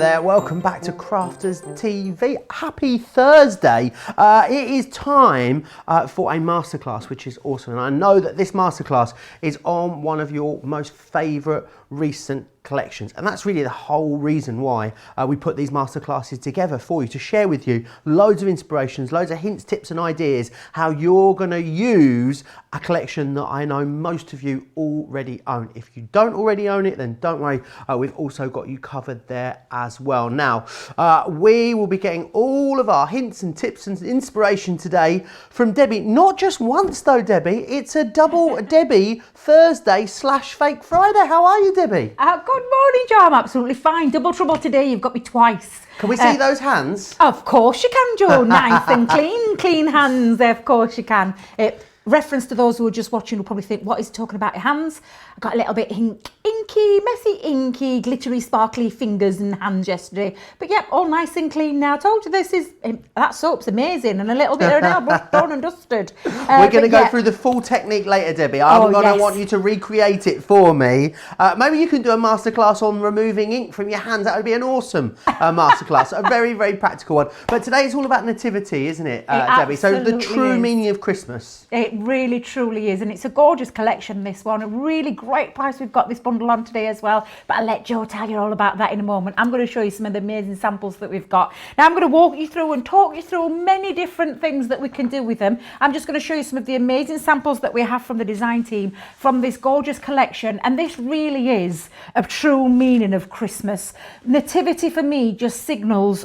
there, welcome back to Crafters TV. Happy Thursday. It is time for a masterclass, which is awesome. And I know that this masterclass is on one of your most favourite recent collections, and that's really the whole reason why we put these masterclasses together for you, to share with you loads of inspirations, loads of hints, tips and ideas how you're going to use a collection that I know most of you already own. If you don't already own it, then don't worry, we've also got you covered there as well. Now we will be getting all of our hints and tips and inspiration today from Debbie. Not just once though, Debbie, it's a double Debbie Thursday / Fake Friday. How are you, Debbie? Good morning, Joe. I'm absolutely fine. Double trouble today. You've got me twice. Can we see those hands? Of course you can, Joe. Nice and clean hands. Of course you can. Reference to those who are just watching will probably think, what is he talking about, your hands? I got a little bit inky, messy, inky, glittery, sparkly fingers and hands yesterday. But yep, all nice and clean now. I told you that soap's amazing, and a little bit of nail brush done and dusted. We're going to go through the full technique later, Debbie. I'm going to want you to recreate it for me. Maybe you can do a masterclass on removing ink from your hands. That would be an awesome masterclass. A very, very practical one. But today it's all about nativity, isn't it, Debbie? So the true meaning of Christmas. It really, truly is. And it's a gorgeous collection, this one. A really great price. We've got this bundle on today as well. But I'll let Joe tell you all about that in a moment. I'm going to show you some of the amazing samples that we've got. Now I'm going to walk you through and talk you through many different things that we can do with them. I'm just going to show you some of the amazing samples that we have from the design team from this gorgeous collection. And this really is a true meaning of Christmas. Nativity for me just signals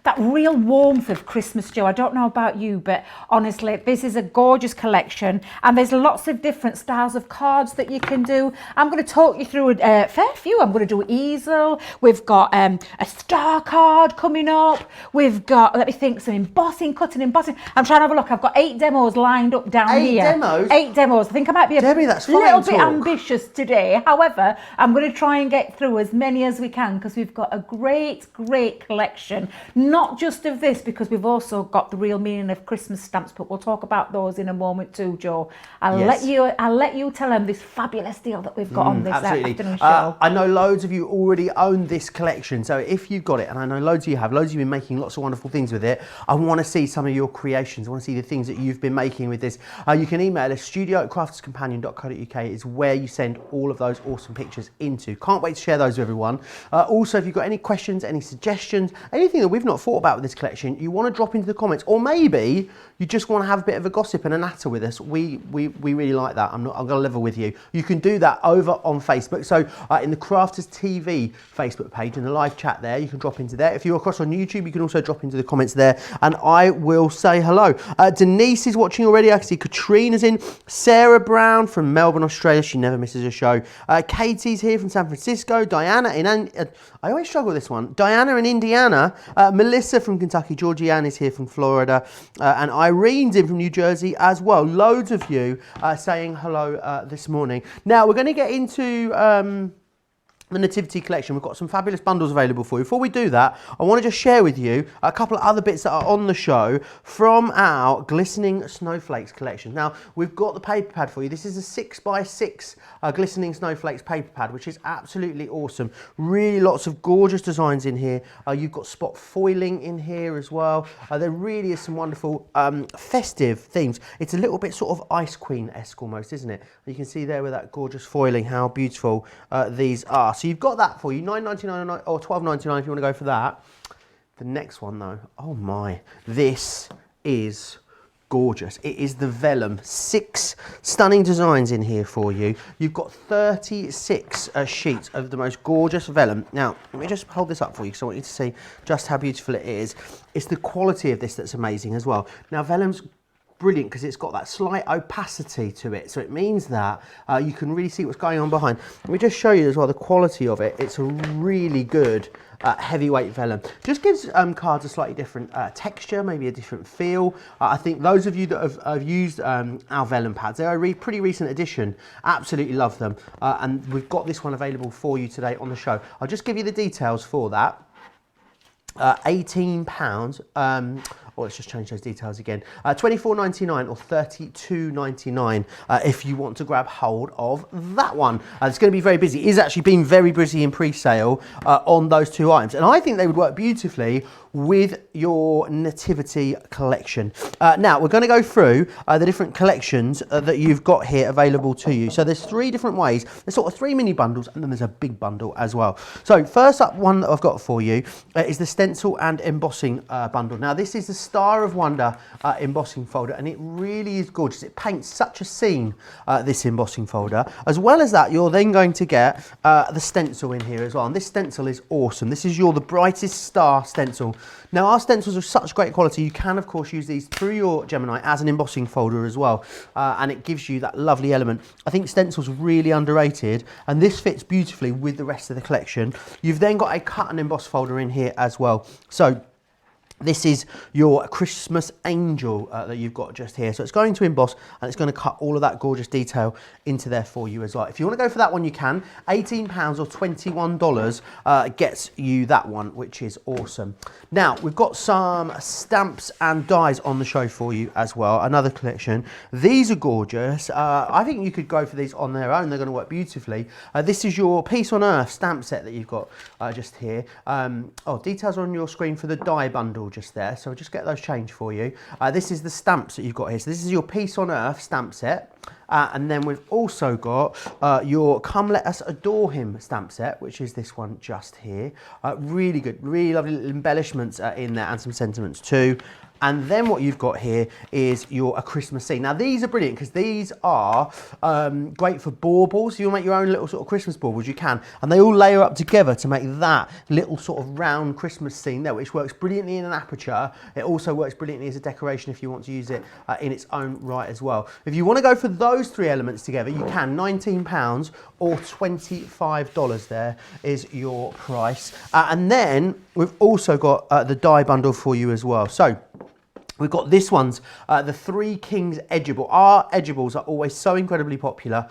that real warmth of Christmas, Joe. I don't know about you, but honestly, this is a gorgeous collection, and there's lots of different styles of cards that you can do. I'm going to talk you through a fair few. I'm going to do easel. We've got a star card coming up. We've got, let me think, some embossing, cutting, embossing. I'm trying to have a look. I've got 8 demos lined up down here. 8 demos? 8 demos. I think I might be Debbie, that's little bit ambitious today. However, I'm going to try and get through as many as we can, because we've got a great collection. Not just of this, because we've also got the real meaning of Christmas stamps, but we'll talk about those in a moment too, Joe. I'll let you tell them this fabulous deal that we've got on this afternoon show. I know loads of you already own this collection, so if you've got it, and I know loads of you have, loads of you have been making lots of wonderful things with it, I want to see some of your creations. I want to see the things that you've been making with this. You can email us, studio@crafterscompanion.co.uk is where you send all of those awesome pictures into. Can't wait to share those with everyone. Also, if you've got any questions, any suggestions, anything that we've not thought about with this collection, you want to drop into the comments, or maybe you just want to have a bit of a gossip and a natter with us, we really like that. I'm going to level with you. You can do that over on Facebook. So in the Crafters TV Facebook page, in the live chat there, you can drop into there. If you're across on YouTube, you can also drop into the comments there, and I will say hello. Denise is watching already. I can see Katrina's in. Sarah Brown from Melbourne, Australia. She never misses a show. Katie's here from San Francisco. Diana in I always struggle with this one. Diana in Indiana. Melissa from Kentucky. Georgianne is here from Florida. And Irene's in from New Jersey as well. Loads of you saying hello this morning. Now, we're going to get into the Nativity collection. We've got some fabulous bundles available for you. Before we do that, I want to just share with you a couple of other bits that are on the show from our Glistening Snowflakes collection. Now, we've got the paper pad for you. This is a 6x6 Glistening Snowflakes paper pad, which is absolutely awesome. Really lots of gorgeous designs in here. You've got spot foiling in here as well. There really is some wonderful festive themes. It's a little bit sort of Ice Queen-esque almost, isn't it? You can see there with that gorgeous foiling how beautiful these are. So you've got that for you, $9.99 or $12.99 if you want to go for that. The next one though, oh my, this is gorgeous. It is the vellum. 6 stunning designs in here for you. You've got 36 sheets of the most gorgeous vellum. Now, let me just hold this up for you because I want you to see just how beautiful it is. It's the quality of this that's amazing as well. Now, vellum's brilliant because it's got that slight opacity to it, so it means that you can really see what's going on behind. Let me just show you as well the quality of it. It's a really good heavyweight vellum. Just gives cards a slightly different texture, maybe a different feel. I think those of you that have used our vellum pads, they're a pretty recent addition. Absolutely love them, and we've got this one available for you today on the show. I'll just give you the details for that. £18 or let's just change those details again. $24.99 or $32.99 if you want to grab hold of that one. It's going to be very busy. It is actually been very busy in pre-sale on those two items, and I think they would work beautifully with your Nativity collection. Now we're going to go through the different collections that you've got here available to you. So there's three different ways. There's sort of three mini bundles, and then there's a big bundle as well. So first up, one that I've got for you is the stencil and embossing bundle. Now this is the Star of Wonder embossing folder, and it really is gorgeous. It paints such a scene, this embossing folder. As well as that, you're then going to get the stencil in here as well, and this stencil is awesome. This is the brightest star stencil. Now our stencils are such great quality, you can of course use these through your Gemini as an embossing folder as well, and it gives you that lovely element. I think stencils are really underrated, and this fits beautifully with the rest of the collection. You've then got a cut and emboss folder in here as well. So this is your Christmas angel that you've got just here. So it's going to emboss, and it's going to cut all of that gorgeous detail into there for you as well. If you want to go for that one, you can. £18 or $21 gets you that one, which is awesome. Now, we've got some stamps and dies on the show for you as well. Another collection. These are gorgeous. I think you could go for these on their own. They're going to work beautifully. This is your Peace on Earth stamp set that you've got just here. Details are on your screen for the die bundle just there, so I'll just get those changed for you. This is the stamps that you've got here. So this is your Peace on Earth stamp set, and then we've also got your Come Let Us Adore Him stamp set, which is this one just here. Really good, really lovely little embellishments in there, and some sentiments too. And then what you've got here is A Christmas Scene. Now these are brilliant because these are great for baubles. If you want to make your own little sort of Christmas baubles, you can. And they all layer up together to make that little sort of round Christmas scene there, which works brilliantly in an aperture. It also works brilliantly as a decoration if you want to use it in its own right as well. If you want to go for those three elements together, you can. £19 or $25 there is your price. And then we've also got the die bundle for you as well. So we've got this one's the Three Kings Edgeable. Our edgeables are always so incredibly popular.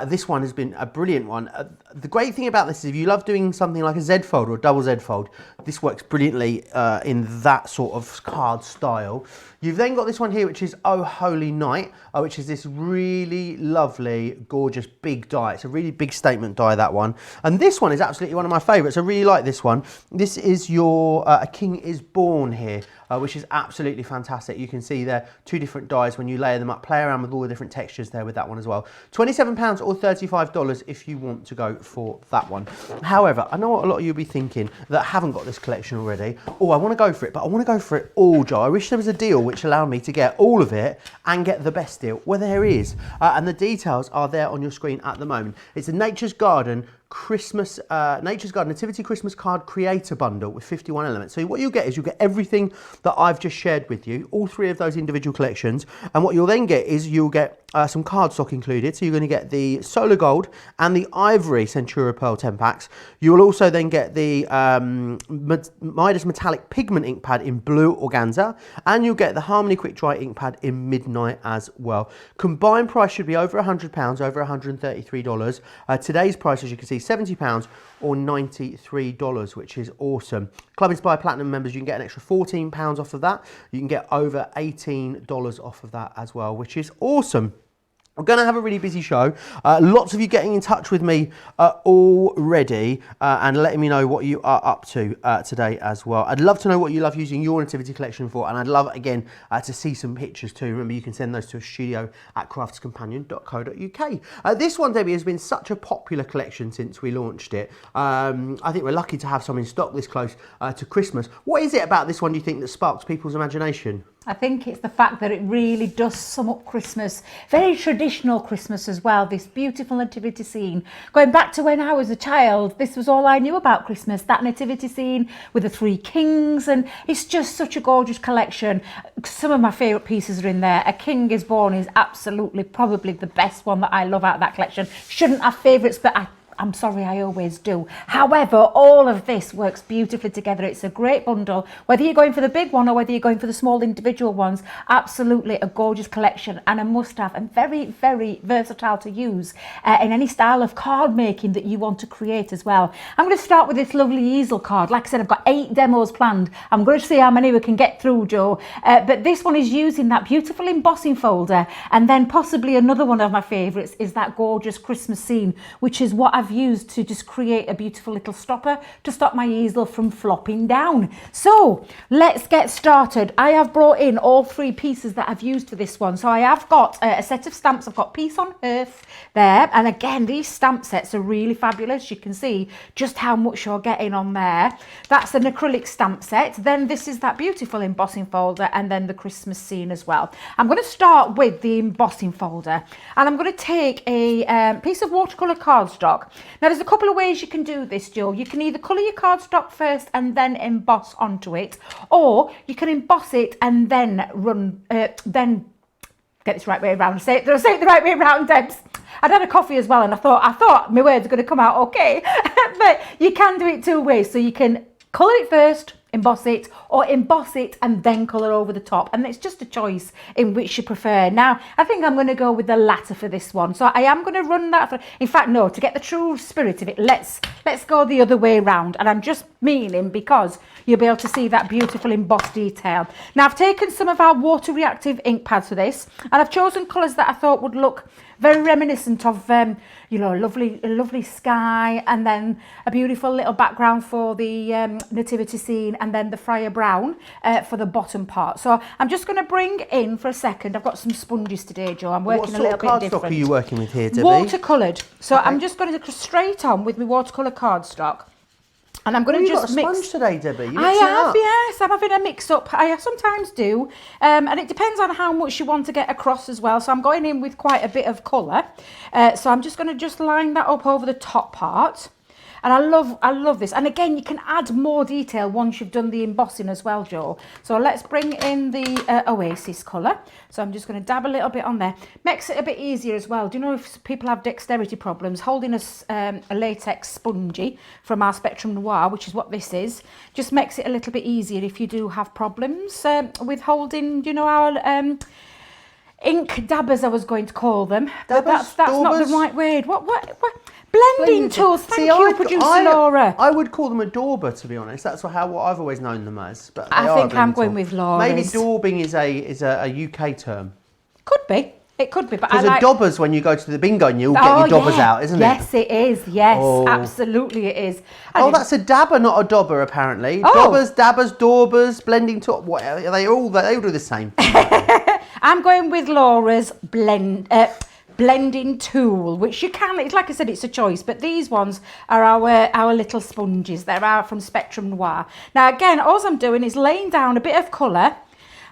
This one has been a brilliant one. The great thing about this is if you love doing something like a Z fold or a double Z fold, this works brilliantly in that sort of card style. You've then got this one here, which is Oh Holy Night, which is this really lovely, gorgeous, big die. It's a really big statement die, that one. And this one is absolutely one of my favourites. I really like this one. This is your A King is Born here, which is absolutely fantastic. You can see there two different dies when you layer them up. Play around with all the different textures there with that one as well. £27 or $35 if you want to go for that one. However, I know what a lot of you will be thinking that haven't got this collection already. Oh, I want to go for it, but I want to go for it all, Joe. I wish there was a deal which allowed me to get all of it and get the best deal. Well, there is. And the details are there on your screen at the moment. It's a Nature's Garden Nativity Christmas card creator bundle with 51 elements. So what you'll get is you'll get everything that I've just shared with you, all three of those individual collections, and what you'll then get is you'll get some cardstock included. So you're going to get the Solar Gold and the Ivory Centura Pearl 10 packs. You will also then get the Midas Metallic Pigment ink pad in blue organza, and you'll get the Harmony Quick Dry ink pad in Midnight as well. Combined price should be over £100, over $133. Today's price, as you can see, £70 or $93, which is awesome. Club Inspire Platinum members, you can get an extra £14 off of that. You can get over $18 off of that as well, which is awesome. We're going to have a really busy show. Lots of you getting in touch with me already and letting me know what you are up to today as well. I'd love to know what you love using your Nativity collection for, and I'd love, again, to see some pictures too. Remember, you can send those to a studio@craftscompanion.co.uk. This one, Debbie, has been such a popular collection since we launched it. I think we're lucky to have some in stock this close to Christmas. What is it about this one, do you think, that sparks people's imagination? I think it's the fact that it really does sum up Christmas, very traditional Christmas as well, this beautiful nativity scene. Going back to when I was a child, this was all I knew about Christmas, that nativity scene with the three kings, and it's just such a gorgeous collection. Some of my favourite pieces are in there. A King is Born is absolutely probably the best one that I love out of that collection. Shouldn't have favourites, but I I'm sorry, I always do. However, all of this works beautifully together. It's a great bundle, whether you're going for the big one or whether you're going for the small individual ones. Absolutely a gorgeous collection and a must-have, and very, very versatile to use in any style of card making that you want to create as well. I'm going to start with this lovely easel card. Like I said, I've got 8 demos planned. I'm going to see how many we can get through, Joe. But this one is using that beautiful embossing folder, and then possibly another one of my favourites is that gorgeous Christmas scene, which is what I've used to just create a beautiful little stopper to stop my easel from flopping down. So let's get started. I have brought in all 3 pieces that I've used for this one. So I have got a set of stamps. I've got Peace on Earth there, and again, these stamp sets are really fabulous. You can see just how much you're getting on there. That's an acrylic stamp set. Then this is that beautiful embossing folder, and then the Christmas scene as well. I'm going to start with the embossing folder, and I'm going to take a piece of watercolour cardstock. Now there's a couple of ways you can do this, Joe. You can either colour your cardstock first and then emboss onto it, or you can emboss it and then get this right way around. Say it the right way around, Debs. I'd had a coffee as well, and I thought my words are going to come out okay. But you can do it 2 ways. So you can colour it first, emboss it, or emboss it and then colour over the top, and it's just a choice in which you prefer. Now I think I'm going to go with the latter for this one, so I am going to run that for, in fact no, to get the true spirit of it, let's go the other way around, and I'm just meaning because you'll be able to see that beautiful embossed detail. Now I've taken some of our water reactive ink pads for this, and I've chosen colours that I thought would look very reminiscent of you know, a lovely sky, and then a beautiful little background for the nativity scene, and then the Friar Brown for the bottom part. So I'm just going to bring in for a second. I've got some sponges today, Joe. I'm working a little bit different. What sort of cardstock are you working with here, Debbie? Watercoloured. So okay. I'm just going to go straight on with my watercolour cardstock. And I'm going to just mix. You've got a sponge today, Debbie. I have, yes. I'm having a mix-up. I sometimes do. And it depends on how much you want to get across as well. So I'm going in with quite a bit of colour. So I'm just going to line that up over the top part. And I love this. And again, you can add more detail once you've done the embossing as well, Joe. So let's bring in the Oasis colour. So I'm just going to dab a little bit on there. Makes it a bit easier as well. Do you know if people have dexterity problems, holding a latex spongy from our Spectrum Noir, which is what this is, just makes it a little bit easier if you do have problems with holding, you know, our ink dabbers, I was going to call them. Dabbers, but that's not the right word. What? Blending tools. Thank you, producer Laura. I would call them a dauber, to be honest. That's what I've always known them as. But I think I'm going with Laura's. Maybe daubing is a UK term. Could be. It could be, but because a dauber's when you go to the bingo and you all get your daubers out, isn't it? Yes, it is. Yes, absolutely it is. That's a dabber, not a dauber, apparently. Daubers, dabbers, daubers, blending tool. What they all do the same. I'm going with Laura's blending tool, which you can, it's like I said, it's a choice, but these ones are our little sponges. They are from Spectrum Noir. Now again, all I'm doing is laying down a bit of colour,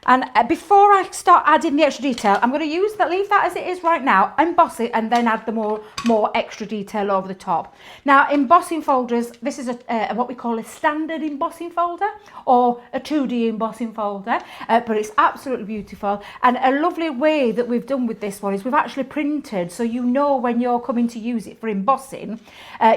and before I start adding the extra detail, I'm going to leave that as it is right now, emboss it, and then add the more extra detail over the top. Now embossing folders, this is what we call a standard embossing folder, or a 2D embossing folder, but it's absolutely beautiful. And a lovely way that we've done with this one is we've actually printed, so you know when you're coming to use it for embossing,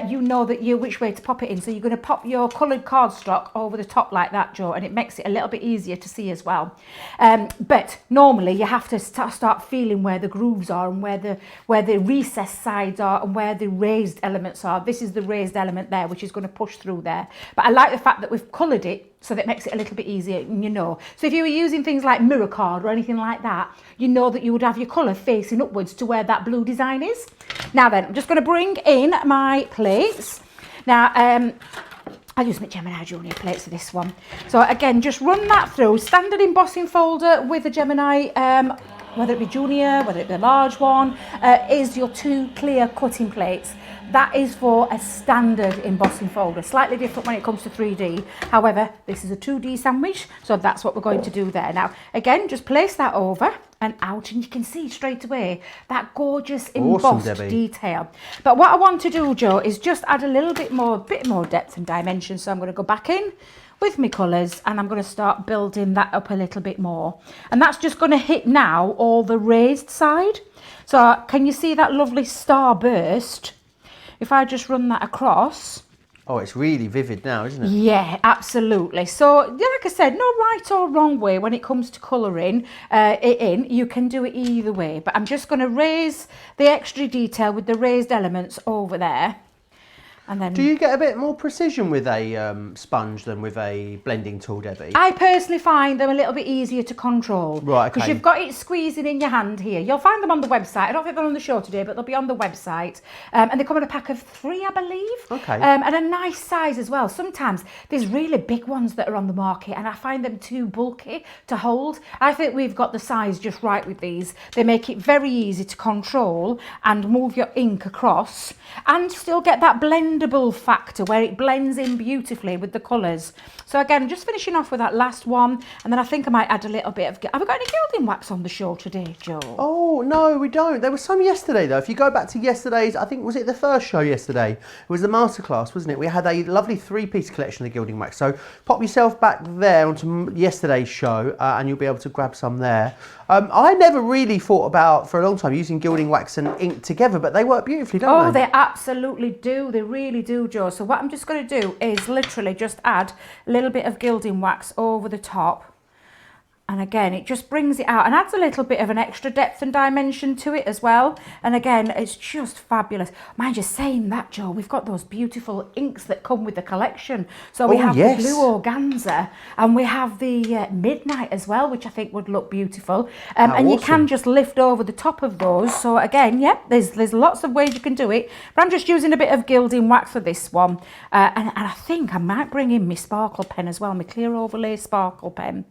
you know that which way to pop it in. So you're going to pop your coloured cardstock over the top like that, Joe, and it makes it a little bit easier to see as well. But normally you have to start feeling where the grooves are, and where the recessed sides are, and where the raised elements are. This is the raised element there, which is going to push through there. But I like the fact that we've coloured it, so that makes it a little bit easier, you know. So if you were using things like mirror card or anything like that, you know that you would have your colour facing upwards to where that blue design is. Now then, I'm just going to bring in my plates. Now, I use my Gemini Junior plates for this one. So again, just run that through. Standard embossing folder with a Gemini, whether it be Junior, whether it be a large one, is your 2 clear cutting plates. That is for a standard embossing folder, slightly different when it comes to 3D. However, this is a 2D sandwich, so that's what we're going to do there. Now, again, just place that over and out, and you can see straight away that gorgeous embossed detail. But what I want to do, Joe, is just add a little bit more depth and dimension. So I'm going to go back in with my colours, and I'm going to start building that up a little bit more. And that's just going to hit now all the raised side. So can you see that lovely star burst? if I just run that across. Oh, it's really vivid now, isn't it? Yeah, absolutely. So, like I said, no right or wrong way when it comes to colouring it in. You can do it either way. But I'm just going to raise the extra detail with the raised elements over there. And then, do you get a bit more precision with a sponge than with a blending tool, Debbie? I personally find them a little bit easier to control. Right, okay. Because you've got it squeezing in your hand here. You'll find them on the website. I don't think they're on the show today, but they'll be on the website. And they come in a pack of 3, I believe. Okay. And a nice size as well. Sometimes there's really big ones that are on the market and I find them too bulky to hold. I think we've got the size just right with these. They make it very easy to control and move your ink across and still get that blendable factor where it blends in beautifully with the colours. So again, just finishing off with that last one, and then I think I might add a little bit of... Have we got any gilding wax on the show today, Joe? Oh, no, we don't. There was some yesterday, though. If you go back to yesterday's, I think, was it the first show yesterday? It was the masterclass, wasn't it? We had a lovely 3-piece collection of gilding wax. So pop yourself back there onto yesterday's show, and you'll be able to grab some there. I never really thought about, for a long time, using gilding wax and ink together, but they work beautifully, don't they? Oh, they absolutely do. They really do, Joe. So what I'm just going to do is literally just add a little bit of gilding wax over the top. And again, it just brings it out and adds a little bit of an extra depth and dimension to it as well. And again, it's just fabulous. Mind you saying that, Joe, we've got those beautiful inks that come with the collection. So we have the blue organza and we have the midnight as well, which I think would look beautiful. And awesome. You can just lift over the top of those. So again, yeah, there's lots of ways you can do it. But I'm just using a bit of gilding wax for this one. And I think I might bring in my sparkle pen as well, my clear overlay sparkle pen.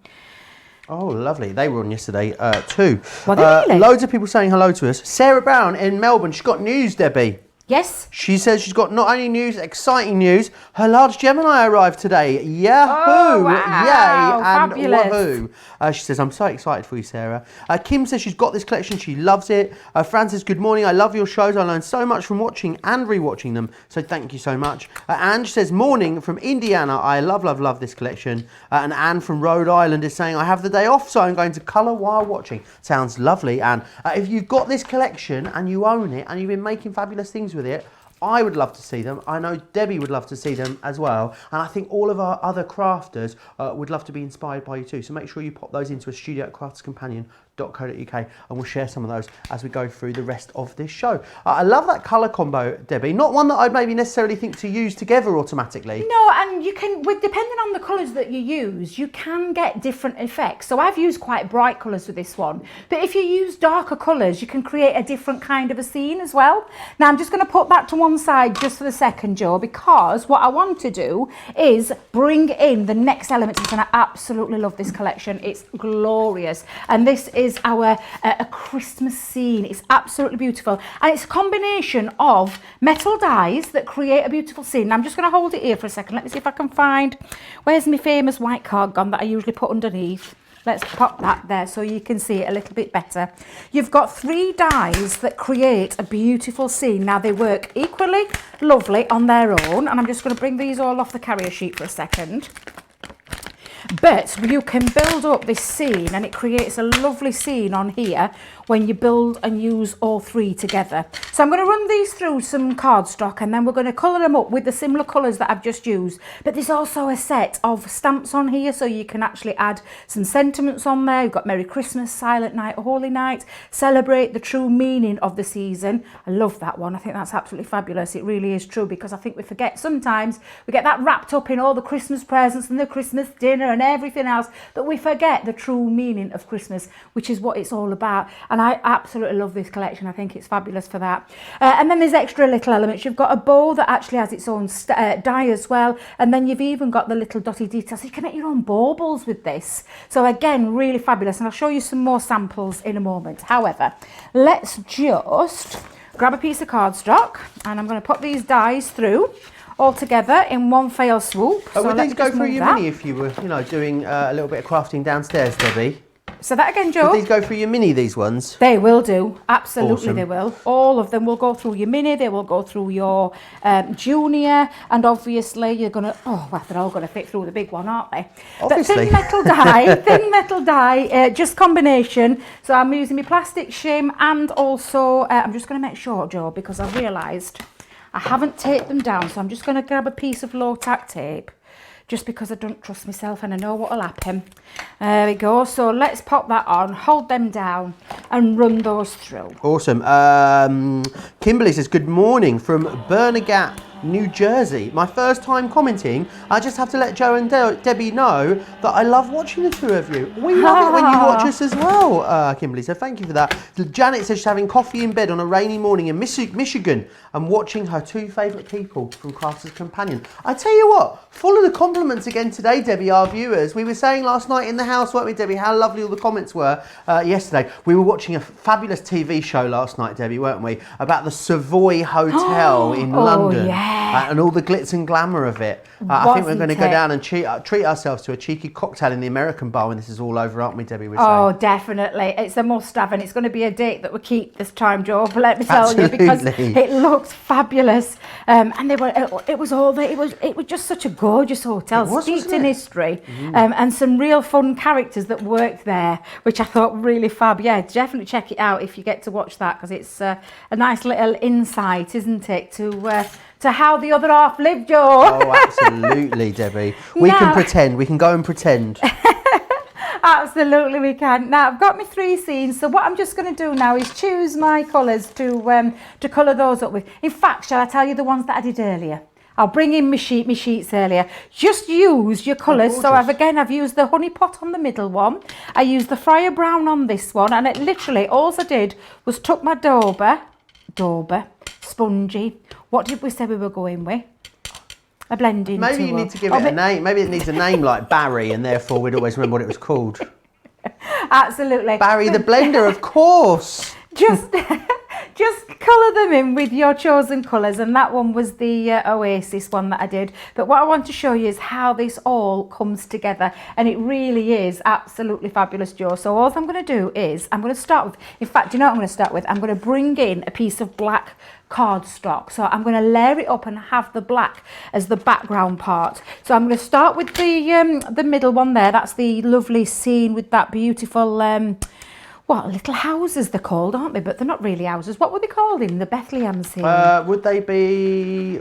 Oh, lovely. They were on yesterday too. Were they really? Loads of people saying hello to us. Sarah Brown in Melbourne. She's got news, Debbie. Yes. She says she's got not only news, exciting news. Her large Gemini arrived today. Yahoo! Oh, wow. Yay! Fabulous. And wahoo! She says, I'm so excited for you, Sarah. Kim says she's got this collection. She loves it. Fran says, good morning. I love your shows. I learned so much from watching and rewatching them. So thank you so much. Ange says, morning from Indiana. I love this collection. And Anne from Rhode Island is saying, I have the day off, so I'm going to colour while watching. Sounds lovely, Anne. If you've got this collection and you own it and you've been making fabulous things with it, I would love to see them. I know Debbie would love to see them as well. And I think all of our other crafters would love to be inspired by you too. So make sure you pop those into a studio at crafterscompanion.co.uk and we'll share some of those as we go through the rest of this show. I love that colour combo, Debbie. Not one that I'd maybe necessarily think to use together automatically. No, and you can, depending on the colours that you use, you can get different effects. So I've used quite bright colours with this one. But if you use darker colours, you can create a different kind of a scene as well. Now I'm just going to put that to one side just for the second, Joe, because what I want to do is bring in the next element. And I absolutely love this collection. It's glorious. And this is our a Christmas scene. It's absolutely beautiful. And it's a combination of metal dies that create a beautiful scene. Now, I'm just going to hold it here for a second. Let me see if I can find, where's my famous white card gone that I usually put underneath? Let's pop that there so you can see it a little bit better. You've got 3 dies that create a beautiful scene. Now they work equally lovely on their own, and I'm just going to bring these all off the carrier sheet for a second. But you can build up this scene and it creates a lovely scene on here when you build and use all 3 together. So I'm going to run these through some cardstock and then we're going to colour them up with the similar colours that I've just used. But there's also a set of stamps on here so you can actually add some sentiments on there. You've got Merry Christmas, Silent Night, Holy Night, celebrate the true meaning of the season. I love that one. I think that's absolutely fabulous. It really is true, because I think we forget sometimes, we get that wrapped up in all the Christmas presents and the Christmas dinner and everything else, that we forget the true meaning of Christmas, which is what it's all about. And I absolutely love this collection. I think it's fabulous for that. And then there's extra little elements. You've got a bow that actually has its own die as well, and then you've even got the little dotty details, so you can make your own baubles with this. So again, really fabulous, and I'll show you some more samples in a moment. However, let's just grab a piece of cardstock and I'm going to put these dies through all together in one fell swoop. So would these go through your mini if you were, doing a little bit of crafting downstairs, Debbie? So that again, Joe. Would these go through your mini, these ones? They will do. Absolutely, awesome. They will. All of them will go through your mini. They will go through your junior. And obviously, you're going to... Oh, well, they're all going to fit through the big one, aren't they? Obviously. But thin metal die, just combination. So I'm using my plastic shim and also... I'm just going to make sure, Joe, because I've realised I haven't taped them down, so I'm just going to grab a piece of low tack tape, just because I don't trust myself and I know what will happen. There we go. So let's pop that on, hold them down and run those through. Awesome. Kimberly says, good morning from Bernaghat, New Jersey. My first time commenting. I just have to let Joe and Debbie know that I love watching the two of you. We love it when you watch us as well, Kimberly, so thank you for that. Janet says she's having coffee in bed on a rainy morning in Michigan and watching her two favourite people from Crafter's Companion. I tell you what, full of the compliments again today, Debbie, our viewers. We were saying last night in the house, weren't we, Debbie, how lovely all the comments were yesterday. We were watching a fabulous TV show last night, Debbie, weren't we, about the Savoy Hotel in London. Yeah. And all the glitz and glamour of it. I think we're going to go down and treat ourselves to a cheeky cocktail in the American bar when this is all over, aren't we, Debbie? Oh, definitely. It's a must-have, and it's going to be a date that we'll keep this time, Joe. But let me tell you, because it looked fabulous, and it was just such a gorgeous hotel, steeped in history, and some real fun characters that worked there, which I thought really fab. Yeah, definitely check it out if you get to watch that, because it's a nice little insight, isn't it, to how the other half lived, Joe. Oh, absolutely, Debbie. We can pretend. We can go and pretend. Absolutely, we can. Now, I've got my 3 scenes, so what I'm just going to do now is choose my colours to colour those up with. In fact, shall I tell you the ones that I did earlier? I'll bring in my sheets earlier. Just use your colours. So I've used the honey pot on the middle one. I used the Friar Brown on this one, and it literally, all I did was took my dauber, spongy. What did we say we were going with? A blending tool. Maybe you need to give it a name. Maybe it needs a name like Barry, and therefore we'd always remember what it was called. Absolutely. Barry the blender, of course. Just colour them in with your chosen colours, and that one was the Oasis one that I did. But what I want to show you is how this all comes together, and it really is absolutely fabulous, Joe. So all I'm going to do is I'm going to start with, in fact, do you know what I'm going to start with? I'm going to bring in a piece of black cardstock. So I'm going to layer it up and have the black as the background part. So I'm going to start with the middle one there. That's the lovely scene with that beautiful little houses they're called, aren't they? But they're not really houses. What were they called in the Bethlehem scene? Would they be...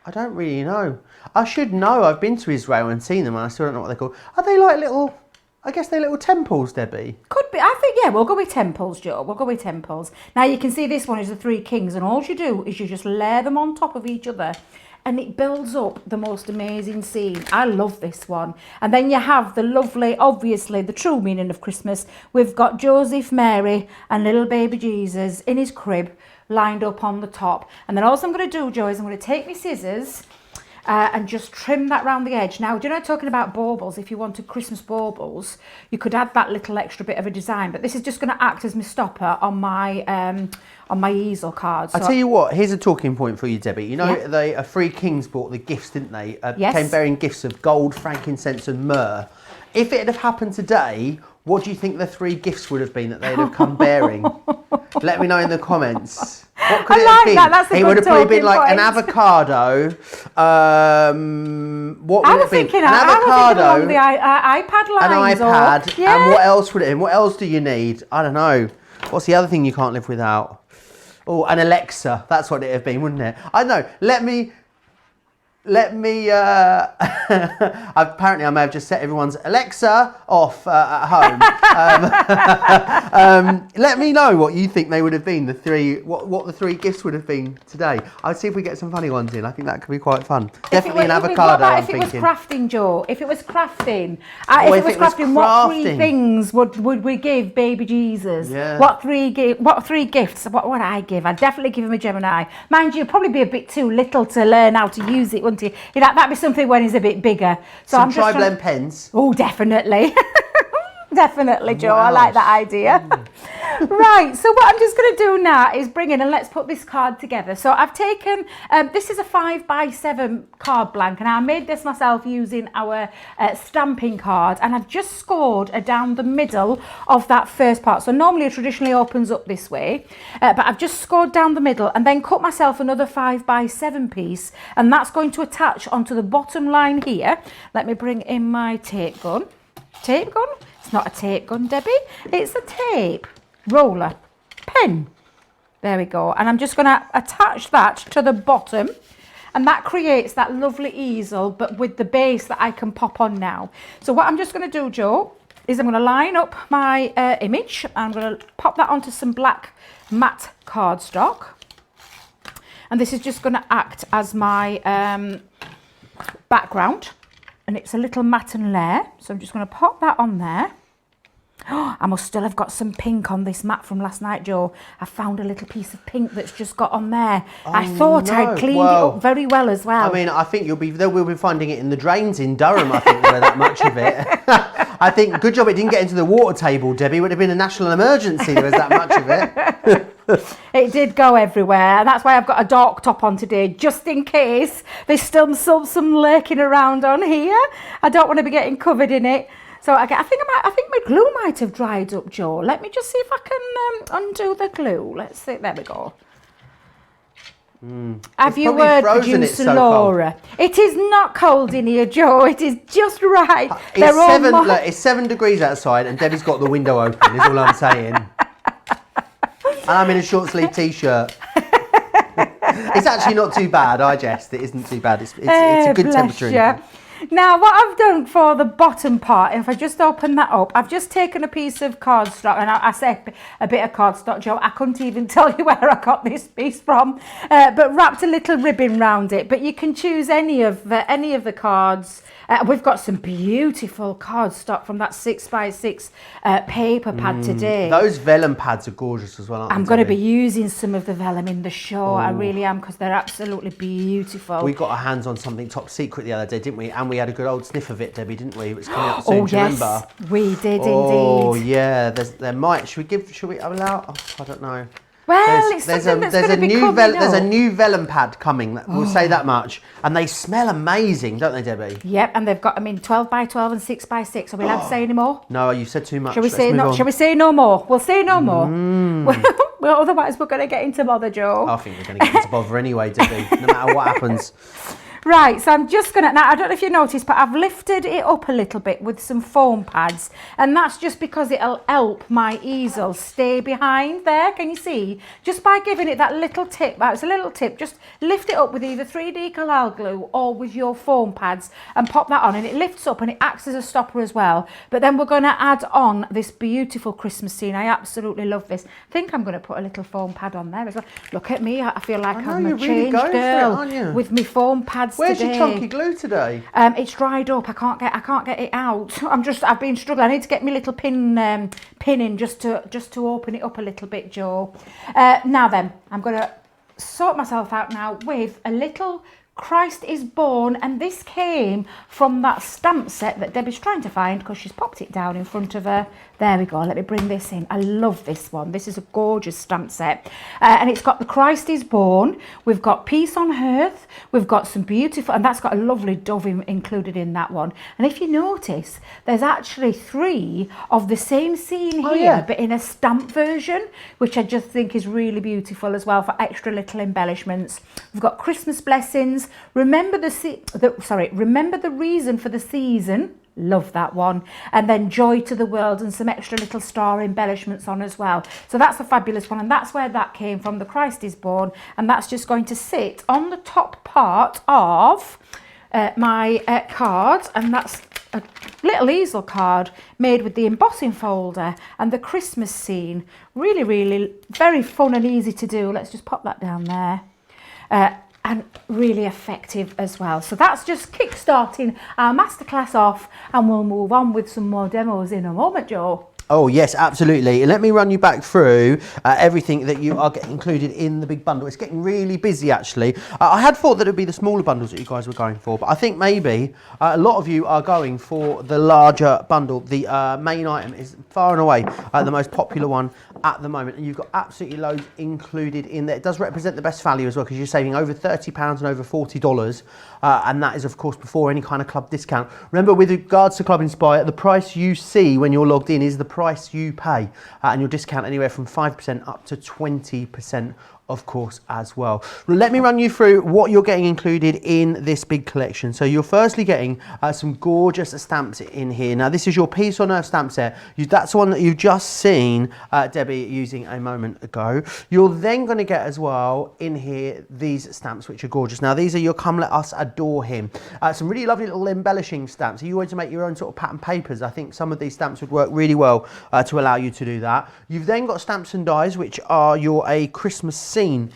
I don't really know. I should know. I've been to Israel and seen them, and I still don't know what they're called. Are they like little... I guess they're little temples, Debbie. Could be. I think, yeah, we'll go with temples, Joe. We'll go with temples. Now, you can see this one is the 3 kings, and all you do is you just layer them on top of each other, and it builds up the most amazing scene. I love this one. And then you have the lovely, obviously, the true meaning of Christmas. We've got Joseph, Mary, and little baby Jesus in his crib lined up on the top. And then all I'm going to do, Joe, is I'm going to take my scissors and just trim that round the edge. Now, do you know, talking about baubles, if you wanted Christmas baubles, you could add that little extra bit of a design, but this is just going to act as my stopper on my easel card. So I tell you what, here's a talking point for you, Debbie. You know, they 3 kings bought the gifts, didn't they? Yes. Came bearing gifts of gold, frankincense and myrrh. If it had have happened today, what do you think the 3 gifts would have been that they'd have come bearing? Let me know in the comments. What could it have been? That's a it good would have probably been like point. an avocado. What would it have been? An avocado, the iPad lines. An iPad. And what else would it have been? What else do you need? I don't know. What's the other thing you can't live without? Oh, an Alexa. That's what it would have been, wouldn't it? I don't know. Let me apparently I may have just set everyone's Alexa off at home. Let me know what you think they would have been, what the 3 gifts would have been today. I'll see if we get some funny ones in. I think that could be quite fun. Definitely an avocado, I'm thinking. If it was crafting, Joe, if it was crafting, what 3 things would we give baby Jesus? Yeah. What 3 gifts? What would I give? I'd definitely give him a Gemini. Mind you, probably be a bit too little to learn how to use it, wouldn't he? That'd be something when he's a bit bigger. So some tri-blend pens. Oh, definitely. Definitely, Joe. I like that idea. Right, so what I'm just going to do now is bring in and let's put this card together. So I've taken, this is a 5x7 card blank, and I made this myself using our stamping card, and I've just scored down the middle of that first part. So normally it traditionally opens up this way, but I've just scored down the middle and then cut myself another 5x7 piece, and that's going to attach onto the bottom line here. Let me bring in my tape gun. Tape gun? It's not a tape gun, Debbie. It's a tape roller pen. There we go. And I'm just going to attach that to the bottom. And that creates that lovely easel, but with the base that I can pop on now. So what I'm just going to do, Joe, is I'm going to line up my image. I'm going to pop that onto some black matte cardstock. And this is just going to act as my background. And it's a little matten layer. So I'm just going to pop that on there. Oh, I must still have got some pink on this mat from last night, Joe. I found a little piece of pink that's just got on there. Oh, I thought I'd cleaned it up very well as well. I mean, I think we'll be finding it in the drains in Durham. I think there were that much of it. I think good job it didn't get into the water table, Debbie. It would have been a national emergency. There was that much of it. It did go everywhere, and that's why I've got a dark top on today, just in case there's still some lurking around on here. I don't want to be getting covered in it. So I think my glue might have dried up, Joe. Let me just see if I can undo the glue. Let's see. There we go. Have you word producer Laura? It is not cold in here, Joe. It is just right. It's 7 degrees outside, and Debbie's got the window open. Is all I'm saying. And I'm in a short sleeve t-shirt. It's actually not too bad. I jest. It isn't too bad. It's a good temperature in here. Now, what I've done for the bottom part, if I just open that up, I've just taken a piece of cardstock, and I say a bit of cardstock, Joe, I couldn't even tell you where I got this piece from, but wrapped a little ribbon round it. But you can choose any of the cards. We've got some beautiful cardstock from that 6x6 paper pad today. Those vellum pads are gorgeous as well, aren't they? I'm going to be using some of the vellum in the show. I really am, because they're absolutely beautiful. We got our hands on something top secret the other day, didn't we? And we had a good old sniff of it, Debbie, didn't we? It was coming out soon. Oh, yes, remember? we did indeed. Oh, yeah. There might. Should we allow? Oh, I don't know. Well, it's something that's going to be coming up. There's a new vellum pad coming. We'll say that much. And they smell amazing, don't they, Debbie? Yep, and they've got them in 12x12 and 6x6. Are we allowed to say any more? No, you said too much. Shall we say no more? We'll say no more. Well, otherwise we're going to get into bother, Joe. I think we're going to get into bother anyway, Debbie, no matter what happens. Right, so I'm just going to, now I don't know if you noticed, but I've lifted it up a little bit with some foam pads, and that's just because it'll help my easel stay behind there. Can you see? Just by giving it that little tip, it's a little tip, just lift it up with either 3D Collal glue or with your foam pads and pop that on, and it lifts up and it acts as a stopper as well. But then we're going to add on this beautiful Christmas scene. I absolutely love this. I think I'm going to put a little foam pad on there as well. Look at me, I feel like I'm a changed girl with my foam pads. Where's today. your chunky glue today? It's dried up. I can't get it out. I've been struggling. I need to get my little pin in just to open it up a little bit, Joe. Now then, I'm going to sort myself out now with a little Christ is Born, and this came from that stamp set that Debbie's trying to find because she's popped it down in front of her. There we go. Let me bring this in. I love this one. This is a gorgeous stamp set, and it's got the Christ is Born. We've got Peace on Earth. We've got some beautiful, and that's got a lovely dove included in that one. And if you notice, there's actually 3 of the same scene here, but in a stamp version, which I just think is really beautiful as well for extra little embellishments. We've got Christmas blessings. Remember the reason for the season. Love that one. And then Joy to the World, and some extra little star embellishments on as well. So that's a fabulous one, and that's where that came from, the Christ is Born, and that's just going to sit on the top part of my card, and that's a little easel card made with the embossing folder and the Christmas scene. Really, really very fun and easy to do. Let's just pop that down there. And really effective as well. So that's just kick-starting our masterclass off, and we'll move on with some more demos in a moment, Joe. Oh yes, absolutely. And let me run you back through everything that you are getting included in the big bundle. It's getting really busy actually. I had thought that it would be the smaller bundles that you guys were going for, but I think maybe a lot of you are going for the larger bundle. The main item is far and away the most popular one at the moment, and you've got absolutely loads included in there. It does represent the best value as well, because you're saving over £30 and over $40, and that is of course before any kind of club discount. Remember, with regards to Club Inspire, the price you see when you're logged in is the price you pay, and you'll discount anywhere from 5% up to 20% of course, as well. Let me run you through what you're getting included in this big collection. So you're firstly getting some gorgeous stamps in here. Now this is your Peace on Earth stamp set. That's the one that you've just seen Debbie using a moment ago. You're then going to get as well in here these stamps, which are gorgeous. Now these are your Come Let Us Adore Him. Some really lovely little embellishing stamps. If you want to make your own sort of pattern papers, I think some of these stamps would work really well to allow you to do that. You've then got stamps and dies, which are your A Christmas Scene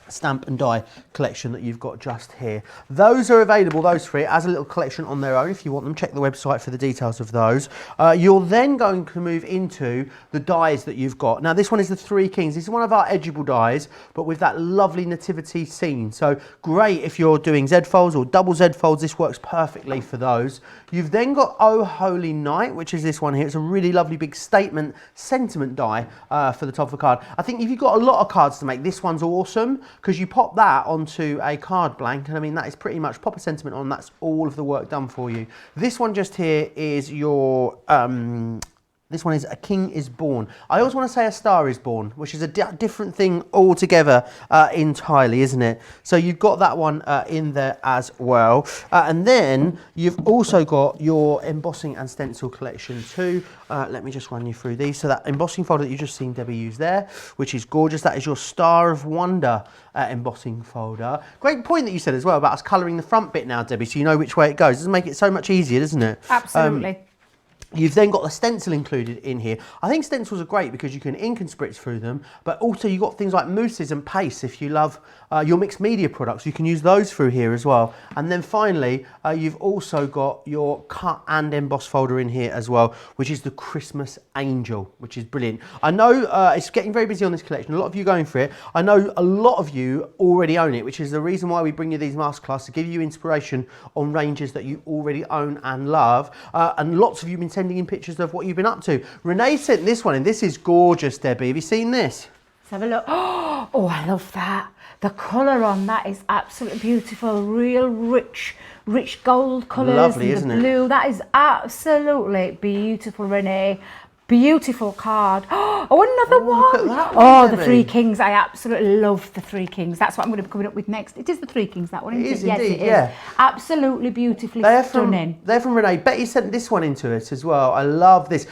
stamp and die collection that you've got just here. Those are available, those three, as a little collection on their own. If you want them, check the website for the details of those. You're then going to move into the dies that you've got. Now this one is the Three Kings. This is one of our edgeable dies, but with that lovely nativity scene. So great if you're doing Z folds or double Z folds, this works perfectly for those. You've then got Oh Holy Night, which is this one here. It's a really lovely big statement sentiment die for the top of the card. I think if you've got a lot of cards to make, this one's awesome, because you pop that onto a card blank, and I mean that is pretty much pop a sentiment on, that's all of the work done for you. This one just here is your this one is A King is Born. I always want to say A Star is Born, which is a different thing altogether entirely, isn't it? So you've got that one in there as well. And then you've also got your embossing and stencil collection too. Let me just run you through these. So that embossing folder that you just seen Debbie use there, which is gorgeous. That is your Star of Wonder embossing folder. Great point that you said as well about us colouring the front bit now, Debbie, so you know which way it goes. It does make it so much easier, doesn't it? Absolutely. You've then got the stencil included in here. I think stencils are great because you can ink and spritz through them, but also you've got things like mousses and pastes. If you love your mixed media products, you can use those through here as well. And then finally, you've also got your cut and emboss folder in here as well, which is the Christmas Angel, which is brilliant. I know it's getting very busy on this collection. A lot of you going for it. I know a lot of you already own it, which is the reason why we bring you these masterclasses, to give you inspiration on ranges that you already own and love. And lots of you have been sending in pictures of what you've been up to. Renee sent this one in. This is gorgeous, Debbie. Have you seen this? Let's have a look. Oh, I love that. The colour on that is absolutely beautiful. Real rich gold colours. Lovely, and isn't the it? blue. That is absolutely beautiful, Renee. Beautiful card. Oh, another one. Look at that one, Oh, the Debbie. Three Kings. I absolutely love the Three Kings. That's what I'm going to be coming up with next. It is the Three Kings, that one, isn't it? It is Yes, indeed, it is. yeah. Absolutely beautifully stunning. They're from Renee. Betty sent this one into us as well. I love this.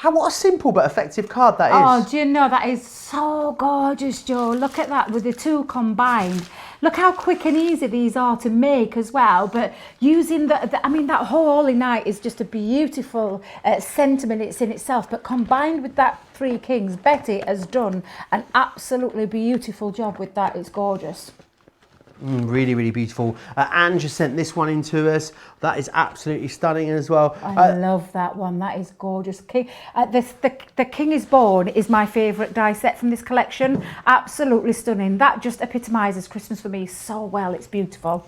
What a simple but effective card that is. Oh, do you know, that is so gorgeous, Joe. Look at that with the two combined. Look how quick and easy these are to make as well. But using I mean, that whole Holy Night is just a beautiful sentiment it's in itself. But combined with that Three Kings, Betty has done an absolutely beautiful job with that. It's gorgeous. Really, really beautiful. Anne just sent this one in to us. That is absolutely stunning as well. I love that one. That is gorgeous. The King is Born is my favourite die set from this collection. Absolutely stunning. That just epitomises Christmas for me so well. It's beautiful.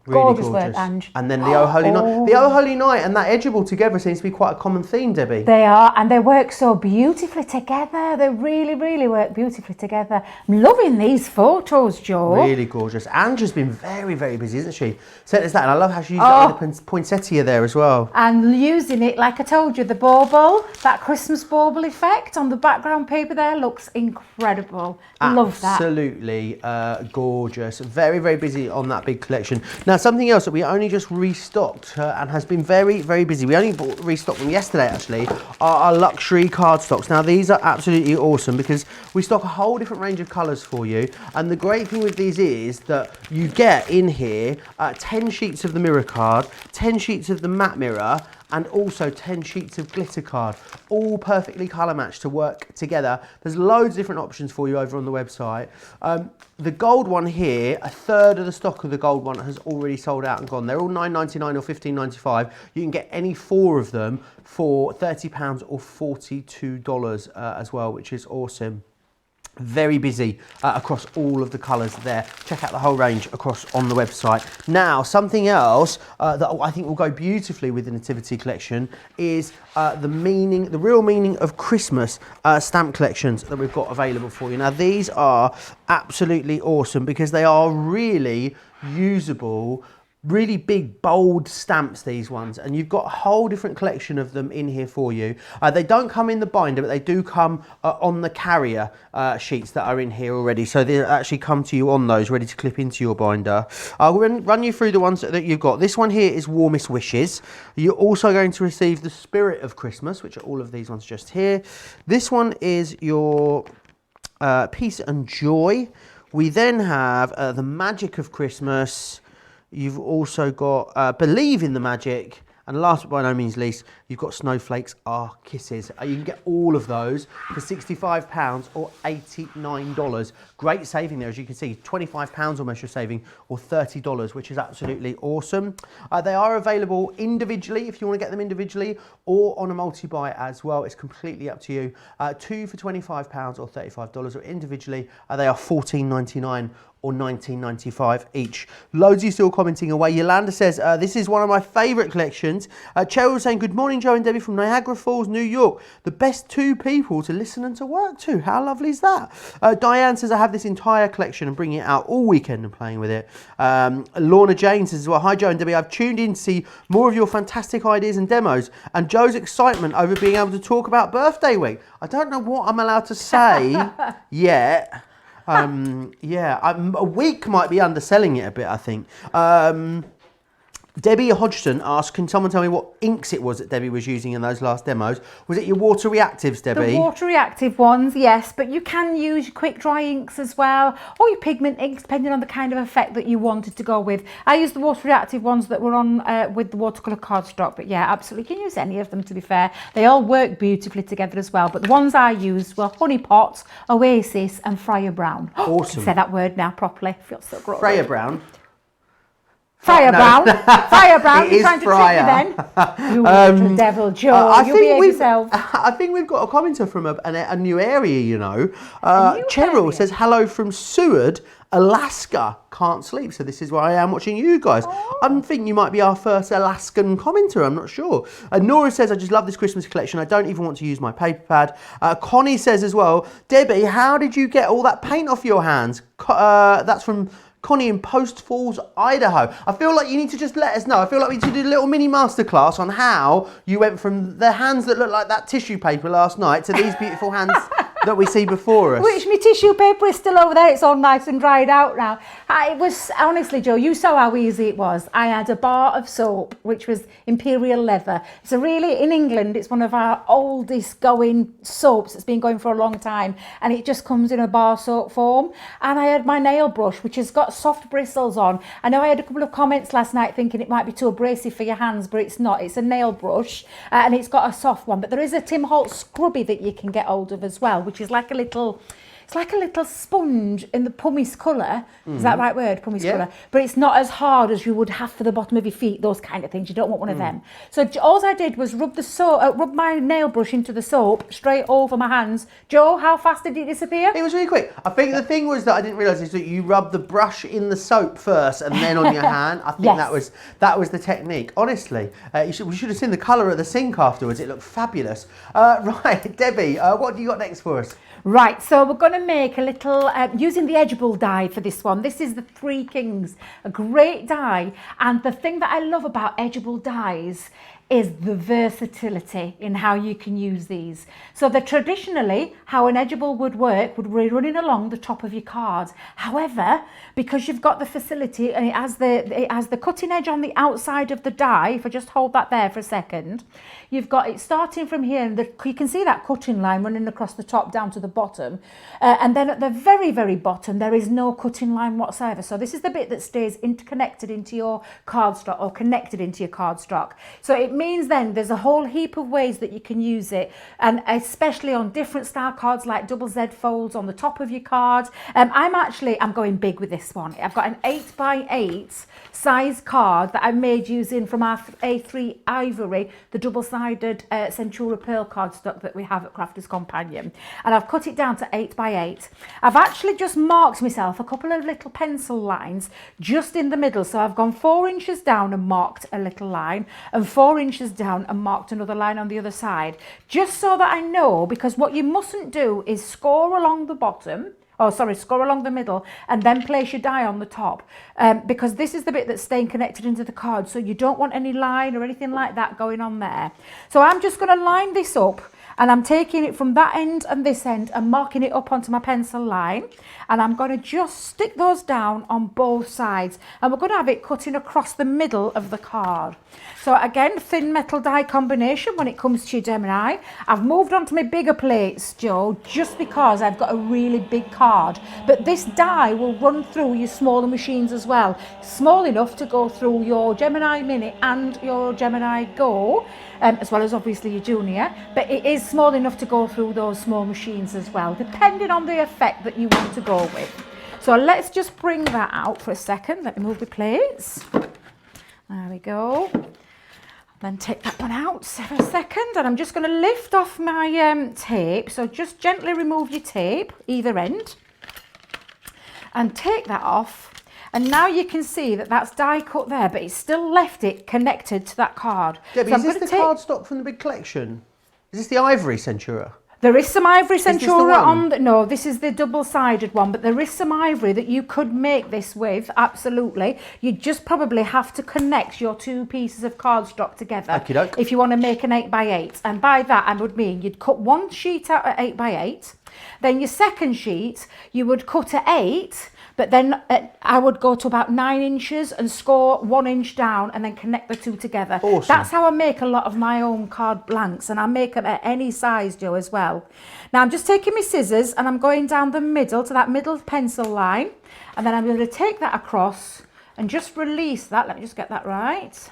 Really gorgeous work, Ange. And then the Oh Holy Night. The Oh Holy Night and that edgeable together seems to be quite a common theme, Debbie. They are, and they work so beautifully together. They really, really work beautifully together. I'm loving these photos, Joe. Really gorgeous. Ange has been very, very busy, isn't she? Sent us that, and I love how she used that with the poinsettia there as well. And using it, like I told you, the bauble, that Christmas bauble effect on the background paper there looks incredible. Love that. Absolutely gorgeous. Very, very busy on that big collection. Now, something else that we only just restocked and has been very, very busy. We only restocked them yesterday, actually, are our luxury cardstocks. Now, these are absolutely awesome because we stock a whole different range of colours for you. And the great thing with these is that you get in here 10 sheets of the mirror card, 10 sheets of the matte mirror, and also 10 sheets of glitter card, all perfectly colour matched to work together. There's loads of different options for you over on the website. The gold one here, a third of the stock of the gold one has already sold out and gone. They're all $9.99 or $15.95. You can get any 4 of them for £30 or $42 as well, which is awesome. Very busy across all of the colours there. Check out the whole range across on the website. Now, something else that I think will go beautifully with the Nativity collection is the real meaning of Christmas stamp collections that we've got available for you. Now, these are absolutely awesome because they are really usable really big, bold stamps, these ones, and you've got a whole different collection of them in here for you. They don't come in the binder, but they do come on the carrier sheets that are in here already, so they actually come to you on those, ready to clip into your binder. I'll run you through the ones that you've got. This one here is Warmest Wishes. You're also going to receive the Spirit of Christmas, which are all of these ones just here. This one is your Peace and Joy. We then have the Magic of Christmas. You've also got Believe in the Magic, and last but by no means least, you've got Snowflakes Are Kisses. You can get all of those for £65 or $89. Great saving there, as you can see, £25 almost you're saving, or $30, which is absolutely awesome. They are available individually if you want to get them individually, or on a multi-buy as well. It's completely up to you. Two for £25 or $35, or individually they are $14.99 or $19.95 each. Loads of you still commenting away. Yolanda says, this is one of my favourite collections. Cheryl was saying, good morning, Joe and Debbie from Niagara Falls, New York. The best two people to listen and to work to. How lovely is that? Diane says, I have this entire collection and bringing it out all weekend and playing with it. Lorna Jane says as well, hi Joe and Debbie, I've tuned in to see more of your fantastic ideas and demos and Joe's excitement over being able to talk about birthday week. I don't know what I'm allowed to say yet. A week might be underselling it a bit, I think. Debbie Hodgson asked, can someone tell me what inks it was that Debbie was using in those last demos? Was it your water reactives, Debbie? The water reactive ones, yes, but you can use your quick dry inks as well, or your pigment inks, depending on the kind of effect that you wanted to go with. I used the water reactive ones that were on with the watercolour cardstock, but yeah, absolutely, you can use any of them, to be fair. They all work beautifully together as well, but the ones I used were Honey Pot, Oasis and Freya Brown. Awesome. I can say that word now properly. I feel so gross. Freya Brown? Fire Brown. Fire Brown. You're trying to Fryer. trick me then. You little devil, Joe. You behave yourself. I think we've got a commenter from a new area, you know. Cheryl says, hello from Seward, Alaska. Can't sleep, so this is why I am watching you guys. Oh. I think you might be our first Alaskan commenter, I'm not sure. Nora says, I just love this Christmas collection. I don't even want to use my paper pad. Connie says as well, Debbie, how did you get all that paint off your hands? That's from Connie in Post Falls, Idaho. I feel like you need to just let us know. I feel like we need to do a little mini masterclass on how you went from the hands that looked like that tissue paper last night to these beautiful hands that we see before us. Which my tissue paper is still over there. It's all nice and dried out now. It was, honestly, Joe, you saw how easy it was. I had a bar of soap, which was Imperial Leather. So really, in England, it's one of our oldest going soaps. It's been going for a long time. And it just comes in a bar soap form. And I had my nail brush, which has got soft bristles on. I know I had a couple of comments last night thinking it might be too abrasive for your hands, but it's not. It's a nail brush and it's got a soft one. But there is a Tim Holtz scrubby that you can get hold of as well, which is like a little... It's like a little sponge in the pumice colour. Is that the right word? Pumice colour. But it's not as hard as you would have for the bottom of your feet, those kind of things. You don't want one of them. So all I did was rub my nail brush into the soap straight over my hands. Joe, how fast did it disappear? It was really quick. I think the thing was that I didn't realise is that you rub the brush in the soap first and then on your hand. I think that was the technique. Honestly, we should have seen the colour of the sink afterwards. It looked fabulous. Right, Debbie, what do you got next for us? Right, so we're going to make a little, using the edgeable die for this one. This is the Three Kings, a great die. And the thing that I love about edgeable dies is the versatility in how you can use these. So traditionally, how an edgeable would work would be running along the top of your card. However, because you've got the facility and it has the cutting edge on the outside of the die, if I just hold that there for a second, you've got it starting from here, and you can see that cutting line running across the top down to the bottom. And then at the very, very bottom, there is no cutting line whatsoever. So this is the bit that stays interconnected into your cardstock or connected into your cardstock. So it means then there's a whole heap of ways that you can use it, and especially on different style cards like double Z folds on the top of your card. I'm going big with this one. I've got an 8x8 size card that I made using from our A3 Ivory, the double-sided Centura Pearl cardstock that we have at Crafty's Companion, and I've cut it down to 8x8. I've actually just marked myself a couple of little pencil lines just in the middle, so I've gone 4 inches down and marked a little line, and 4 inches down and marked another line on the other side, just so that I know, because what you mustn't do is score along the bottom score along the middle, and then place your die on the top, because this is the bit that's staying connected into the card, so you don't want any line or anything like that going on there. So I'm just going to line this up, and I'm taking it from that end and this end and marking it up onto my pencil line, and I'm going to just stick those down on both sides, and we're going to have it cutting across the middle of the card. So again, thin metal die combination when it comes to your Gemini. I've moved on to my bigger plates, Joe, just because I've got a really big card, but this die will run through your smaller machines as well, small enough to go through your Gemini Mini and your Gemini Go, as well as obviously your Junior, but it is small enough to go through those small machines as well, depending on the effect that you want to go with. So let's just bring that out for a second. Let me move the plates. There we go. Then take that one out for a second, and I'm just going to lift off my tape. So just gently remove your tape, either end, and take that off. And now you can see that that's die cut there, but it's still left it connected to that card. Debbie, so is this the cardstock from the big collection? Is this the ivory Centura? There is some ivory Centura on the... No, this is the double-sided one, but there is some ivory that you could make this with, absolutely. You just probably have to connect your two pieces of cardstock together. Okey-doke. If you want to make an 8x8. And by that, I would mean you'd cut one sheet out at 8x8, then your second sheet, you would cut at 8, but then I would go to about 9 inches and score 1 inch down and then connect the two together. Awesome. That's how I make a lot of my own card blanks, and I make them at any size, Joe, as well. Now I'm just taking my scissors and I'm going down the middle to that middle pencil line, and then I'm going to take that across and just release that. Let me just get that right.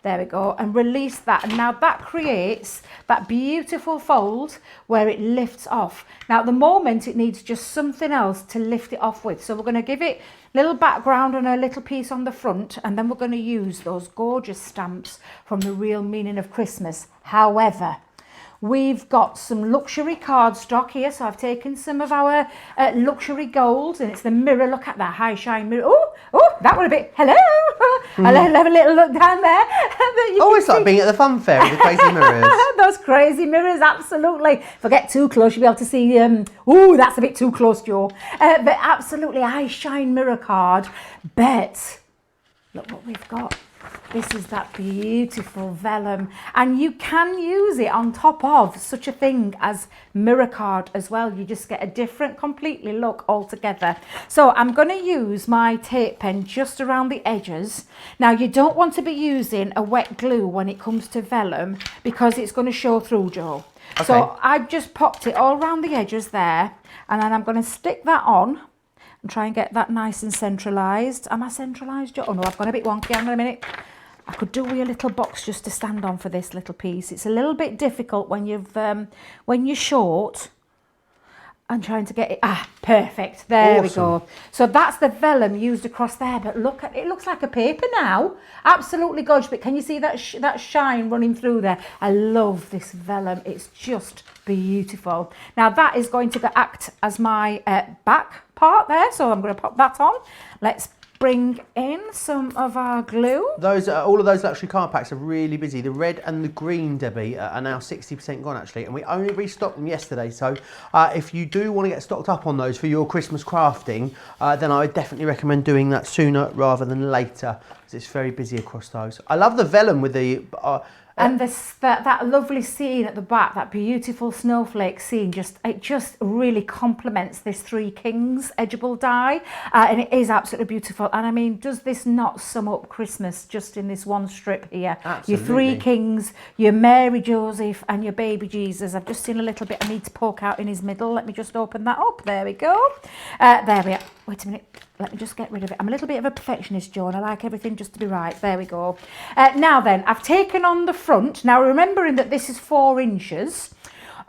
There we go, and release that. And now that creates that beautiful fold where it lifts off. Now at the moment it needs just something else to lift it off with. So we're going to give it a little background and a little piece on the front, and then we're going to use those gorgeous stamps from The Real Meaning of Christmas. However, we've got some luxury cardstock here, so I've taken some of our luxury golds, and it's the mirror. Look at that high shine mirror. Oh, that one a bit. Hello. I'll have a little look down there. It's like being at the fun fair with the crazy mirrors. Those crazy mirrors, absolutely. If I get too close, you'll be able to see. That's a bit too close, Joe. But absolutely, high shine mirror card. But look what we've got. This is that beautiful vellum, and you can use it on top of such a thing as mirror card as well. You just get a different completely look altogether. So I'm going to use my tape pen just around the edges. Now you don't want to be using a wet glue when it comes to vellum because it's going to show through, Joe. Okay. So I've just popped it all around the edges there, and then I'm going to stick that on and try and get that nice and centralised. Am I centralised, Joe? Oh no, I've gone a bit wonky. Hang on a minute. I could do with a little box just to stand on for this little piece. It's a little bit difficult when you're short and trying to get it. Perfect. There we go. So that's the vellum used across there. But look at it, looks like a paper now. Absolutely gorgeous. But can you see that that shine running through there? I love this vellum. It's just beautiful. Now that is going to act as my back part there. So I'm going to pop that on. Let's bring in some of our glue. All of those luxury card packs are really busy. The red and the green, Debbie, are now 60% gone actually, and we only restocked them yesterday. So if you do want to get stocked up on those for your Christmas crafting, then I would definitely recommend doing that sooner rather than later, because it's very busy across those. I love the vellum with the and that lovely scene at the back, that beautiful snowflake scene, it just really complements this Three Kings edgeable die, and it is absolutely beautiful. And I mean, does this not sum up Christmas just in this one strip here? Absolutely. Your Three Kings, your Mary, Joseph, and your baby Jesus. I've just seen a little bit I need to poke out in his middle. Let me just open that up. There we go. There we are. Wait a minute. Let me just get rid of it. I'm a little bit of a perfectionist, Joe, and I like everything just to be right. There we go. Now then, I've taken on the front. Now, remembering that this is 4 inches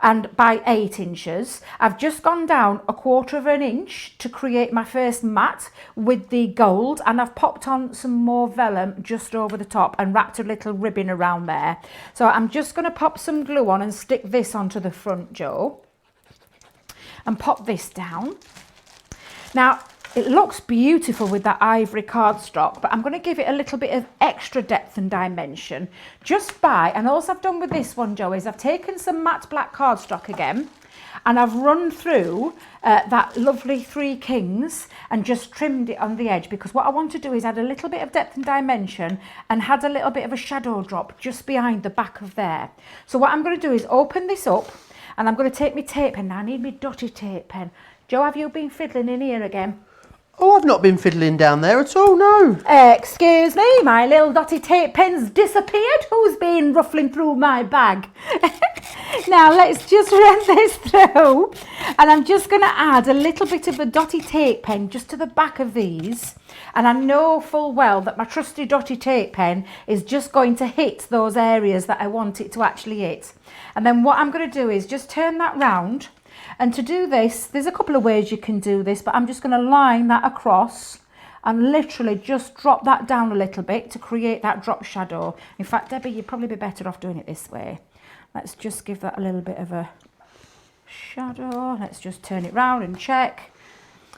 and by 8 inches, I've just gone down 1/4 inch to create my first mat with the gold, and I've popped on some more vellum just over the top and wrapped a little ribbon around there. So I'm just going to pop some glue on and stick this onto the front, Joe, and pop this down. Now, it looks beautiful with that ivory cardstock, but I'm going to give it a little bit of extra depth and dimension and also I've done with this one, Joe, is I've taken some matte black cardstock again, and I've run through that lovely 3 kings and just trimmed it on the edge, because what I want to do is add a little bit of depth and dimension and had a little bit of a shadow drop just behind the back of there. So what I'm going to do is open this up, and I'm going to take my tape pen. Now I need my dotty tape pen. Joe, have you been fiddling in here again? Oh, I've not been fiddling down there at all, no. Excuse me, my little dotty tape pen's disappeared. Who's been ruffling through my bag? Now let's just run this through, and I'm just going to add a little bit of the dotty tape pen just to the back of these, and I know full well that my trusty dotty tape pen is just going to hit those areas that I want it to actually hit. And then what I'm going to do is just turn that round. And to do this, there's a couple of ways you can do this, but I'm just going to line that across and literally just drop that down a little bit to create that drop shadow. In fact, Debbie, you'd probably be better off doing it this way. Let's just give that a little bit of a shadow. Let's just turn it round and check.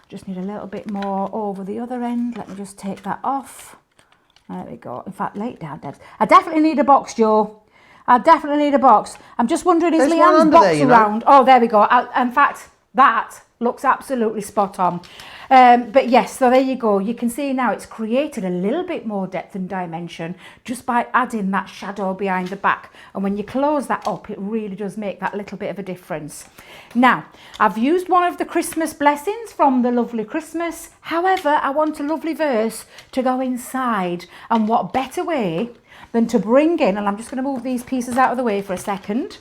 Just need a little bit more over the other end. Let me just take that off. There we go. In fact, lay it down, Debs. I definitely need a box, Joe. I definitely need a box. I'm just wondering, is Leanne's box there, around? Oh, there we go. In fact, that looks absolutely spot on. But yes, so there you go. You can see now it's created a little bit more depth and dimension just by adding that shadow behind the back. And when you close that up, it really does make that little bit of a difference. Now, I've used one of the Christmas blessings from the Lovely Christmas. However, I want a lovely verse to go inside. And what better way than to bring in, and I'm just going to move these pieces out of the way for a second,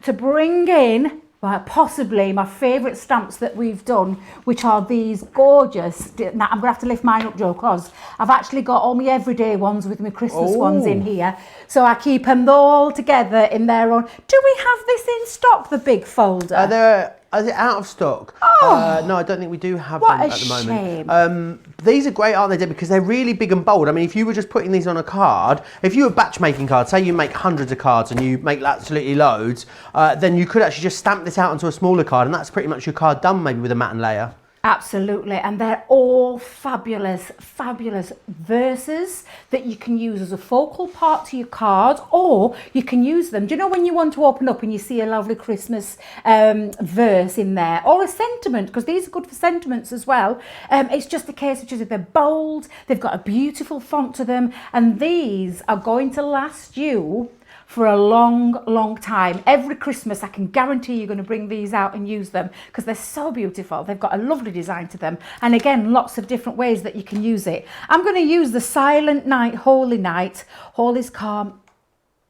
to bring in possibly my favourite stamps that we've done, which are these gorgeous. Now I'm going to have to lift mine up, Joe, because I've actually got all my everyday ones with my Christmas ones in here. So I keep them all together in their own. Do we have this in stock, the big folder? Is it out of stock? Oh, no, I don't think we do have them at the moment. These are great, aren't they, Debbie? Because they're really big and bold. I mean, if you were just putting these on a card, if you were batch making cards, say you make hundreds of cards and you make absolutely loads, then you could actually just stamp this out onto a smaller card, and that's pretty much your card done, maybe with a matte and layer. Absolutely, and they're all fabulous, fabulous verses that you can use as a focal part to your card, or you can use them. Do you know when you want to open up and you see a lovely Christmas verse in there, or a sentiment, because these are good for sentiments as well. It's just a case of just they're bold, they've got a beautiful font to them, and these are going to last you for a long, long time. Every Christmas, I can guarantee you're going to bring these out and use them because they're so beautiful. They've got a lovely design to them. And again, lots of different ways that you can use it. I'm going to use the Silent Night, Holy Night. All is calm,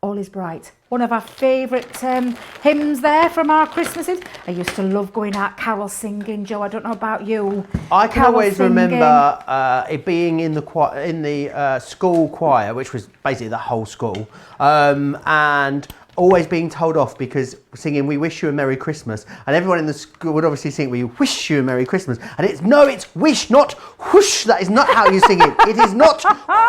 all is bright. One of our favourite hymns there from our Christmases. I used to love going out carol singing, Joe. I don't know about you. I can always remember it being in the school choir, which was basically the whole school, and always being told off because singing "We Wish You a Merry Christmas," and everyone in the school would obviously sing "We Wish You a Merry Christmas," and it's wish, not whoosh. That is not how you sing it. It is not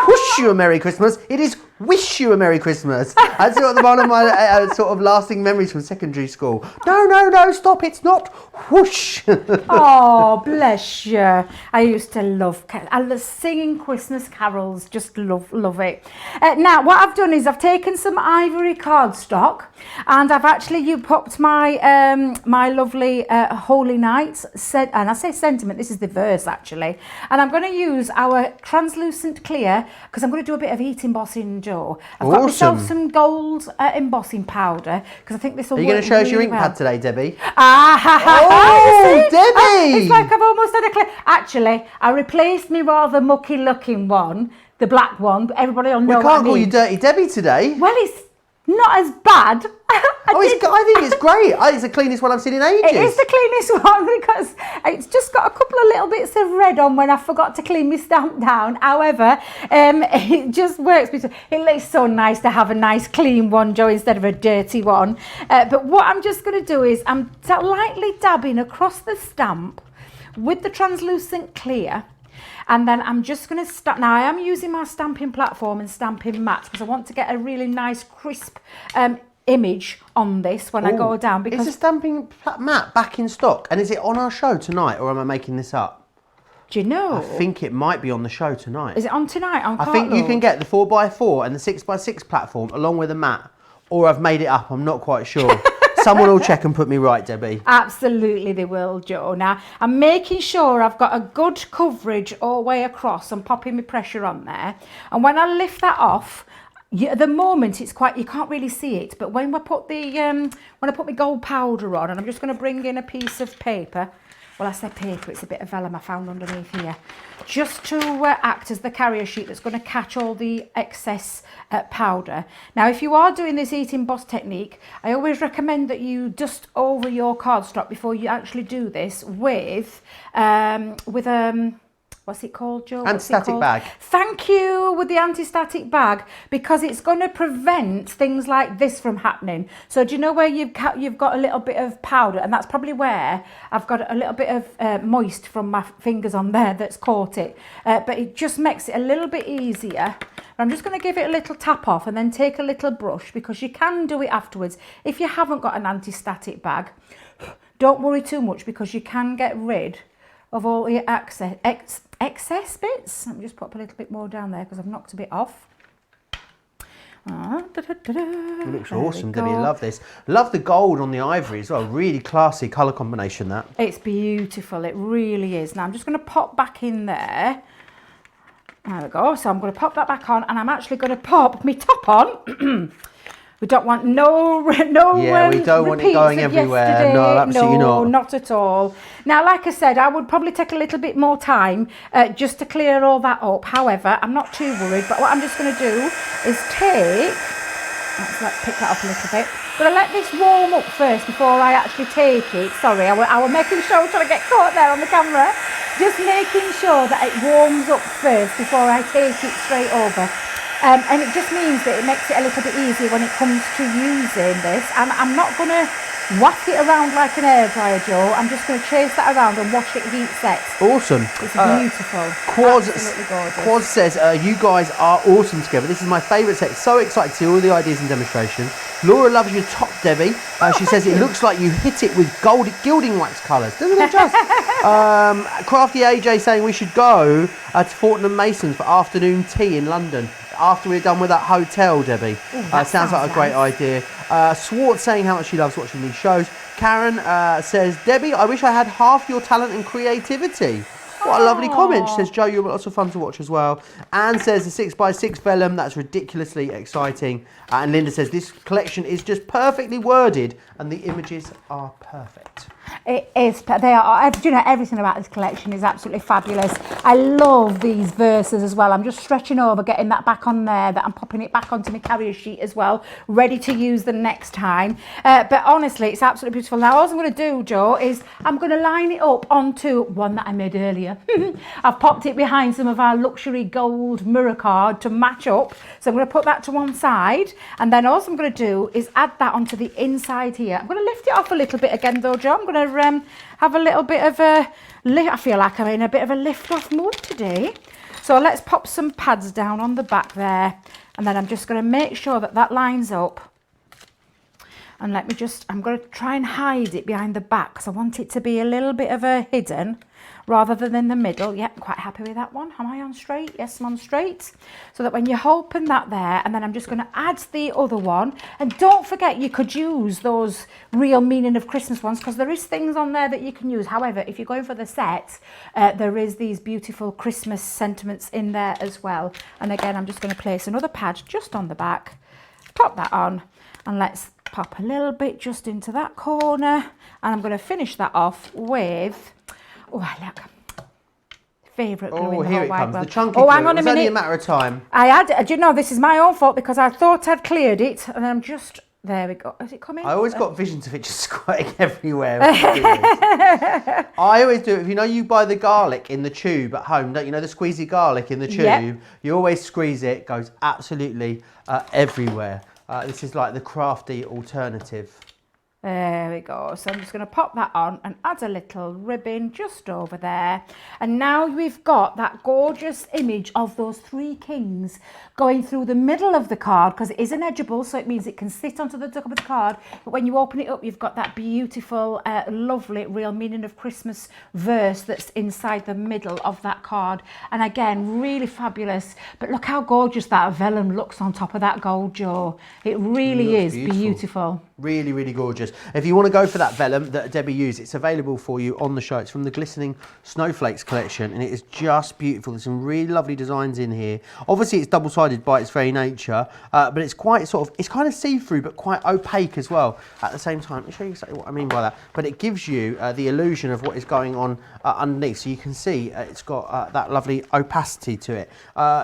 whoosh you a Merry Christmas. It is wish you a Merry Christmas. That's sort of one of my sort of lasting memories from secondary school. No, stop! It's not whoosh. Oh, bless you. I used to love singing Christmas carols. Just love it. Now, what I've done is I've taken some ivory cardstock, and I've actually popped my my lovely Holy Night and I say sentiment. This is the verse actually, and I'm going to use our translucent clear because I'm going to do a bit of heat embossing, Joe. I've got myself some gold embossing powder because I think this will work. Are you going to show us your ink pad today, Debbie? Oh, Debbie! It's like I've almost had a clear. Actually, I replaced my rather mucky looking one, the black one, but everybody will know. We can't call you Dirty Debbie today. Well, it's not as bad. I think it's great. I think it's the cleanest one I've seen in ages. It is the cleanest one because it's just got a couple of little bits of red on when I forgot to clean my stamp down. However, it just works. It looks so nice to have a nice clean one, Joe, instead of a dirty one. But what I'm just going to do is I'm lightly dabbing across the stamp with the translucent clear. And then I'm just going to start. Now I am using my stamping platform and stamping mat because I want to get a really nice crisp image on this when I go down. Because is the stamping mat back in stock? And is it on our show tonight, or am I making this up? Do you know? I think it might be on the show tonight. Is it on tonight? I think you can get the 4x4 and the 6x6 platform along with a mat, or I've made it up. I'm not quite sure. Someone will check and put me right, Debbie. Absolutely they will, Joe. Now, I'm making sure I've got a good coverage all the way across and popping my pressure on there. And when I lift that off, at the moment it's quite, you can't really see it, but when I put when I put my gold powder on, and I'm just going to bring in a piece of paper. Well, I say paper, it's a bit of vellum I found underneath here, just to act as the carrier sheet that's going to catch all the excess powder. Now, if you are doing this eat emboss technique, I always recommend that you dust over your cardstock before you actually do this with what's it called, Joe? Anti-static bag. Thank you, with the anti-static bag, because it's going to prevent things like this from happening. So do you know where you've got a little bit of powder, and that's probably where I've got a little bit of moist from my fingers on there that's caught it. But it just makes it a little bit easier. I'm just going to give it a little tap off and then take a little brush, because you can do it afterwards. If you haven't got an anti-static bag, don't worry too much, because you can get rid of all your excess bits. Let me just pop a little bit more down there because I've knocked a bit off. It looks awesome, Debbie. I love this. Love the gold on the ivory as well. Really classy colour combination, that. It's beautiful. It really is. Now I'm just going to pop back in there. There we go. So I'm going to pop that back on, and I'm actually going to pop my top on. We don't want no we don't want it going everywhere. Yesterday. No, absolutely no, not. not at all. Now, like I said, I would probably take a little bit more time just to clear all that up. However, I'm not too worried, but what I'm just going to do is let's pick that up a little bit. I'm going to let this warm up first before I actually take it. Sorry, I was making sure, trying to get caught there on the camera. Just making sure that it warms up first before I take it straight over. And it just means that it makes it a little bit easier when it comes to using this. And I'm not going to waft it around like an airdryer, Joe. I'm just going to chase that around and watch it heat set. Awesome. It's beautiful. Absolutely gorgeous. Quaz says, you guys are awesome together. This is my favourite set. So excited to see all the ideas and demonstrations. Laura loves your top, Debbie. She says it looks like you hit it with gilding wax colours. Doesn't it just? Crafty AJ saying we should go to Fortnum Masons for afternoon tea in London. After we're done with that hotel, Debbie. Ooh, sounds like a great idea. Swartz saying how much she loves watching these shows. Karen says, Debbie, I wish I had half your talent and creativity. What a lovely comment. She says, Joe, you're lots of fun to watch as well. Anne says, the 6x6 vellum, that's ridiculously exciting. And Linda says, this collection is just perfectly worded and the images are perfect. It is. They are. Do you know, everything about this collection is absolutely fabulous. I love these verses as well. I'm just stretching over, getting that back on there, that I'm popping it back onto my carrier sheet as well, ready to use the next time. But honestly, it's absolutely beautiful. Now, all I'm going to do, Joe, is I'm going to line it up onto one that I made earlier. I've popped it behind some of our luxury gold mirror card to match up. So I'm going to put that to one side, and then all I'm going to do is add that onto the inside here. I'm going to lift it off a little bit again, though, Joe. I'm going to have a little bit of a lift. I feel like I'm in a bit of a lift off mood today. So let's pop some pads down on the back there, and then I'm just going to make sure that that lines up. And I'm going to try and hide it behind the back because I want it to be a little bit of a hidden rather than in the middle. Yeah, I'm quite happy with that one. Am I on straight? Yes, I'm on straight. So that when you open that there, and then I'm just going to add the other one. And don't forget, you could use those real meaning of Christmas ones because there is things on there that you can use. However, if you're going for the set, there is these beautiful Christmas sentiments in there as well. And again, I'm just going to place another pad just on the back, pop that on, and let's pop a little bit just into that corner. And I'm going to finish that off with, look, favourite glue in the here whole it wide comes, world. the chunky glue. Hang on a It's minute. only a matter of time. Do you know, this is my own fault because I thought I'd cleared it and I'm just, there we go. Is it coming? I always got visions of it just squirting everywhere. I always do it. You know, you buy the garlic in the tube at home, don't you know, the squeezy garlic in the tube? Yep. You always squeeze it, goes absolutely everywhere. This is like the crafty alternative. There we go. So I'm just going to pop that on and add a little ribbon just over there. And now we've got that gorgeous image of those three kings going through the middle of the card because it is an edgeable, so it means it can sit onto the top of the card. But when you open it up, you've got that beautiful, lovely, real meaning of Christmas verse that's inside the middle of that card. And again, really fabulous. But look how gorgeous that vellum looks on top of that gold, Joe. It really is beautiful. Really, really gorgeous. If you want to go for that vellum that Debbie used, it's available for you on the show. It's from the Glistening Snowflakes collection, and it is just beautiful. There's some really lovely designs in here. Obviously, it's double-sided by its very nature, but it's quite it's kind of see-through, but quite opaque as well at the same time. Let me show you exactly what I mean by that. But it gives you the illusion of what is going on underneath, so you can see it's got that lovely opacity to it.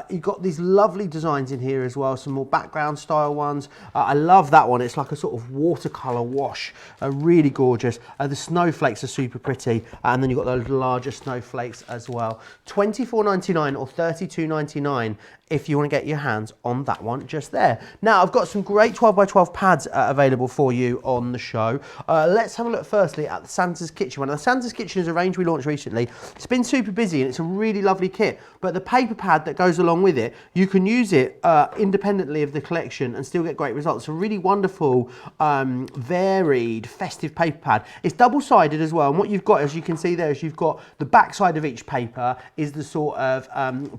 You've got these lovely designs in here as well, some more background style ones. I love that one. It's like a sort of watercolor wash, really gorgeous. The snowflakes are super pretty, and then you've got those larger snowflakes as well. $24.99 or $32.99 if you want to get your hands on that one just there. Now, I've got some great 12x12 pads available for you on the show. Let's have a look firstly at the Santa's Kitchen one. Now, the Santa's Kitchen is a range we launched recently. It's been super busy and it's a really lovely kit, but the paper pad that goes along with it, you can use it independently of the collection and still get great results. It's a really wonderful, varied, festive paper pad. It's double-sided as well, and what you've got, as you can see there, is you've got the back side of each paper is the sort of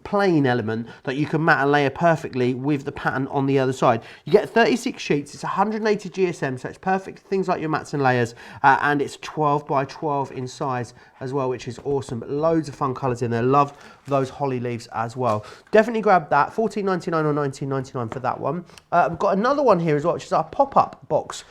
plain element that you can mat and layer perfectly with the pattern on the other side. You get 36 sheets, it's 180 GSM, so it's perfect for things like your mats and layers, and it's 12 by 12 in size as well, which is awesome. But loads of fun colours in there. Love those holly leaves as well. Definitely grab that, $14.99 or $19.99 for that one. We've got another one here as well, which is our pop-up box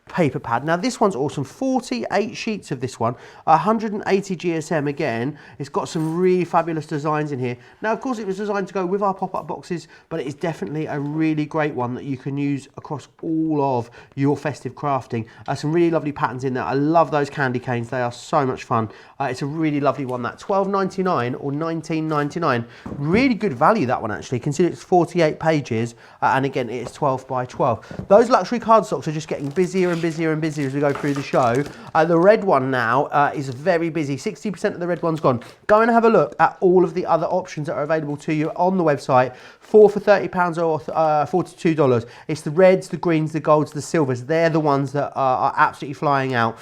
paper pad. Now this one's awesome, 48 sheets of this one, 180 GSM again. It's got some really fabulous designs in here. Now of course it was designed to go with our pop-up boxes, but it is definitely a really great one that you can use across all of your festive crafting. Some really lovely patterns in there. I love those candy canes, they are so much fun. It's a really lovely one, that $12.99 or $19.99. Really good value, that one actually, consider it's 48 pages, and again it's 12 by 12. Those luxury cardstocks are just getting busier and busier and busier as we go through the show. The red one now is very busy. 60% of the red one's gone. Go and have a look at all of the other options that are available to you on the website. 4 for £30 or $42. It's the reds, the greens, the golds, the silvers. They're the ones that are absolutely flying out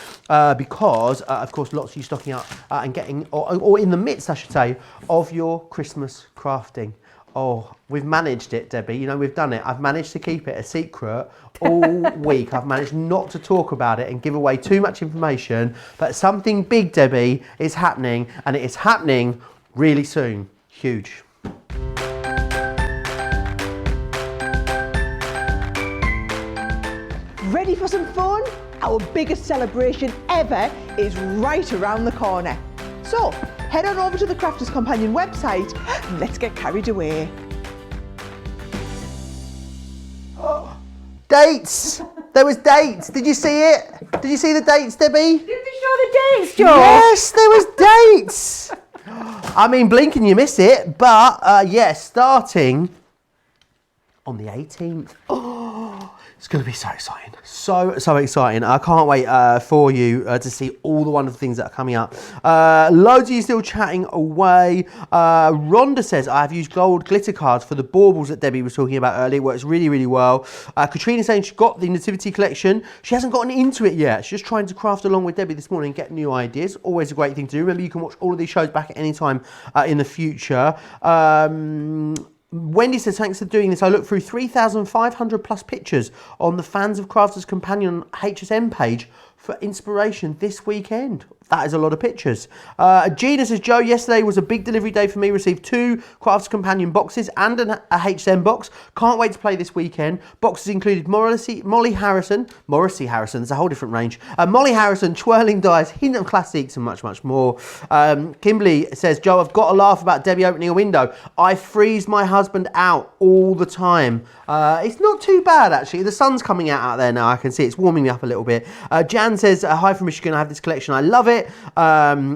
because, of course, lots of you stocking up and getting, or in the midst, I should say, of your Christmas crafting. Oh, we've managed it, Debbie. You know, we've done it. I've managed to keep it a secret all week. I've managed not to talk about it and give away too much information. But something big, Debbie, is happening, and it is happening really soon. Huge. Ready for some fun? Our biggest celebration ever is right around the corner. So, head on over to the Crafters Companion website and let's get carried away. Oh, dates! There was dates. Did you see it? Did you see the dates, Debbie? Did they show the dates, Joe? Yes, there was dates. I mean, blink and you miss it, but yes, starting on the 18th. Oh, it's going to be so exciting. So exciting. I can't wait for you to see all the wonderful things that are coming up. Loads of you still chatting away. Rhonda says, I have used gold glitter cards for the baubles that Debbie was talking about earlier. It works really, really well. Katrina saying she got the Nativity collection. She hasn't gotten into it yet. She's just trying to craft along with Debbie this morning and get new ideas. Always a great thing to do. Remember, you can watch all of these shows back at any time in the future. Wendy says, thanks for doing this. I looked through 3,500 plus pictures on the Fans of Crafters Companion HSM page for inspiration this weekend. That is a lot of pictures. Gina says, Joe, yesterday was a big delivery day for me. Received 2 Crafters Companion boxes and a HSM box. Can't wait to play this weekend. Boxes included Molly Harrison, there's a whole different range. Molly Harrison, Twirling Dice, Hint of Classics, and much, much more. Kimberly says, Joe, I've got to laugh about Debbie opening a window. I freeze my husband out all the time. It's not too bad, actually. The sun's coming out there now. I can see it's warming me up a little bit. Jan says, hi from Michigan. I have this collection. I love it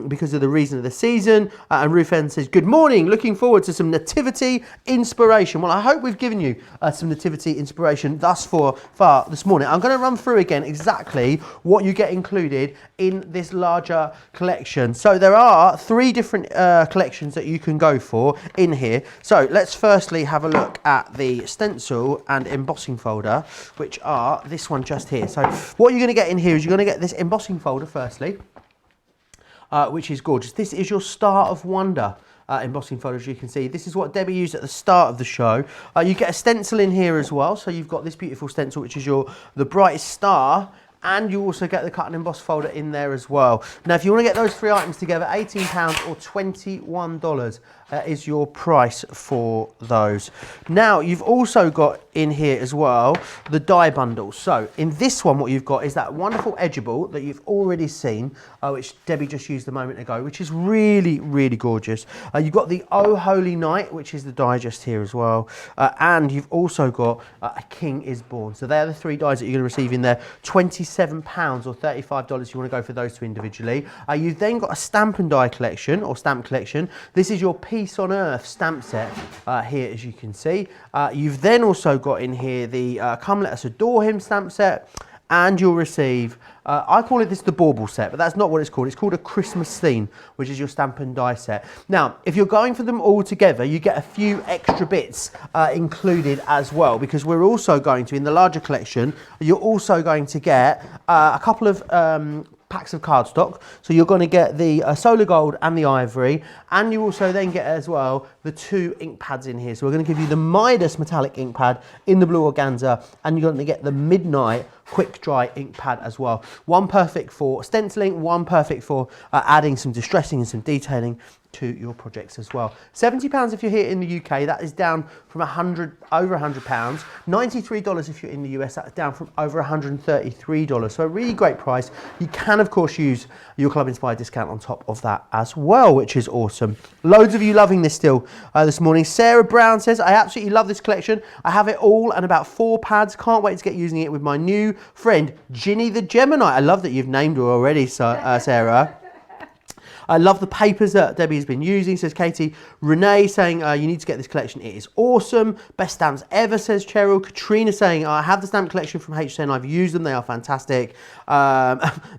because of the reason of the season. And Ruth Ann says, good morning. Looking forward to some nativity inspiration. Well, I hope we've given you some nativity inspiration thus far this morning. I'm going to run through again exactly what you get included in this larger collection. So there are 3 different collections that you can go for in here. So let's firstly have a look at the stencil and embossing folder, which are this one just here. So what you're going to get in here is you're going to get this embossing folder firstly, which is gorgeous. This is your Star of Wonder embossing folder, as you can see. This is what Debbie used at the start of the show. You get a stencil in here as well. So you've got this beautiful stencil, which is the brightest star and you also get the cut and emboss folder in there as well. Now, if you want to get those 3 items together, £18 or $21 is your price for those. Now, you've also got in here as well the die bundle. So in this one, what you've got is that wonderful edgeable that you've already seen, which Debbie just used a moment ago, which is really, really gorgeous. You've got the Oh Holy Night, which is the die just here as well. And you've also got A King is Born. So they're the 3 dies that you're going to receive in there. £27 or $35 if you want to go for those 2 individually. You've then got a stamp and die collection or stamp collection. This is your Peace on Earth stamp set here, as you can see. You've then also got in here the Come Let Us Adore Him stamp set, and you'll receive, I call it the bauble set, but that's not what it's called. It's called a Christmas theme, which is your stamp and die set. Now, if you're going for them all together, you get a few extra bits included as well, because we're also going to, in the larger collection, you're also going to get a couple of packs of cardstock. So you're going to get the solar gold and the ivory, and you also then get as well the 2 ink pads in here. So we're going to give you the Midas metallic ink pad in the blue organza, and you're going to get the Midnight quick dry ink pad as well. One perfect for stenciling, one perfect for adding some distressing and some detailing to your projects as well. £70 if you're here in the UK, that is down from over £100. $93 if you're in the US, that's down from over $133. So a really great price. You can of course use your Club Inspired discount on top of that as well, which is awesome. Loads of you loving this still this morning. Sarah Brown says, I absolutely love this collection. I have it all and about 4 pads. Can't wait to get using it with my new friend Ginny the Gemini. I love that you've named her already, Sarah. I love the papers that Debbie has been using, says Katie. Renee saying, you need to get this collection. It is awesome. Best stamps ever, says Cheryl. Katrina saying, I have the stamp collection from H10. I've used them. They are fantastic.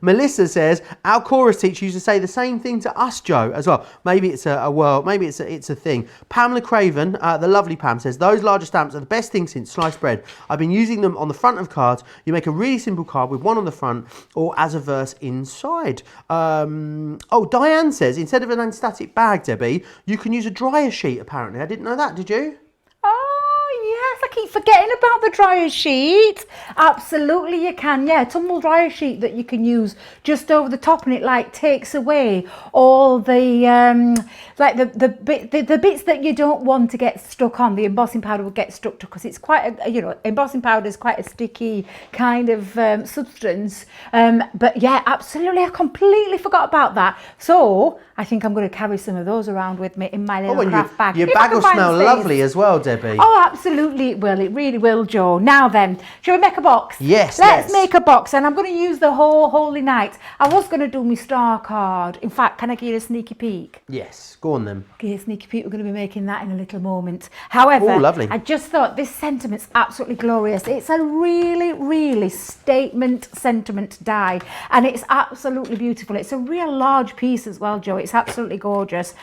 Melissa says, our chorus teacher used to say the same thing to us, Joe, as well. Maybe it's maybe it's a thing. Pamela Craven, the lovely Pam, says, those larger stamps are the best thing since sliced bread. I've been using them on the front of cards. You make a really simple card with one on the front or as a verse inside. Diane says, instead of an anti-static bag, Debbie, you can use a dryer sheet, apparently. I didn't know that, did you? Oh, yes, I keep forgetting about the dryer sheet. Absolutely you can, yeah. Tumble dryer sheet that you can use just over the top, and it like takes away all the like the bits that you don't want to get stuck on. The embossing powder will get stuck to, because it's quite a, embossing powder is quite a sticky kind of substance. But yeah, absolutely, I completely forgot about that. So I think I'm going to carry some of those around with me in my little craft bag. Your bag will smell lovely as well, Debbie. Oh, absolutely it will. It really will, Joe. Now then, shall we make a box? Yes, let's make a box, and I'm going to use the whole Holy Night. I was going to do my star card. In fact, can I give you a sneaky peek? Yes, go on then. Okay, sneaky peek. We're going to be making that in a little moment. However, lovely. I just thought this sentiment's absolutely glorious. It's a really, really statement sentiment die, and it's absolutely beautiful. It's a real large piece as well, Joe. It's absolutely gorgeous,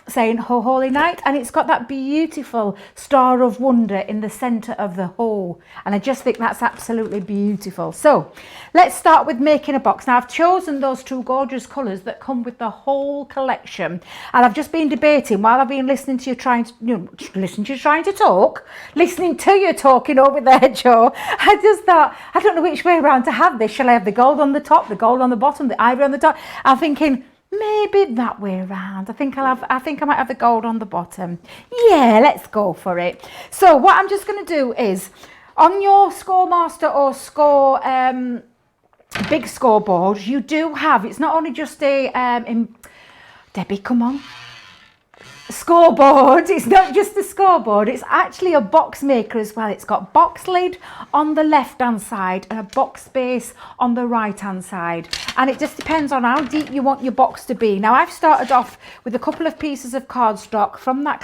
saying Ho Holy Night, and it's got that beautiful star of wonder in the center of the whole, and I just think that's absolutely beautiful. So let's start with making a box. Now I've chosen those 2 gorgeous colors that come with the whole collection, and I've just been debating while I've been listening to you listening to you talking over there, Joe. I just thought, I don't know which way around to have this. Shall I have the gold on the top, the gold on the bottom, the ivory on the top? I'm thinking maybe that way around. I think I might have the gold on the bottom. Yeah, let's go for it. So what I'm just going to do is, on your Scoremaster or Score big scoreboard, you do have, it's not only just a Debbie, come on. Scoreboard. It's not just a scoreboard, it's actually a box maker as well. It's got box lid on the left hand side and a box base on the right hand side, and it just depends on how deep you want your box to be. Now I've started off with a couple of pieces of cardstock from that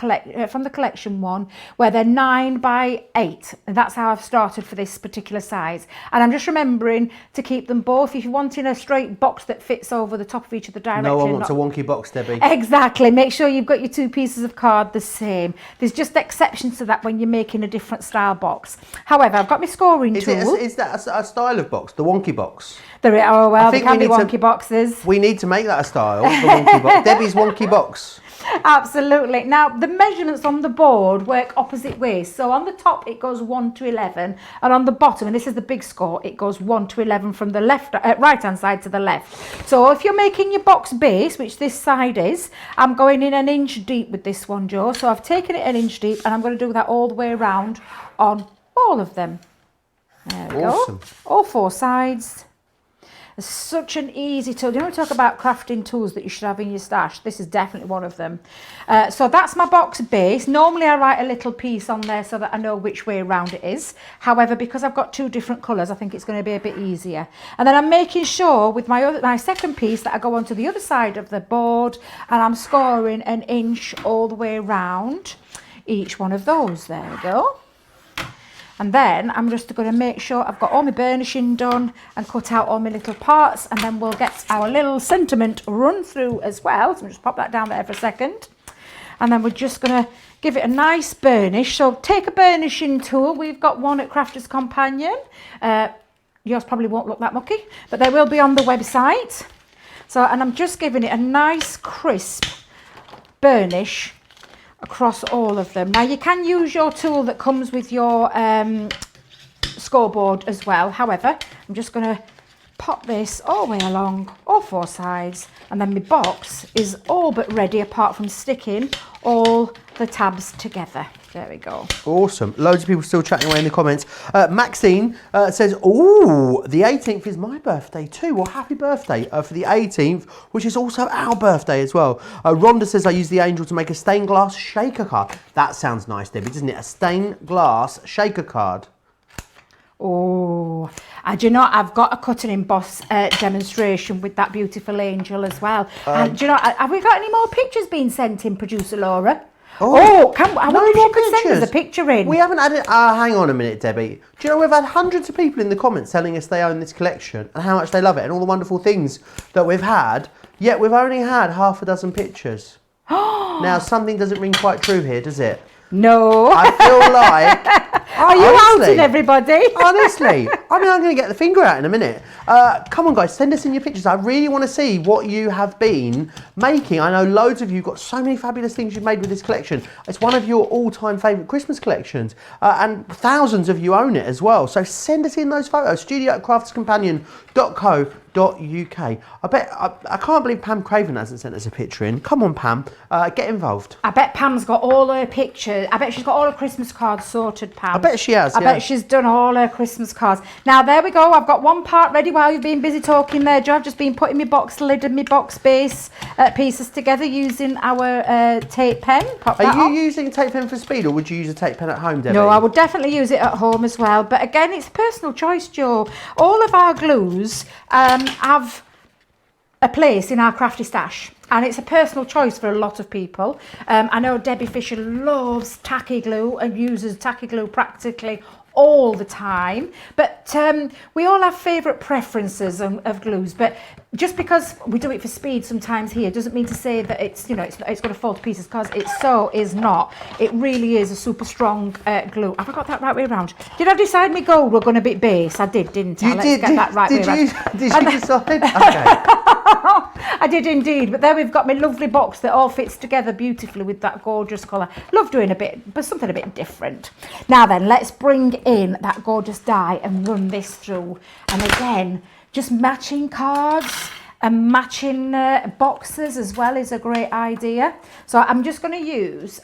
from the collection one, where they're 9 by 8, and that's how I've started for this particular size. And I'm just remembering to keep them both, if you're wanting a straight box that fits over the top of each of the direction. No one wants a wonky box, Debbie. Exactly, make sure you've got your 2 pieces of card the same. There's just exceptions to that when you're making a different style box. However, I've got my scoring tool. Is that a style of box, the wonky box? There can be wonky boxes. We need to make that a style, the wonky box. Debbie's wonky box. Absolutely. Now, the measurements on the board work opposite ways. So on the top, it goes 1 to 11. And on the bottom, and this is the big score, it goes 1 to 11 from the left, right-hand side to the left. So if you're making your box base, which this side is, I'm going in 1 inch deep with this one, Joe. So I've taken it 1 inch deep, and I'm going to do that all the way around on all of them. There we go. All 4 sides. It's such an easy tool. You know, we talk about crafting tools that you should have in your stash. This is definitely one of them. So that's my box base. Normally I write a little piece on there so that I know which way around it is. However, because I've got 2 different colours, I think it's going to be a bit easier. And then I'm making sure with my second piece that I go onto the other side of the board, and I'm scoring 1 inch all the way around each one of those. There we go. And then I'm just going to make sure I've got all my burnishing done and cut out all my little parts, and then we'll get our little sentiment run through as well. So I'll just pop that down there for a second. And then we're just going to give it a nice burnish. So take a burnishing tool. We've got one at Crafter's Companion. Yours probably won't look that mucky, but they will be on the website. So, and I'm just giving it a nice crisp burnish across all of them. Now you can use your tool that comes with your scoreboard as well. However, I'm just going to pop this all the way along all 4 sides, and then my box is all but ready apart from sticking all the tabs together. There we go. Awesome. Loads of people still chatting away in the comments. Maxine says, "Oh, the 18th is my birthday too." Well, happy birthday for the 18th, which is also our birthday as well. Rhonda says, "I use the angel to make a stained glass shaker card." That sounds nice, Debbie, doesn't it? A stained glass shaker card. Oh, do you know, I've got a cut and emboss demonstration with that beautiful angel as well. And do you know, have we got any more pictures being sent in, Producer Laura? I wonder if you could send us a picture in. We haven't had it. Hang on a minute, Debbie. Do you know we've had hundreds of people in the comments telling us they own this collection and how much they love it and all the wonderful things that we've had, yet we've only had half a dozen pictures. Now, something doesn't ring quite true here, does it? No. I feel like... Are you outing everybody? Honestly. I mean, I'm going to get the finger out in a minute. Come on, guys, send us in your pictures. I really want to see what you have been making. I know loads of you got so many fabulous things you've made with this collection. It's one of your all-time favourite Christmas collections. And thousands of you own it as well. So send us in those photos. studio@craftscompanion.co.uk. I can't believe Pam Craven hasn't sent us a picture in. Come on, Pam, get involved. I bet Pam's got all her pictures. I bet she's got all her Christmas cards sorted, Pam. I bet she has. I bet she's done all her Christmas cards. Now there we go. I've got one part ready while you've been busy talking there, Joe. I've just been putting my box lid and my box base pieces together using our tape pen. Pop that Are you using a tape pen for speed, or would you use a tape pen at home, Debbie? No, I would definitely use it at home as well. But again, it's personal choice, Joe. All of our glues have a place in our crafty stash, and it's a personal choice for a lot of people. I know Debbie Fisher loves tacky glue and uses tacky glue practically all the time, but we all have favourite preferences of glues. But just because we do it for speed sometimes here doesn't mean to say that it's, you know, it's going to fall to pieces, because it so is not. It really is a super strong glue. Have I got that right way around? Did I decide my gold were going to be base? I did, didn't I? Let's get that right way around. Did you decide? Okay. I did indeed, but there we've got my lovely box that all fits together beautifully with that gorgeous colour. Love doing something a bit different. Now then, let's bring in that gorgeous die and run this through. And again, just matching cards and matching boxes as well is a great idea. So I'm just going to use,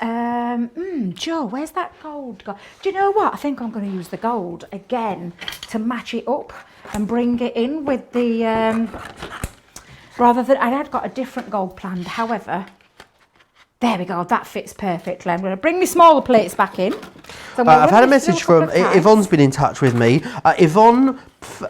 Joe, where's that gold? Do you know what? I think I'm going to use the gold again to match it up and bring it in with the... rather than, I had got a different gold planned, however, there we go, that fits perfectly. I'm going to bring my smaller plates back in. So I've had a message from, Yvonne's been in touch with me. Yvonne,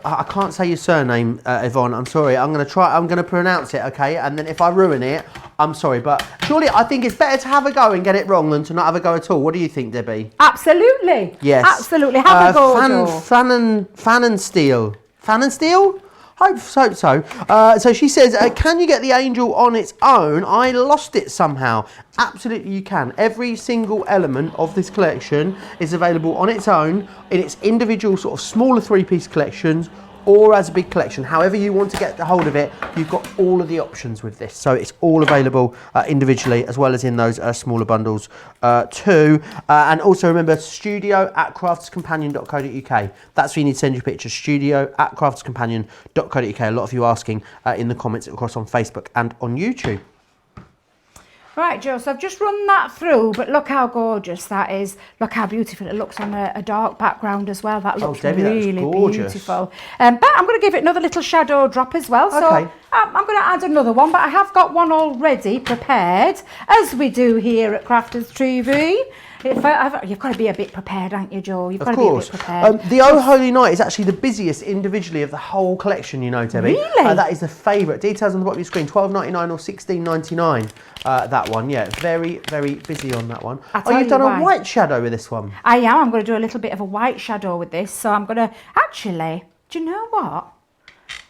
I can't say your surname, Yvonne, I'm sorry. I'm going to pronounce it, okay? And then if I ruin it, I'm sorry. But surely I think it's better to have a go and get it wrong than to not have a go at all. What do you think, Debbie? Absolutely. Yes. Absolutely. Have a go, Joe. Fannonsteel? Hope so. So she says, can you get the angel on its own? I lost it somehow. Absolutely you can. Every single element of this collection is available on its own in its individual sort of smaller 3-piece collections, or as a big collection. However you want to get the hold of it, you've got all of the options with this. So it's all available individually as well as in those smaller bundles too. And also remember, studio@crafterscompanion.co.uk. That's where you need to send your pictures, studio@crafterscompanion.co.uk. A lot of you asking in the comments across on Facebook and on YouTube. Right, Joe, so I've just run that through, but look how gorgeous that is. Look how beautiful it looks on a dark background as well. That looks Debbie, really that looks gorgeous. beautiful. But I'm going to give it another little shadow drop as well. So Okay. I'm going to add another one, but I have got one already prepared, as we do here at Crafters TV. You've got to be a bit prepared, haven't you, Joe? You've got to be a bit prepared. The Oh Holy Night is actually the busiest individually of the whole collection, you know, Debbie. Really? That is the favourite. Details on the bottom of your screen, $12.99 or $16.99. That one, yeah, very, very busy on that one. Oh, you've done a white shadow with this one. I am. I'm going to do a little bit of a white shadow with this. So I'm going to, actually, do you know what?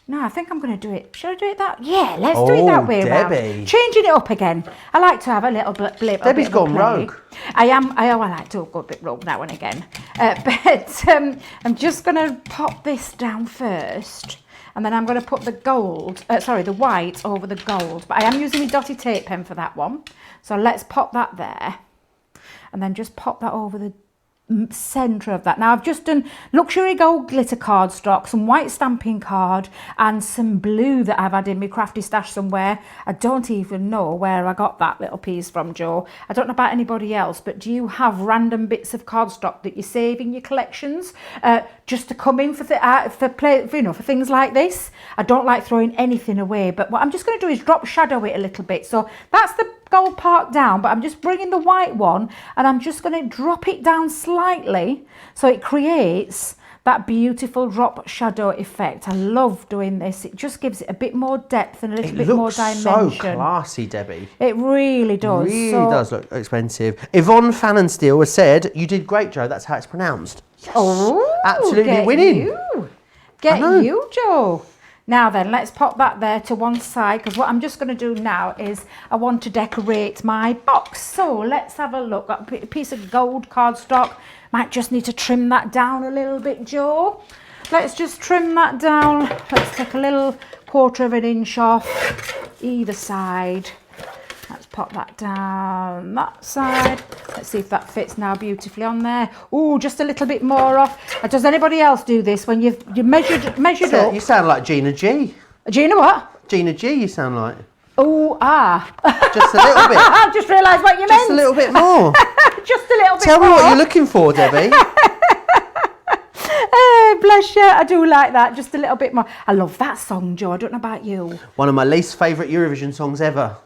No, I think I'm going to do it. Should I do it that? Yeah, let's do it that way Debbie. around. Changing it up again. I like to have a little blip. Debbie's gone rogue. I like to go a bit rogue now and again. But I'm just going to pop this down first. And then I'm going to put the the white over the gold. But I am using my dotted tape pen for that one. So let's pop that there. And then just pop that over the centre of that. Now I've just done luxury gold glitter cardstock, some white stamping card and some blue that I've had in my crafty stash somewhere. I don't even know where I got that little piece from, Joe. I don't know about anybody else, but do you have random bits of cardstock that you save in your collections just to come in for things like this? I don't like throwing anything away, but what I'm just going to do is drop shadow it a little bit. So that's the gold part down, but I'm just bringing the white one and I'm just going to drop it down slightly so it creates that beautiful drop shadow effect. I love doing this. It just gives it a bit more depth and a little bit more dimension. It looks so classy, Debbie. It really does. Really does look expensive. Yvonne Fannonsteel has said, you did great, Joe. That's how it's pronounced. Yes. Oh, absolutely winning. Get you, Joe. Now then, let's pop that there to one side, because what I'm just going to do now is I want to decorate my box. So let's have a look. Got a piece of gold cardstock. Might just need to trim that down a little bit, Joe. Let's just trim that down. Let's take a little 1/4 of an inch off either side. Let's pop that down that side. Let's see if that fits now beautifully on there. Oh, just a little bit more off. Does anybody else do this when you've measured up? You sound like Gina G. Gina what? Gina G, you sound like. Oh, Just a little bit. I've just realised what you meant. Just a little bit more. Just a little bit Tell more. me what you're looking for, Debbie. Hey, bless you. I do like that. Just a little bit more. I love that song, Joe. I don't know about you. One of my least favourite Eurovision songs ever.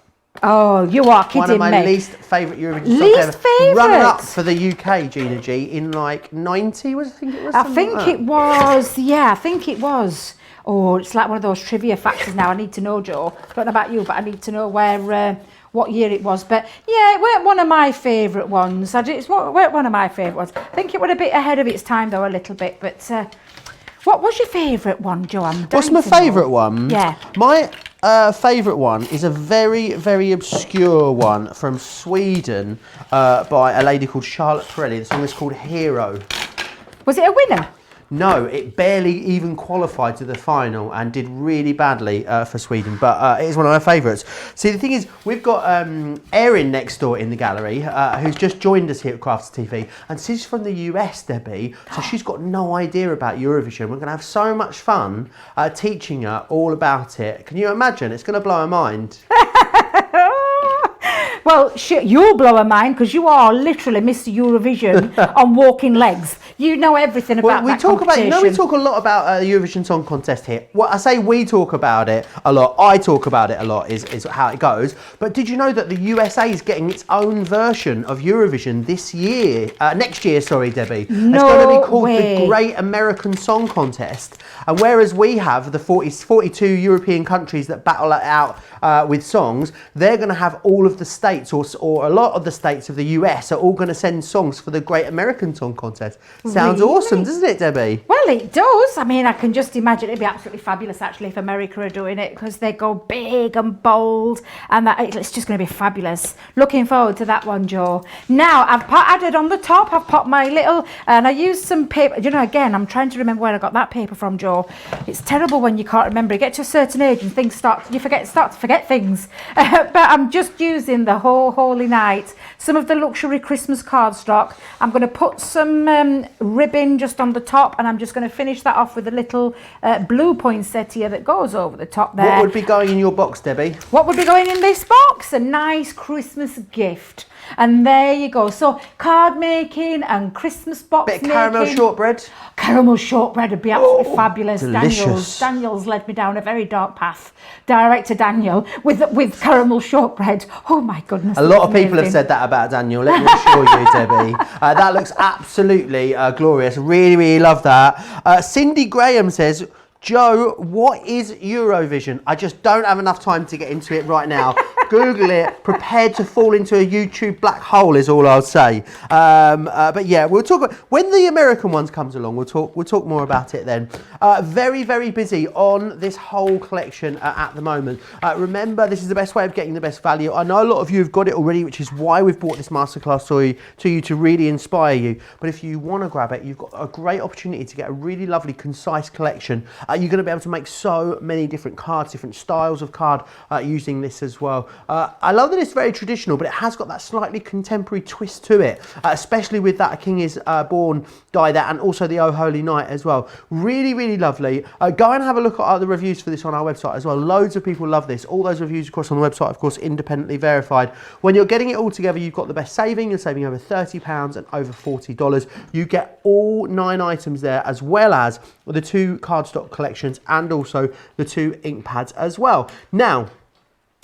Oh, you are kidding me. One of my least favourite Eurovision songs ever. Least favourite? Runner up for the UK, Gina G, in like 90, I think it was? I think it was. Yeah, I think it was. Oh, it's like one of those trivia factors now. I need to know, Joe. I don't know about you, but I need to know what year it was. But yeah, it weren't one of my favourite ones. It weren't one of my favourite ones. I think it was a bit ahead of its time, though, a little bit. But what was your favourite one, Joe? What's my favourite one? Yeah. My favourite one is a very, very obscure one from Sweden by a lady called Charlotte Perrelli. The song is called Hero. Was it a winner? No, it barely even qualified to the final and did really badly for Sweden, but it is one of my favourites. See, the thing is, we've got Erin next door in the gallery who's just joined us here at Crafts TV, and she's from the US, Debbie, so she's got no idea about Eurovision. We're going to have so much fun teaching her all about it. Can you imagine? It's going to blow her mind. Well, you'll blow her mind because you are literally Mr. Eurovision on walking legs. You know everything about that competition. We talk a lot about the Eurovision Song Contest here. Well, I say we talk about it a lot. I talk about it a lot is how it goes. But did you know that the USA is getting its own version of Eurovision this year? Next year, sorry, Debbie. No It's going to be called way. the Great American Song Contest. And whereas we have the 42 European countries that battle it out with songs, they're going to have all of the states or a lot of the states of the US are all going to send songs for the Great American Song Contest. Sounds awesome, doesn't it, Debbie? Well, it does. I mean, I can just imagine it'd be absolutely fabulous actually if America are doing it, because they go big and bold, and it's just going to be fabulous. Looking forward to that one, Joe. Now, I've added on the top, I've put my little, and I used some paper. You know, again, I'm trying to remember where I got that paper from, Joe. It's terrible when you can't remember. You get to a certain age and things start to forget things. But I'm just using the Holy Night, some of the luxury Christmas cardstock. I'm going to put some ribbon just on the top, and I'm just going to finish that off with a little blue poinsettia that goes over the top there. What would be going in your box, Debbie? What would be going in this box? A nice Christmas gift. And there you go. So card making and Christmas box Bit of making. caramel shortbread. Caramel shortbread would be absolutely fabulous. Delicious. Daniel's led me down a very dark path. Director Daniel with caramel shortbread. Oh my goodness. A lot of people have said that about Daniel, let me assure you, Debbie. That looks absolutely glorious. Really, really love that. Cindy Graham says, Joe, what is Eurovision? I just don't have enough time to get into it right now. Google it. Prepared to fall into a YouTube black hole is all I'll say. But yeah, we'll talk about when the American ones comes along. We'll talk more about it then. Very, very busy on this whole collection at the moment. Remember, this is the best way of getting the best value. I know a lot of you have got it already, which is why we've brought this masterclass to you to really inspire you. But if you want to grab it, you've got a great opportunity to get a really lovely, concise collection. You're going to be able to make so many different cards, different styles of card using this as well. I love that it's very traditional, but it has got that slightly contemporary twist to it, especially with that A King is Born die there, and also the Oh Holy Night as well. Really, really lovely. Go and have a look at the reviews for this on our website as well. Loads of people love this. All those reviews, of course, on the website, of course, independently verified. When you're getting it all together, you've got the best saving. You're saving over £30 and over $40. You get all 9 items there, as well as the 2 cardstock collections and also the 2 ink pads as well. Now,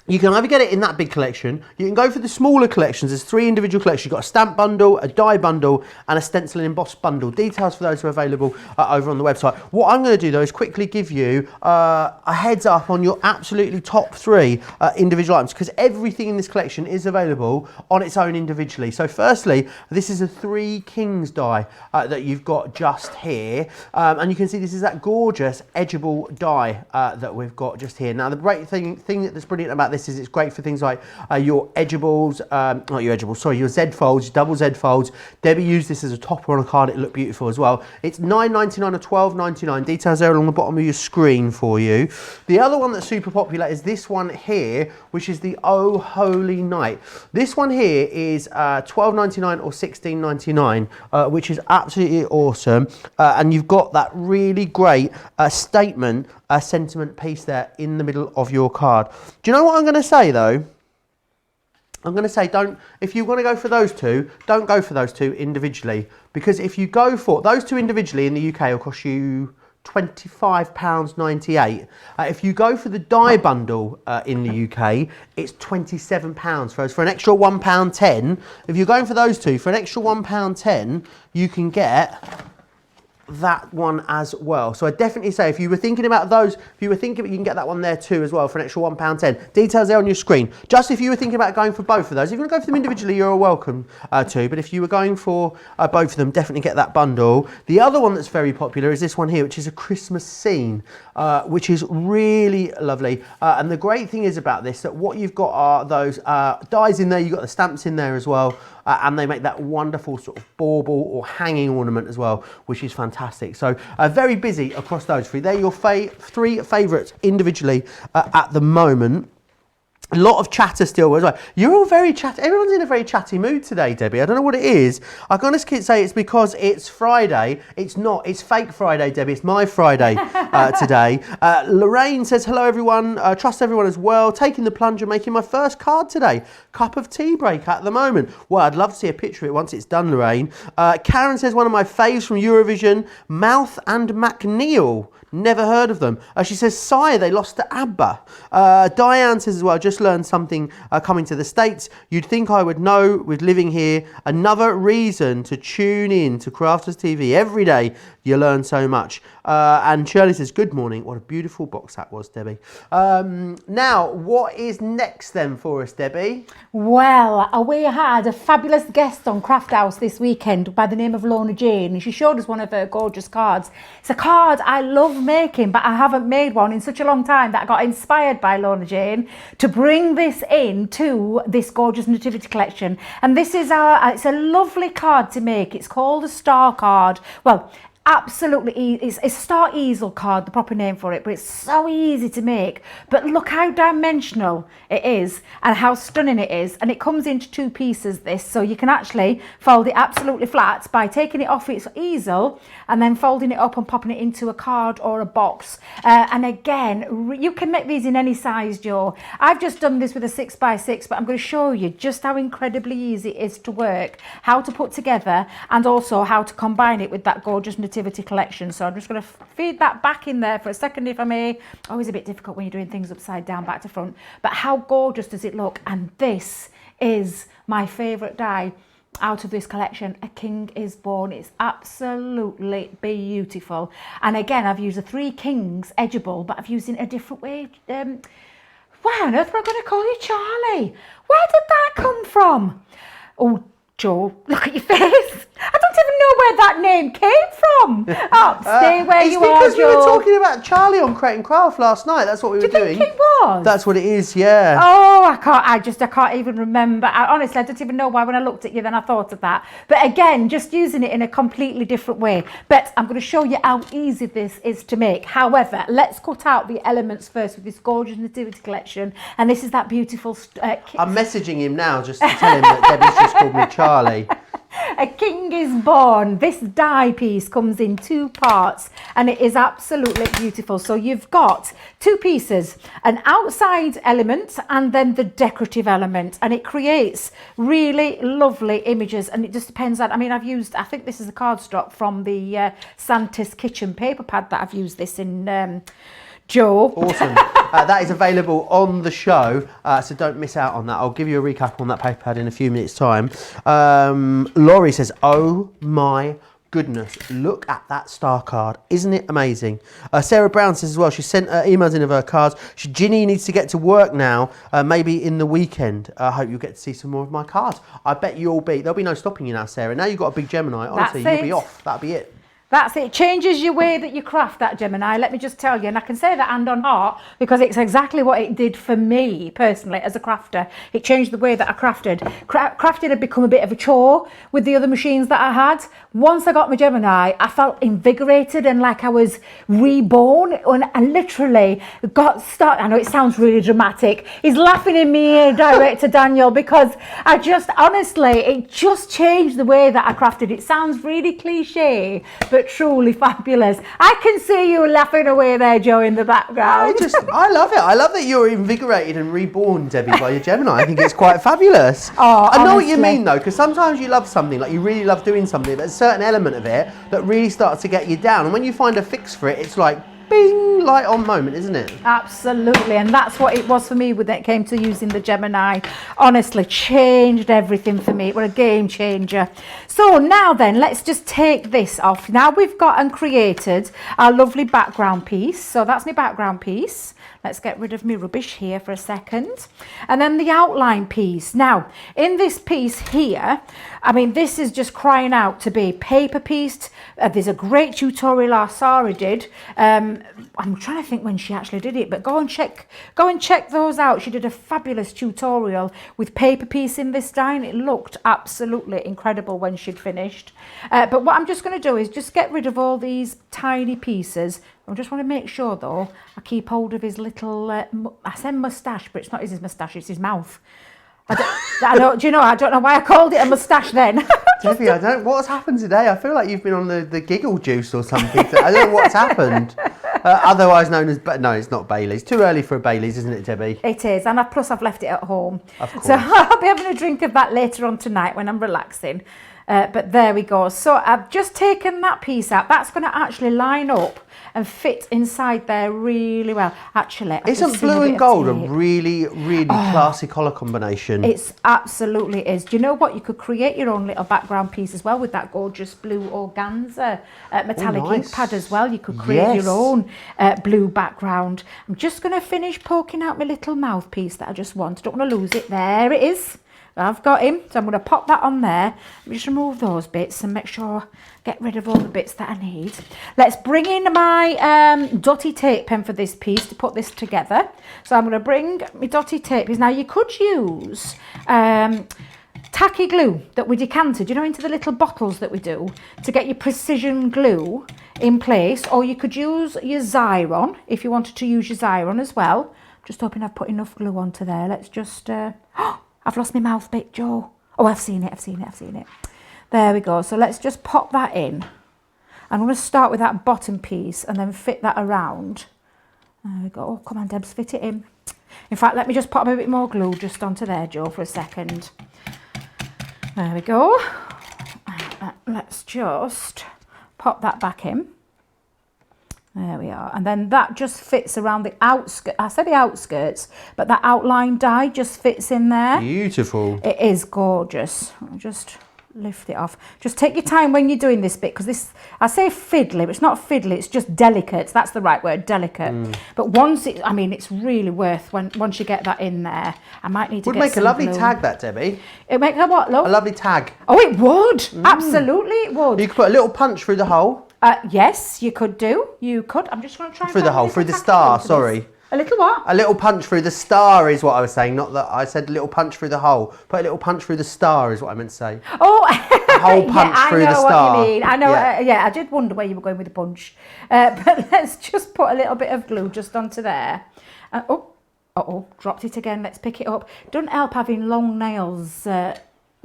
you can either get it in that big collection, you can go for the smaller collections. There's 3 individual collections. You've got a stamp bundle, a die bundle, and a stencil and embossed bundle. Details for those are available over on the website. What I'm going to do though is quickly give you a heads up on your absolutely top 3 individual items, because everything in this collection is available on its own individually. So firstly, this is a 3 Kings die that you've got just here. And you can see this is that gorgeous edgeable die that we've got just here. Now the great thing that's brilliant about this is it's great for things like your edgeables, not your edgeables, sorry, your Z folds, your double Z folds. Debbie used this as a topper on a card. It looked beautiful as well. It's $9.99 or $12.99. Details there along the bottom of your screen for you. The other one that's super popular is this one here, which is the Oh Holy Night. This one here is $12.99 or $16.99, which is absolutely awesome. And you've got that really great statement, sentiment piece there in the middle of your card. Do you know what I'm going to say though? I'm going to say if you want to go for those 2, don't go for those 2 individually, because if you go for those 2 individually in the UK, it'll cost you £25.98. If you go for the die bundle in the UK, it's £27 for an extra £1.10. If you're going for those 2 for an extra £1.10, you can get that one as well. So I definitely say if you were thinking about those, you can get that one there too as well for an extra £1.10. Details there on your screen. Just if you were thinking about going for both of those, if you want to go for them individually, you're welcome to, but if you were going for both of them, definitely get that bundle. The other one that's very popular is this one here, which is a Christmas scene, which is really lovely. And the great thing is about this, that what you've got are those dies in there, you've got the stamps in there as well, and they make that wonderful sort of bauble or hanging ornament as well, which is fantastic. So very busy across those 3. They're your 3 favourites individually at the moment. A lot of chatter still as well. You're all very chatty. Everyone's in a very chatty mood today, Debbie. I don't know what it is. I'm going to say it's because it's Friday. It's not. It's fake Friday, Debbie. It's my Friday today. Lorraine says, hello, everyone. Trust everyone as well. Taking the plunge and making my first card today. Cup of tea break at the moment. Well, I'd love to see a picture of it once it's done, Lorraine. Karen says, one of my faves from Eurovision, Mouth and McNeil. Never heard of them. She says, Sire, they lost to ABBA. Diane says as well, just learned something coming to the States. You'd think I would know with living here. Another reason to tune in to Crafters TV every day. You learn so much. And Shirley says, good morning. What a beautiful box that was, Debbie. Now, what is next then for us, Debbie? Well, we had a fabulous guest on Craft House this weekend by the name of Lorna Jane, and she showed us one of her gorgeous cards. It's a card I love making, but I haven't made one in such a long time that I got inspired by Lorna Jane to bring this in to this gorgeous Nativity collection. And this is it's a lovely card to make. It's called a star card. Well, absolutely, it's a star easel card, the proper name for it, but it's so easy to make. But look how dimensional it is and how stunning it is. And it comes into 2 pieces, this, so you can actually fold it absolutely flat by taking it off its easel and then folding it up and popping it into a card or a box. And again, you can make these in any size, Joe. I've just done this with a 6x6, but I'm going to show you just how incredibly easy it is to work, how to put together, and also how to combine it with that gorgeous Nativity collection. So I'm just going to feed that back in there for a second, if I may. Always a bit difficult when you're doing things upside down, back to front. But how gorgeous does it look? And this is my favourite die out of this collection. A King is Born. It's absolutely beautiful. And again, I've used the 3 kings edgeable, but I've used it in a different way. Why on earth am I going to call you Charlie? Where did that come from? Oh, Joe, look at your face. I don't even know where that name came from. Oh, stay where you are, Joe. It's because we were talking about Charlie on Crate and Craft last night. That's what we were doing. Do you think it was? That's what it is, yeah. Oh, I can't even remember. Honestly, I don't even know why when I looked at you then I thought of that. But again, just using it in a completely different way. But I'm going to show you how easy this is to make. However, let's cut out the elements first with this gorgeous Nativity collection. And this is that beautiful... I'm messaging him now just to tell him that Debbie's just called me Charlie. A King is Born. This die piece comes in 2 parts and it is absolutely beautiful. So you've got 2 pieces, an outside element and then the decorative element, and it creates really lovely images. And it just depends on, I think this is a cardstock from the Santa's Kitchen paper pad that I've used this in, Joe. Awesome. That is available on the show, so don't miss out on that. I'll give you a recap on that paper pad in a few minutes' time. Laurie says, oh my goodness, look at that star card. Isn't it amazing? Sarah Brown says as well, she sent emails in of her cards. Ginny needs to get to work now, maybe in the weekend. I hope you'll get to see some more of my cards. I bet there'll be no stopping you now, Sarah. Now you've got a big Gemini, honestly, you'll be off. That'll be it. That's it. Changes your way that you craft, that Gemini, let me just tell you. And I can say that hand on heart because it's exactly what it did for me personally as a crafter. It changed the way that I crafted. Crafting had become a bit of a chore with the other machines that I had. Once I got my Gemini, I felt invigorated and like I was reborn, and I literally got started. I know it sounds really dramatic. He's laughing in me ear, Director Daniel, because I just, honestly, it just changed the way that I crafted. It sounds really cliche, but truly fabulous. I can see you laughing away there, Joe, in the background. I love it. I love that you're invigorated and reborn, Debbie, by your Gemini. I think it's quite fabulous. Oh, I know what you mean, though, because sometimes you love something, like you really love doing something, but a certain element of it that really starts to get you down. And when you find a fix for it, it's like, bing, light on moment, isn't it? Absolutely, and that's what it was for me when it came to using the Gemini. Honestly, changed everything for me. It was a game changer. So now then, let's just take this off. Now we've got and created our lovely background piece. So that's my background piece. Let's get rid of my rubbish here for a second. And then the outline piece. Now, in this piece here, this is just crying out to be paper pieced. There's a great tutorial our Sarah did. I'm trying to think when she actually did it, but go and check those out. She did a fabulous tutorial with paper piecing this die, and it looked absolutely incredible when she'd finished. But what I'm just going to do is just get rid of all these tiny pieces. I just want to make sure, though, I keep hold of his little, I said moustache, but it's not his moustache, it's his mouth. I don't know why I called it a moustache then. Debbie, what's happened today? I feel like you've been on the giggle juice or something. I don't know what's happened. Otherwise known as, but no, it's not Bailey's. Too early for a Bailey's, isn't it, Debbie? It is, and plus I've left it at home. Of course. So I'll be having a drink of that later on tonight when I'm relaxing. But there we go. So I've just taken that piece out. That's going to actually line up and fit inside there really well. Actually, isn't blue and gold a really, really classy colour combination? It's absolutely is. Do you know what? You could create your own little background piece as well with that gorgeous blue organza metallic ink pad as well. You could create your own blue background. I'm just going to finish poking out my little mouthpiece that I just want. I don't want to lose it. There it is. I've got him, so I'm going to pop that on there. Let me just remove those bits and make sure, get rid of all the bits that I need. Let's bring in my dotty tape pen for this piece to put this together. So I'm going to bring my dotty tape piece. Now you could use tacky glue that we decanted, you know, into the little bottles that we do to get your precision glue in place, or you could use your Xyron if you wanted to use your Xyron as well. Just hoping I've put enough glue onto there. Let's just... I've lost my mouth bit, Joe. Oh, I've seen it. There we go. So let's just pop that in. I'm going to start with that bottom piece and then fit that around. There we go. Oh, come on, Debs, fit it in. In fact, let me just pop a bit more glue just onto there, Joe, for a second. There we go. Let's just pop that back in. There we are. And then that just fits around the outskirts. I said the outskirts, but that outline die just fits in there. Beautiful. It is gorgeous. I'll just lift it off. Just take your time when you're doing this bit, because this, I say fiddly, but it's not fiddly, it's just delicate. That's the right word, delicate. But once it, I mean, it's really worth once you get that in there. I might need to Would get make a some lovely glue. tag, that, Debbie. It make a what, love? A lovely tag. Oh, it would. Absolutely, it would. You could put a little punch through the hole. Yes, you could do. You could. I'm just going to try and Through the hole, through the star, sorry. A little what? A little punch through the star is what I was saying, not that I said a little punch through the hole. Put a little punch through the star is what I meant to say. Oh, a whole punch through the star. I know what you mean. I know. I did wonder where you were going with the punch. But let's just put a little bit of glue just onto there. Dropped it again. Let's pick it up. Doesn't help having long nails,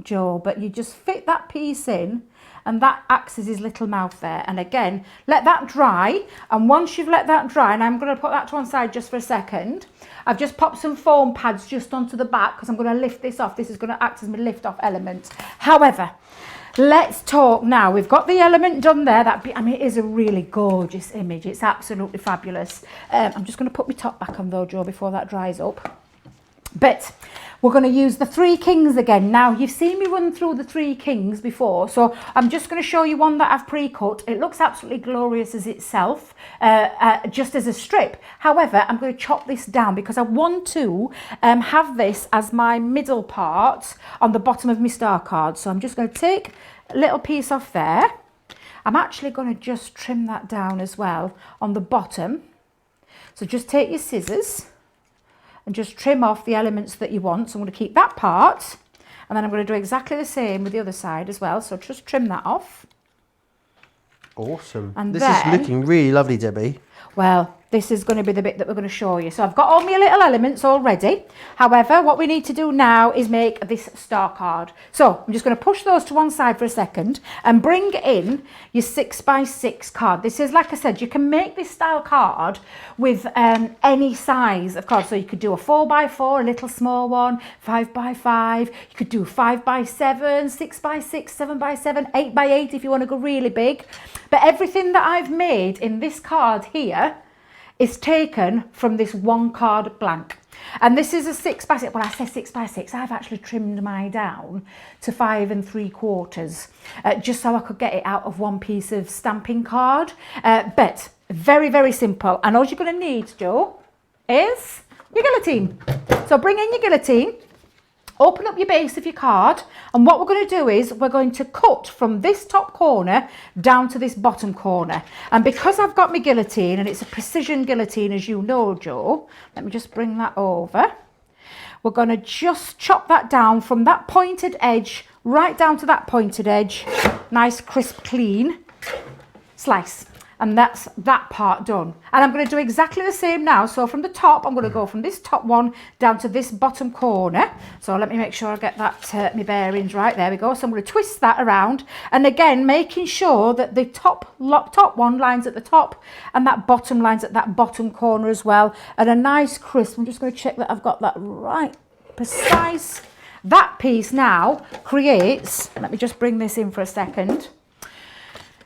Joe, but you just fit that piece in. And that acts as his little mouth there. And again, let that dry. And once you've let that dry, and I'm going to put that to one side just for a second, I've just popped some foam pads just onto the back because I'm going to lift this off. This is going to act as my lift off element. However, let's talk now. We've got the element done there. I mean, it is a really gorgeous image. It's absolutely fabulous. I'm just going to put my top back on though, Joe, before that dries up. But we're going to use the Three Kings again. Now, you've seen me run through the Three Kings before, so I'm just going to show you one that I've pre-cut. It looks absolutely glorious as itself, just as a strip. However, I'm going to chop this down because I want to have this as my middle part on the bottom of my star card. So I'm just going to take a little piece off there. I'm actually going to just trim that down as well on the bottom. So just take your scissors and just trim off the elements that you want. So I'm going to keep that part, and then I'm going to do exactly the same with the other side as well. So just trim that off. Awesome. And this is looking really lovely, Debbie. Well, this is going to be the bit that we're going to show you. So I've got all my little elements all ready. However, what we need to do now is make this star card. So I'm just going to push those to one side for a second and bring in your 6x6 card. This is, like I said, you can make this style card with any size of card. So you could do a 4x4, a little small one, 5x5. You could do 5x7, 6x6, 7x7, 8x8 if you want to go really big. But everything that I've made in this card here is taken from this one card blank. And this is a 6x6. When I say 6x6, I've actually trimmed mine down to 5 3/4, just so I could get it out of one piece of stamping card. But very, very simple. And all you're going to need, Joe, is your guillotine. So bring in your guillotine. Open up your base of your card, and what we're going to do is we're going to cut from this top corner down to this bottom corner. And because I've got my guillotine, and it's a precision guillotine, as you know, Joe, let me just bring that over. We're going to just chop that down from that pointed edge right down to that pointed edge. Nice, crisp, clean slice. And that's that part done. And I'm going to do exactly the same now. So from the top, I'm going to go from this top one down to this bottom corner. So let me make sure I get that my bearings right. There we go. So I'm going to twist that around. And again, making sure that the top one lines at the top and that bottom lines at that bottom corner as well. And a nice crisp. I'm just going to check that I've got that right, precise. That piece now creates, let me just bring this in for a second.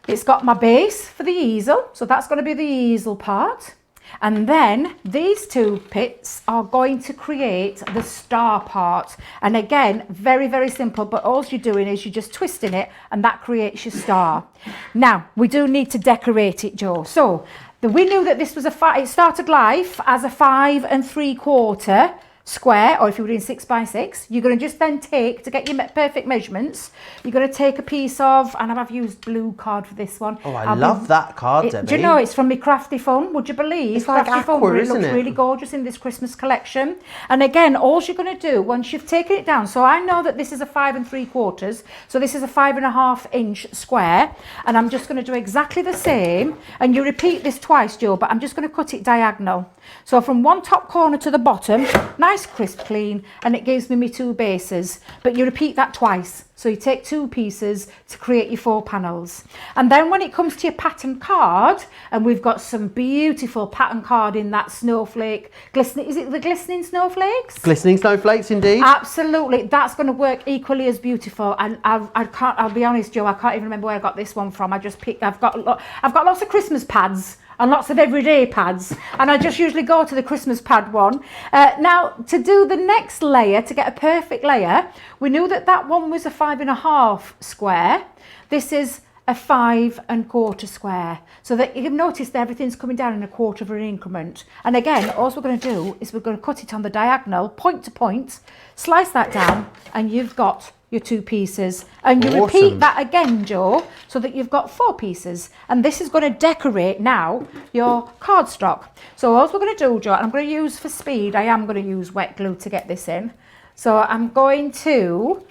It's got my base for the easel, so that's going to be the easel part. And then these two bits are going to create the star part. And again, very, very simple, but all you're doing is you're just twisting it and that creates your star. Now, we do need to decorate it, Joe. So we knew that this was it started life as a 5 3/4 square, or if you were doing 6 by 6, you're going to just then take, to get your perfect measurements, you're going to take a piece of, and I've used blue card for this one. Oh, I love that card, Debbie. Do you know, it's from my Crafty Fun, would you believe? It's like Crafty aqua, Fun, isn't it looks it? really gorgeous in this Christmas collection. And again, all you're going to do, once you've taken it down, so I know that this is a 5 3/4, so this is a 5.5 inch square, and I'm just going to do exactly the same, and you repeat this twice, Joe, but I'm just going to cut it diagonal. So from one top corner to the bottom, nice crisp clean, and it gives me 2 bases, but you repeat that twice. So you take 2 pieces to create your 4 panels. And then when it comes to your pattern card, and we've got some beautiful pattern card in that snowflake, glistening, is it the glistening snowflakes? Glistening snowflakes, indeed. Absolutely, that's going to work equally as beautiful. And I'll be honest, Joe, I can't even remember where I got this one from. I just picked, I've got lots of Christmas pads and lots of everyday pads, and I just usually go to the Christmas pad one. Now, to do the next layer, to get a perfect layer, we knew that that one was a 5.5 square. This is a 5 1/4 square, so that you can notice that everything's coming down in a quarter of an increment. And again, all we're going to do is we're going to cut it on the diagonal, point to point, slice that down, and you've got your 2 pieces, and you Awesome. repeat that again, Joe, so that you've got 4 pieces. And this is going to decorate now your cardstock. So all we're going to do, Joe, and I'm going to use for speed, I am going to use wet glue to get this in. So I'm going to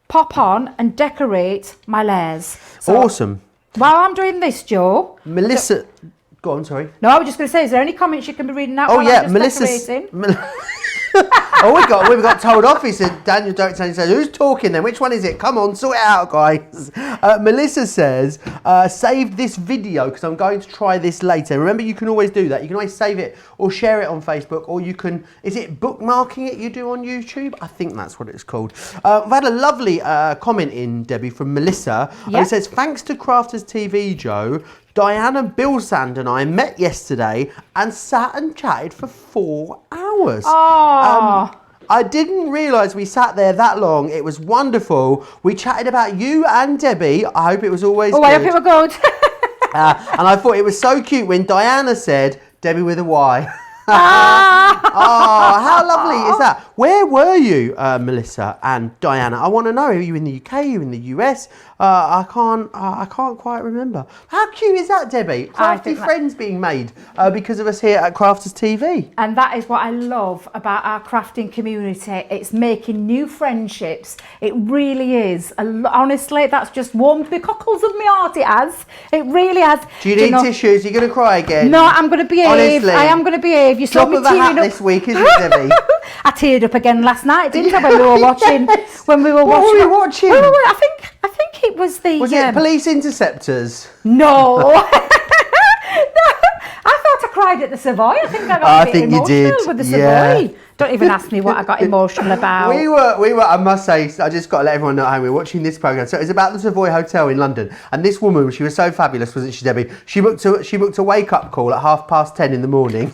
pop on and decorate my layers. So Awesome. while I'm doing this, Joe, Melissa, go on, sorry. no, I was just going to say, is there any comments you can be reading out? Oh while yeah, I'm just Melissa's. decorating? Oh, we got told off. He said, Daniel, don't say. He said, who's talking then? Which one is it? Come on, sort it out, guys. Melissa says, save this video because I'm going to try this later. Remember, you can always do that. You can always save it or share it on Facebook, or you can, is it bookmarking it you do on YouTube? I think that's what it's called. I've had a lovely comment in, Debbie, from Melissa. Yep. It says, thanks to Crafters TV, Joe, Diana, Bill Sand and I met yesterday and sat and chatted for 4 hours. Oh. I didn't realise we sat there that long. It was wonderful. We chatted about you and Debbie. I hope it was always good. I hope it were good. And I thought it was so cute when Diana said, Debbie with a Y. Oh, how lovely is that? Where were you, Melissa and Diana? I want to know. Are you in the UK? Are you in the US? I can't quite remember. How cute is that, Debbie? Crafty friends being made because of us here at Crafters TV. And that is what I love about our crafting community. It's making new friendships. It really is. Honestly, that's just warmed the cockles of my heart. It has. It really has. Do you need tissues? Are you going to cry again? No, I'm going to behave. Honestly, I am going to behave. You saw top me of the hat tearing up this week, isn't it, Debbie? I teared up again last night, didn't I? When we were watching. Yes. When we were What watching. were we watching? I think it was the. Was it Police Interceptors? No. No. I thought I cried at the Savoy. I think I got a bit emotional with the Savoy. Don't even ask me what I got emotional about. We were. I must say, I just got to let everyone know how we were watching this program. So it was about the Savoy Hotel in London, and this woman, she was so fabulous, wasn't she, Debbie? She booked a wake-up call at 10:30 in the morning,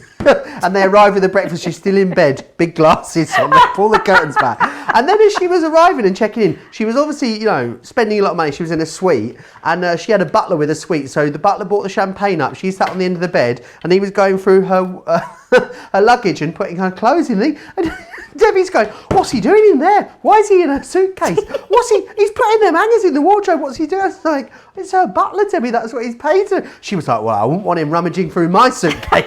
and they arrived with the breakfast. She's still in bed, big glasses on, they pull the curtains back, and then as she was arriving and checking in, she was obviously, spending a lot of money. She was in a suite, and she had a butler with a suite. So the butler brought the champagne up. She sat on the end of the bed, and he was going through her her luggage and putting her clothes in. And Debbie's going, what's he doing in there? Why is he in a suitcase? He's putting them hangers in the wardrobe. What's he doing? I was like, it's her butler, Debbie. That's what he's paid to. She was like, well, I wouldn't want him rummaging through my suitcase.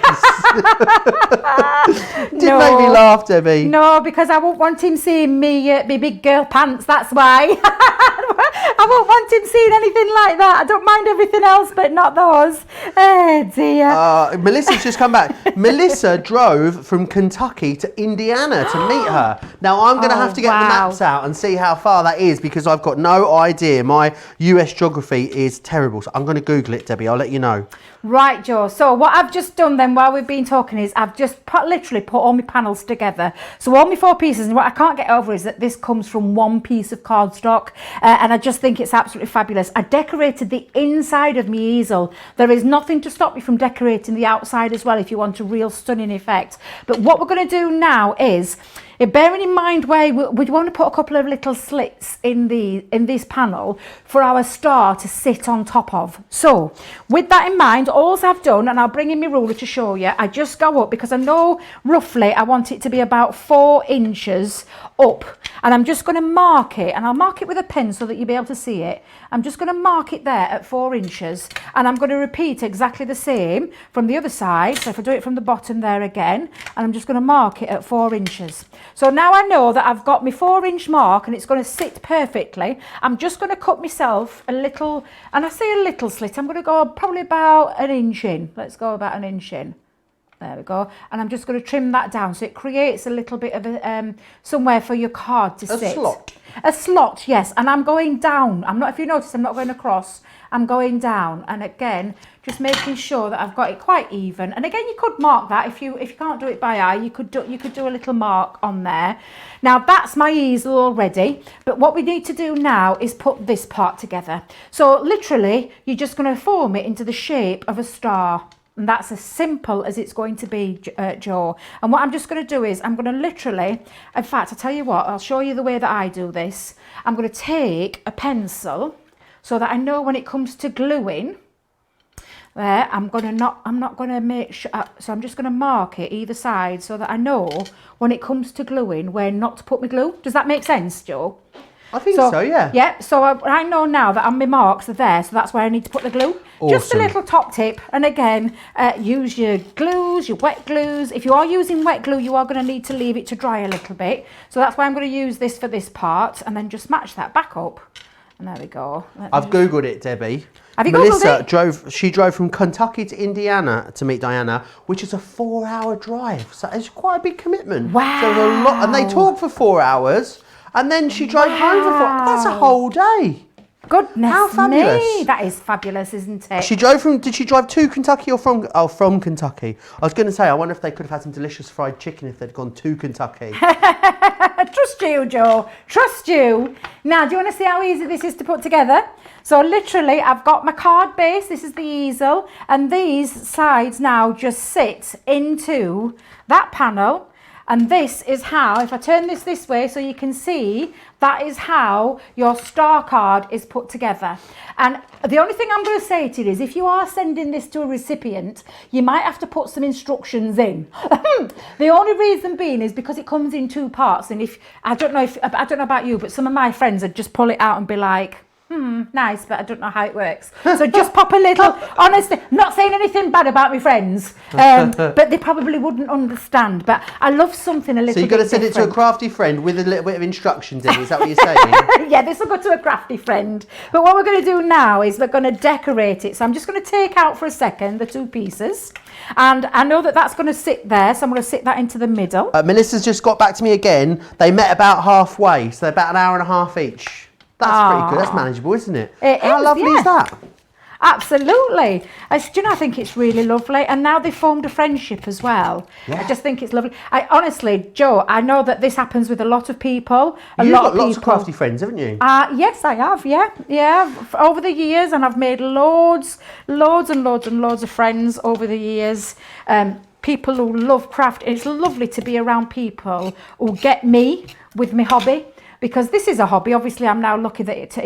Didn't make me laugh, Debbie. No, because I won't want him seeing me big girl pants. That's why. I won't want him seen anything like that. I don't mind everything else, but not those. Oh dear. Melissa's just come back. Melissa drove from Kentucky to Indiana to meet her. Now I'm going to have to get the maps out and see how far that is because I've got no idea. My US geography is terrible. So I'm going to Google it, Debbie. I'll let you know. Right, Joe. So what I've just done then while we've been talking is I've just literally put all my panels together. So all my 4 pieces, and what I can't get over is that this comes from one piece of cardstock, and I just think it's absolutely fabulous. I decorated the inside of my easel. There is nothing to stop you from decorating the outside as well if you want a real stunning effect. But what we're going to do now is, bearing in mind where we want to put a couple of little slits in this panel for our star to sit on top of. So with that in mind, all I've done, and I'll bring in my ruler to show you, I just go up because I know roughly I want it to be about 4 inches up, and I'm just going to mark it, and I'll mark it with a pen so that you'll be able to see it. I'm just going to mark it there at 4 inches, and I'm going to repeat exactly the same from the other side. So if I do it from the bottom there again, and I'm just going to mark it at 4 inches. So now I know that I've got my 4-inch mark and it's going to sit perfectly. I'm just going to cut myself a little, and I say a little slit, I'm going to go probably about 1 inch in. Let's go about 1 inch in. There we go. And I'm just going to trim that down so it creates a little bit of a, somewhere for your card to sit. A slot. A slot, yes. And I'm going down. I'm not, if you notice, I'm not going across. I'm going down. And again, just making sure that I've got it quite even. And again, you could mark that if you can't do it by eye. You could do a little mark on there. Now that's my easel already. But what we need to do now is put this part together. So literally, you're just going to form it into the shape of a star. And that's as simple as it's going to be, Joe. And what I'm just going to do is I'm going to literally, in fact, I'll tell you what, I'll show you the way that I do this. I'm going to take a pencil so that I know when it comes to gluing, there, I'm not going to make sure, so I'm just going to mark it either side so that I know when it comes to gluing where not to put my glue. Does that make sense, Joe? I think so, yeah. Yeah, so I know now that my marks are there, so that's where I need to put the glue. Awesome. Just a little top tip, and again, use your glues, your wet glues. If you are using wet glue, you are going to need to leave it to dry a little bit. So that's why I'm going to use this for this part, and then just match that back up. And there we go. I've Googled it, Debbie. Have you Melissa Googled it? She drove from Kentucky to Indiana to meet Diana, which is a 4-hour drive. So it's quite a big commitment. Wow. So there's a lot, and they talked for 4 hours. And then she drove home for 4 hours. That's a whole day. Goodness How fabulous. me. That is fabulous, isn't it? Did she drive to Kentucky or from Kentucky? I was going to say, I wonder if they could have had some delicious fried chicken if they'd gone to Kentucky. Trust you, Joe. Trust you. Now, do you want to see how easy this is to put together? So literally, I've got my card base. This is the easel. And these sides now just sit into that panel. And this is how, if I turn this way so you can see, that is how your star card is put together. And the only thing I'm going to say to you is if you are sending this to a recipient, you might have to put some instructions in. The only reason being is because it comes in 2 parts. And I don't know about you, but some of my friends would just pull it out and be like, nice, but I don't know how it works. So just pop a little, honestly, not saying anything bad about my friends, but they probably wouldn't understand. But I love something a little bit. So you've got to send it to a crafty friend with a little bit of instructions in, is that what you're saying? Yeah, this will go to a crafty friend. But what we're going to do now is we're going to decorate it. So I'm just going to take out for a second the 2 pieces. And I know that that's going to sit there, so I'm going to sit that into the middle. Melissa's just got back to me again. They met about halfway, so they're about an hour and a half each. That's pretty good. That's manageable, isn't it? How lovely is that? Absolutely. I think it's really lovely. And now they've formed a friendship as well. Yeah. I just think it's lovely. Honestly, Joe, I know that this happens with a lot of people. You've got lots of crafty friends, haven't you? Yes, I have. Yeah. Over the years, and I've made loads and loads of friends over the years. People who love craft. It's lovely to be around people who get me with my hobby. Because this is a hobby. Obviously, I'm now lucky that it's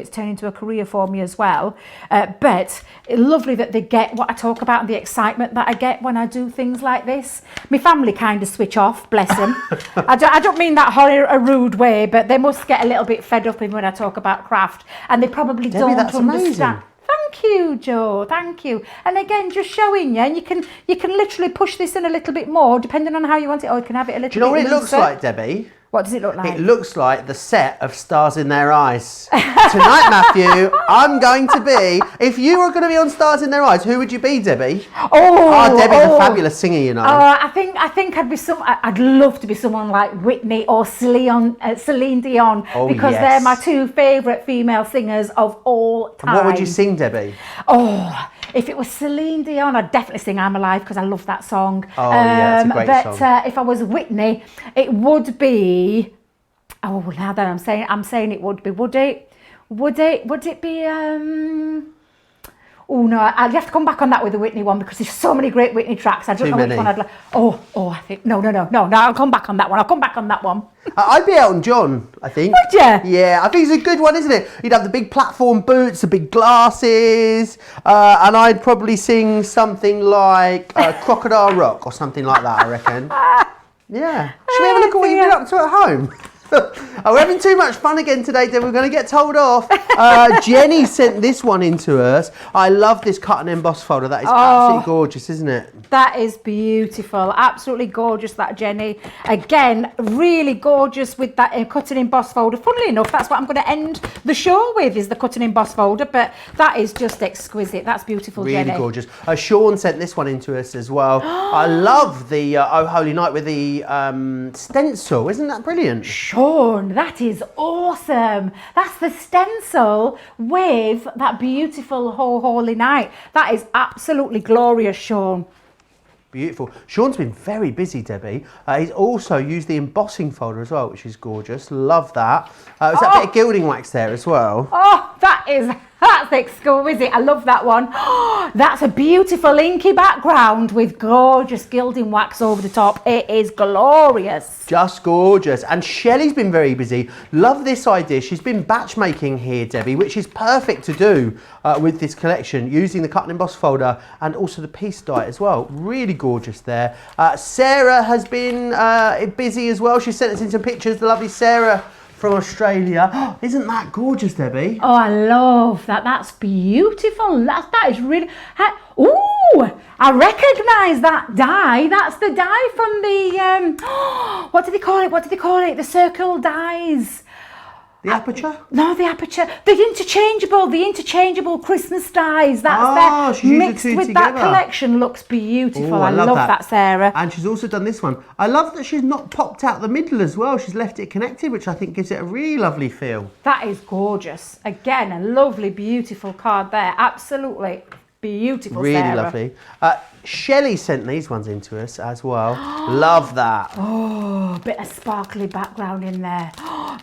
turned into a career for me as well. But it's lovely that they get what I talk about and the excitement that I get when I do things like this. My family kind of switch off, bless them. I don't mean that a rude way, but they must get a little bit fed up when I talk about craft, and they probably Debbie, don't that's understand. Amazing. Thank you, Joe. Thank you. And again, just showing you, and you can literally push this in a little bit more, depending on how you want it, or you can have it a little bit. Do you know what it looks looser. like, Debbie? What does it look like? It looks like the set of Stars in Their Eyes. Tonight, Matthew, I'm going to be, if you were going to be on Stars in Their Eyes, who would you be, Debbie? Debbie's a fabulous singer, you know. I think I'd be I'd love to be someone like Whitney or Celine Dion, because they're my two favourite female singers of all time. And what would you sing, Debbie? If it was Celine Dion, I'd definitely sing I'm Alive, because I love that song. It's a great song. But if I was Whitney, it would be, now that I'm saying it would be, would it be, no, I'd have to come back on that with the Whitney one, because there's so many great Whitney tracks. I don't know which one I'd like. I think, no, I'll come back on that one. I'd be Elton John, I think. Would you? Yeah, I think it's a good one, isn't it? You'd have the big platform boots, the big glasses, and I'd probably sing something like Crocodile Rock or something like that, I reckon. Yeah. Should we have a look at what you've been up to at home? We're having too much fun again today, then we're going to get told off. Jenny sent this one in to us. I love this cut and emboss folder. That is absolutely gorgeous, isn't it? That is beautiful. Absolutely gorgeous, that, Jenny. Again, really gorgeous with that cut and emboss folder. Funnily enough, that's what I'm going to end the show with, is the cut and emboss folder. But that is just exquisite. That's beautiful, really Jenny. Really gorgeous. Sean sent this one in to us as well. I love the Oh Holy Night with the stencil. Isn't that brilliant? Sean, that is awesome. That's the stencil with that beautiful Holy Night. That is absolutely glorious, Sean. Beautiful. Sean's been very busy, Debbie. He's also used the embossing folder as well, which is gorgeous. Love that. There's that bit of gilding wax there as well. That's exquisite. I love that one. That's a beautiful inky background with gorgeous gilding wax over the top. It is glorious. Just gorgeous. And Shelley's been very busy. Love this idea. She's been batch making here, Debbie, which is perfect to do with this collection, using the cut and emboss folder and also the piece die as well. Really gorgeous there. Sarah has been busy as well. She sent us in some pictures. The lovely Sarah from Australia. Isn't that gorgeous, Debbie? Oh, I love that. That's beautiful. That is really... Ooh, I recognise that die. That's the die from the... what do they call it? The circle dies. The aperture? No, the aperture. The interchangeable Christmas dies. That's mixed with that collection. Looks beautiful. Ooh, I love that, Sarah. And she's also done this one. I love that she's not popped out the middle as well. She's left it connected, which I think gives it a really lovely feel. That is gorgeous. Again, a lovely, beautiful card there. Absolutely beautiful, really Sarah. Lovely. Shelley sent these ones in to us as well. Love that. Oh, bit of sparkly background in there.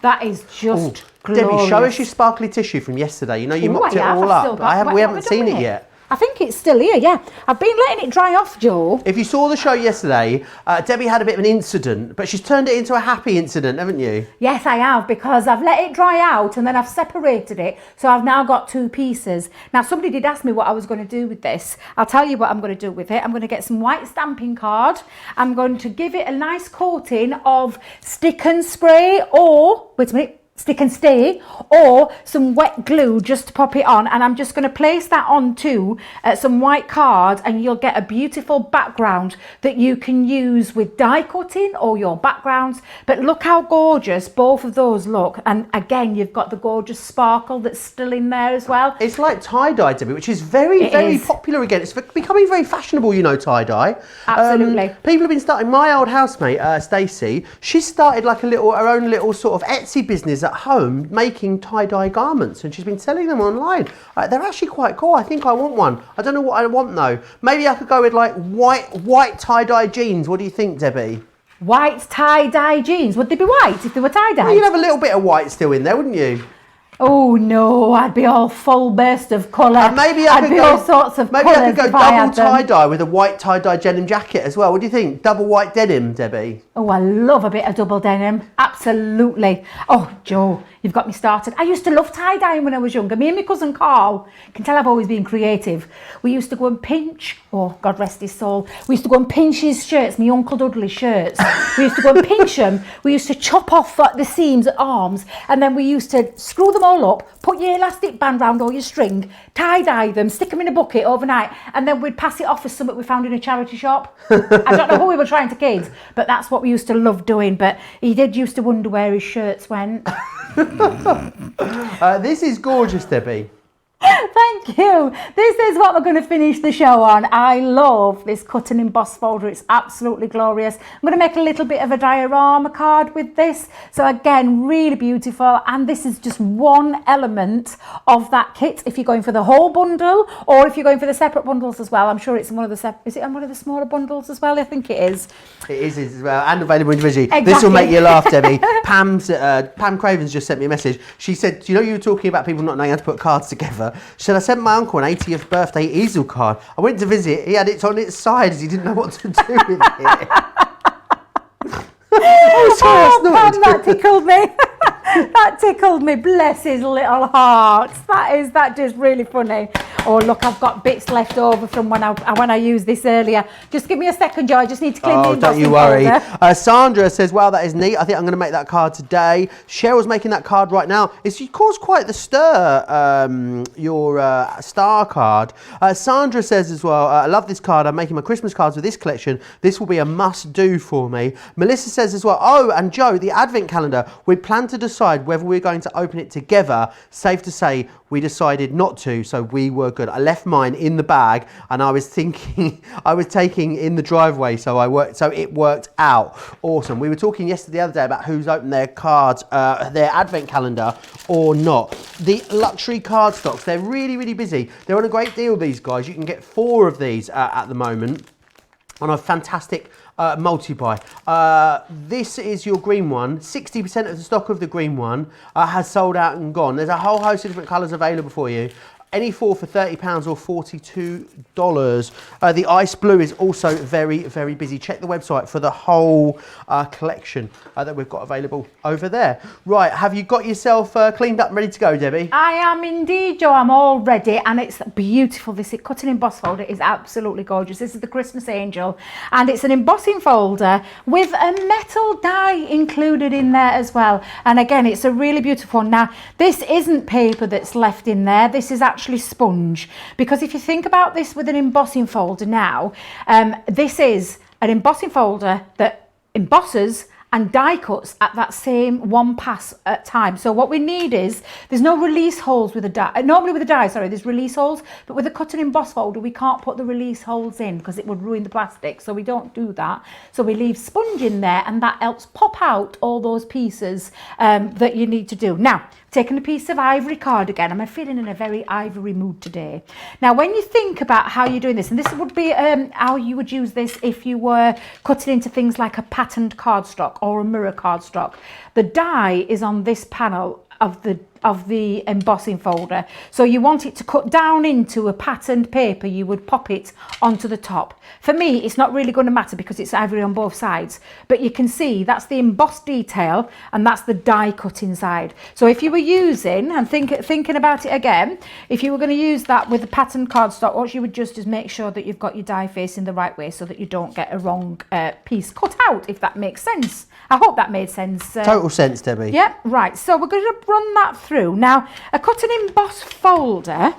That is just glorious. Debbie, show us your sparkly tissue from yesterday. You know, you mopped it all up. We haven't seen it yet. I think it's still here, yeah. I've been letting it dry off, Joe. If you saw the show yesterday, Debbie had a bit of an incident, but she's turned it into a happy incident, haven't you? Yes, I have, because I've let it dry out and then I've separated it. So I've now got two pieces. Now, somebody did ask me what I was going to do with this. I'll tell you what I'm going to do with it. I'm going to get some white stamping card. I'm going to give it a nice coating of stick and spray or, wait a minute, stick and stay, or some wet glue just to pop it on, and I'm just going to place that onto some white card, and you'll get a beautiful background that you can use with die cutting or your backgrounds. But look how gorgeous both of those look, and again you've got the gorgeous sparkle that's still in there as well. It's like tie-dye, Debbie, which is very popular again. It's becoming very fashionable, you know, tie-dye. Absolutely. People have been starting. My old housemate Stacey, she started like her own little sort of Etsy business at home, making tie-dye garments, and she's been selling them online. They're actually quite cool. I think I want one. I don't know what I want though. Maybe I could go with like white tie-dye jeans. What do you think, Debbie? White tie-dye jeans? Would they be white if they were tie-dye? Well, you'd have a little bit of white still in there, wouldn't you? Oh no, I'd be all full burst of colour. And maybe I could go all sorts of maybe I could go double tie-dye with a white tie-dye denim jacket as well. What do you think? Double white denim, Debbie? Oh, I love a bit of double denim. Absolutely. Oh, Joe, You've got me started. I used to love tie-dyeing when I was younger. Me and my cousin Carl, you can tell I've always been creative. We used to go and pinch, oh, God rest his soul. We used to go and pinch his shirts, my Uncle Dudley's shirts. We used to go and pinch them. We used to chop off the seams at arms, and then we used to screw them all up, put your elastic band round all your string, tie-dye them, stick them in a bucket overnight, and then we'd pass it off as something we found in a charity shop. I don't know who we were trying to kid, but that's what we used to love doing. But he did used to wonder where his shirts went. This is gorgeous, Debbie. Thank you. This is what we're going to finish the show on. I love this cut and emboss folder. It's absolutely glorious. I'm going to make a little bit of a diorama card with this. So again, really beautiful. And this is just one element of that kit. If you're going for the whole bundle, or if you're going for the separate bundles as well, I'm sure it's in one of the is it on one of the smaller bundles as well? I think it is. It is as well, and available individually. Exactly. This will make you laugh, Debbie. Pam Cravens just sent me a message. She said, "Do you know you were talking about people not knowing how to put cards together?" She said, "I sent my uncle an 80th birthday easel card. I went to visit. He had it on its side as he didn't know what to do with it." Oh, Pam, that tickled me. That tickled me. Bless his little heart. That just really funny. Oh, look, I've got bits left over from when I used this earlier. Just give me a second, Joe. I just need to clean the embossing don't you worry. folder. Sandra says, "Wow, that is neat. I think I'm going to make that card today." Cheryl's making that card right now. It's caused quite the stir, your star card. Sandra says as well, "I love this card. I'm making my Christmas cards with this collection. This will be a must-do for me." Melissa says as well, "Oh, and Joe, the advent calendar. We plan to decide whether we're going to open it together. Safe to say, we decided not to, so we were good. I left mine in the bag, and I was thinking I was taking in the driveway, so it worked out. Awesome. We were talking the other day about who's opened their cards, their advent calendar or not. The luxury card stocks, they're really, really busy. They're on a great deal, these guys. You can get 4 of these at the moment on a fantastic multi-buy. This is your green one. 60% of the stock of the green one has sold out and gone. There's a whole host of different colours available for you. Any 4 for £30 or $42. The ice blue is also very, very busy. Check the website for the whole collection that we've got available over there. Right, have you got yourself cleaned up and ready to go, Debbie? I am indeed, Joe. I'm all ready, and it's beautiful. This cut and emboss folder is absolutely gorgeous. This is the Christmas Angel, and it's an embossing folder with a metal die included in there as well. And again, it's a really beautiful one. Now, this isn't paper that's left in there. This is actually sponge, because if you think about this with an embossing folder now, this is an embossing folder that embosses and die cuts at that same one pass at time. So what we need is, there's no release holes with a die. Normally with a die, there's release holes, but with a cut and emboss folder, we can't put the release holes in because it would ruin the plastic. So we don't do that. So we leave sponge in there, and that helps pop out all those pieces that you need to do. Now, taking a piece of ivory card again. I'm feeling in a very ivory mood today. Now, when you think about how you're doing this, and this would be how you would use this if you were cutting into things like a patterned cardstock or a mirror cardstock. The die is on this panel of the embossing folder. So you want it to cut down into a patterned paper, you would pop it onto the top. For me, it's not really going to matter because it's ivory on both sides, but you can see that's the embossed detail and that's the die cut inside. So if you were using, and thinking about it again, if you were going to use that with the patterned cardstock, what you would just is make sure that you've got your die facing the right way so that you don't get a wrong piece cut out, if that makes sense. I hope that made sense. Total sense, Debbie. Yeah, right. So we're going to run that through. Now, a cut and emboss folder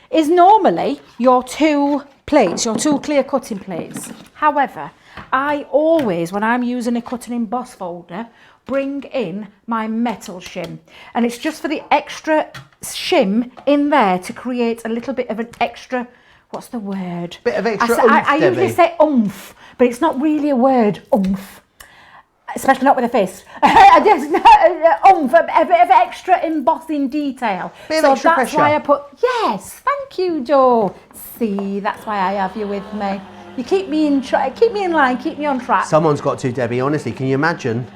is normally your 2 plates, your 2 clear cutting plates. However, I always, when I'm using a cut and emboss folder, bring in my metal shim. And it's just for the extra shim in there to create a little bit of an extra, what's the word? Bit of extra oomph, I usually say oomph, but it's not really a word, oomph. Especially not with a fist. A bit of extra embossing detail. Bit of extra pressure. Why I put, yes, thank you, Joe. See, that's why I have you with me. You keep me in line, keep me on track. Someone's got to, Debbie, honestly, can you imagine?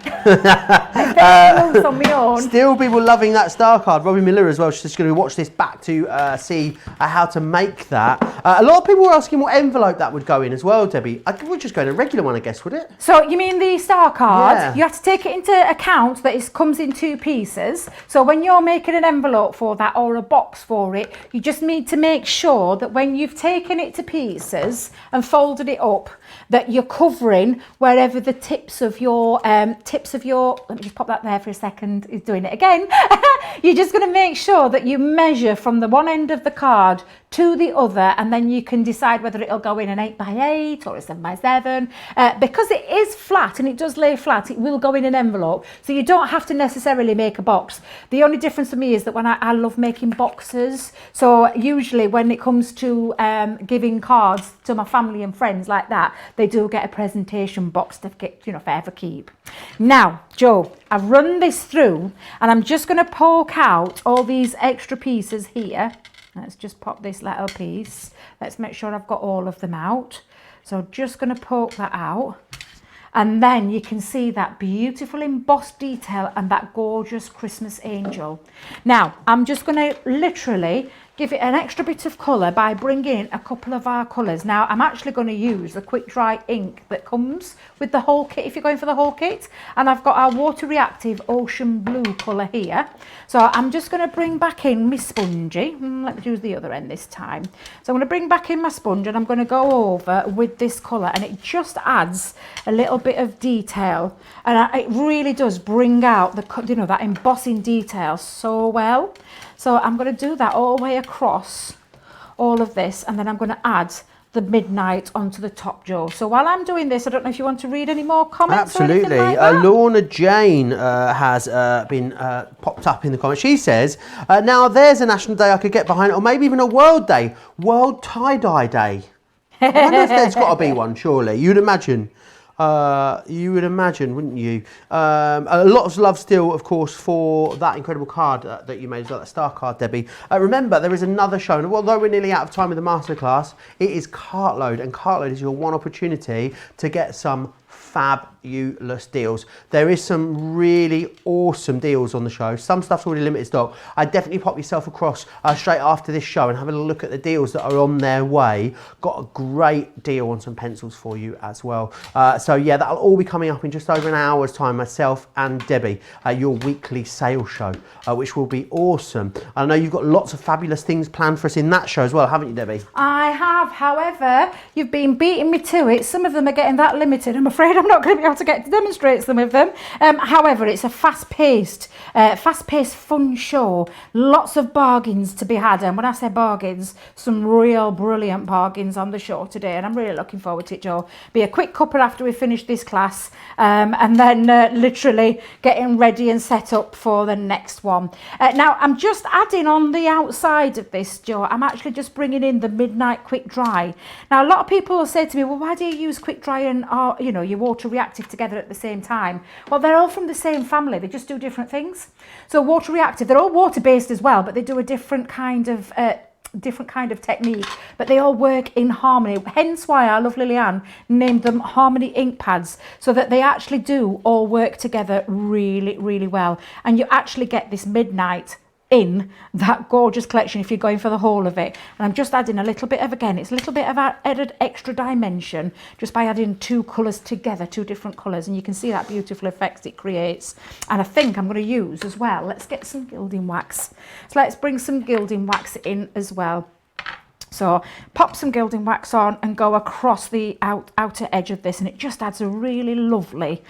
on my own. Still people loving that star card. Robin Miller as well. She's just going to watch this back to see how to make that. A lot of people were asking what envelope that would go in as well, Debbie. I would just go in a regular one, I guess, would it? So you mean the star card? Yeah. You have to take it into account that it comes in 2 pieces. So when you're making an envelope for that or a box for it, you just need to make sure that when you've taken it to pieces and folded it up, that you're covering wherever the tips of your, let me just pop that there for a second, he's doing it again. You're just going to make sure that you measure from the one end of the card to the other, and then you can decide whether it'll go in an 8x8 or a 7x7. Because it is flat and it does lay flat, it will go in an envelope. So you don't have to necessarily make a box. The only difference for me is that when I love making boxes. So usually when it comes to giving cards to my family and friends like that, they do get a presentation box to get, forever keep. Now, Joe, I've run this through and I'm just going to poke out all these extra pieces here. Let's just pop this little piece. Let's make sure I've got all of them out. So just going to poke that out. And then you can see that beautiful embossed detail and that gorgeous Christmas angel. Now, I'm just going to literally give it an extra bit of colour by bringing in a couple of our colours. Now, I'm actually going to use the quick dry ink that comes with the whole kit, if you're going for the whole kit. And I've got our water reactive ocean blue colour here. So I'm just going to bring back in my spongy. Let me use the other end this time. So I'm going to bring back in my sponge and I'm going to go over with this colour, and it just adds a little bit of detail. And it really does bring out the, that embossing detail so well. So I'm going to do that all the way across all of this, and then I'm going to add the midnight onto the top, Joe. So while I'm doing this, I don't know if you want to read any more comments. Absolutely. Or anything like that? Lorna Jane has been popped up in the comments. She says, now there's a national day I could get behind, or maybe even a world day, World Tie-Dye Day. I wonder if there's got to be one, surely. You'd imagine. You would imagine, wouldn't you? A lot of love still, of course, for that incredible card that you made as well, that star card, Debbie. Remember, there is another show, and although we're nearly out of time with the masterclass, it is Cartload, and Cartload is your one opportunity to get some fabulous deals. There is some really awesome deals on the show. Some stuff's already limited stock. I'd definitely pop yourself across straight after this show and have a look at the deals that are on their way. Got a great deal on some pencils for you as well. So yeah, that'll all be coming up in just over an hour's time, myself and Debbie, your weekly sale show, which will be awesome. I know you've got lots of fabulous things planned for us in that show as well, haven't you, Debbie? I have. However, you've been beating me to it. Some of them are getting that limited. I'm afraid I'm not going to be able to get to demonstrate some of them. However, it's a fast-paced, fun show. Lots of bargains to be had. And when I say bargains, some real brilliant bargains on the show today. And I'm really looking forward to it, Joe. Be a quick cuppa after we finish this class. And then literally getting ready and set up for the next one. Now, I'm just adding on the outside of this, Joe. I'm actually just bringing in the midnight quick dry. Now, a lot of people will say to me, well, why do you use quick dry and your water reactive together at the same time? Well, they're all from the same family. They just do different things. So water reactive, they're all water based as well, but they do a different kind of technique, but they all work in harmony. Hence why our lovely Leanne named them Harmony ink pads, so that they actually do all work together really, really well. And you actually get this midnight in that gorgeous collection if you're going for the whole of it. And I'm just adding a little bit of, again, it's a little bit of added extra dimension just by adding 2 colours together, 2 different colours, and you can see that beautiful effect it creates. And I think I'm going to use as well, let's get some gilding wax. So let's bring some gilding wax in as well. So pop some gilding wax on and go across the outer edge of this, and it just adds a really lovely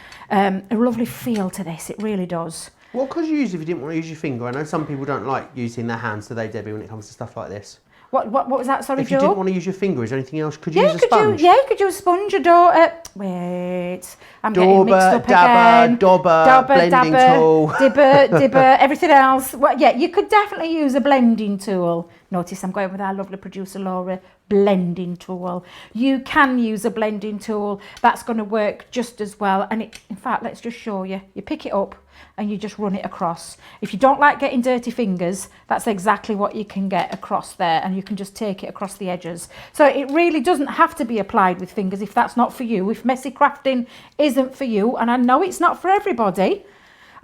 feel to this. It really does. What could you use if you didn't want to use your finger? I know some people don't like using their hands, do they, Debbie, when it comes to stuff like this? What was that, sorry, If Joe? you didn't want to use your finger, is there anything else? Could you use a sponge? You could use a sponge, a door. Wait, I'm getting mixed up dabber, again. Dobber, blending tool. Dibber, everything else. Well, yeah, you could definitely use a blending tool. Notice I'm going with our lovely producer Laura, blending tool. You can use a blending tool. That's going to work just as well. And in fact, let's just show you. You pick it up and you just run it across. If you don't like getting dirty fingers, that's exactly what you can get across there, and you can just take it across the edges. So it really doesn't have to be applied with fingers if that's not for you. If messy crafting isn't for you, and I know it's not for everybody,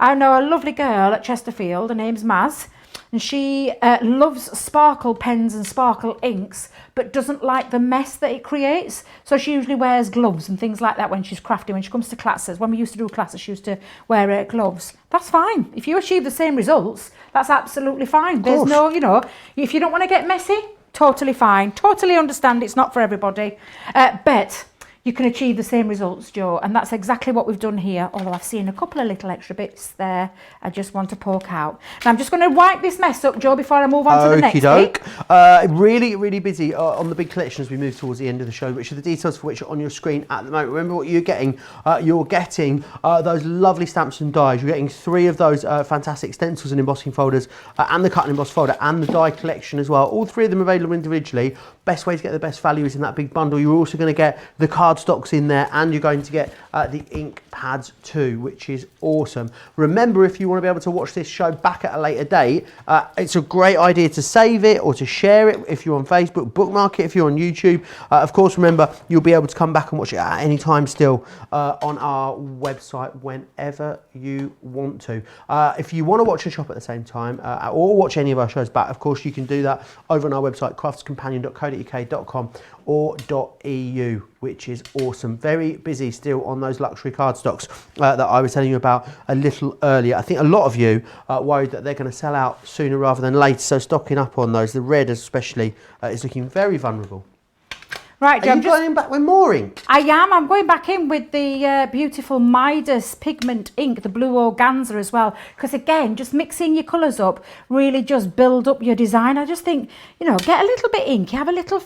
I know a lovely girl at Chesterfield, her name's Maz, and she loves sparkle pens and sparkle inks, but doesn't like the mess that it creates. So she usually wears gloves and things like that when she's crafting. When she comes to classes, when we used to do classes, she used to wear gloves. That's fine. If you achieve the same results, that's absolutely fine. There's no, you know, if you don't want to get messy, totally fine. Totally understand it's not for everybody. But you can achieve the same results, Joe, and that's exactly what we've done here, although I've seen a couple of little extra bits there I just want to poke out. Now I'm just going to wipe this mess up, Joe, before I move on to the next bit. Really busy on the big collection as we move towards the end of the show, which are the details for which are on your screen at the moment. Remember what you're getting. You're getting those lovely stamps and dies. You're getting 3 of those fantastic stencils and embossing folders, and the cut and emboss folder, and the die collection as well. All 3 of them available individually. Best way to get the best value is in that big bundle. You're also going to get the card stocks in there, and you're going to get the ink pads too, which is awesome. Remember, if you want to be able to watch this show back at a later date, it's a great idea to save it or to share it if you're on Facebook, bookmark it if you're on YouTube. Of course, remember, you'll be able to come back and watch it at any time still on our website whenever you want to. If you want to watch and shop at the same time, or watch any of our shows back, of course you can do that over on our website, craftscompanion.co.uk.com or .eu, which is awesome. Very busy still on those luxury cardstocks that I was telling you about a little earlier. I think a lot of you are worried that they're going to sell out sooner rather than later, so stocking up on those. The red especially is looking very vulnerable. Right, Joe, Are you going back with more ink? I am. I'm going back in with the beautiful Midas pigment ink, the blue organza as well. Because again, just mixing your colours up really just build up your design. I just think, you know, get a little bit inky, have a little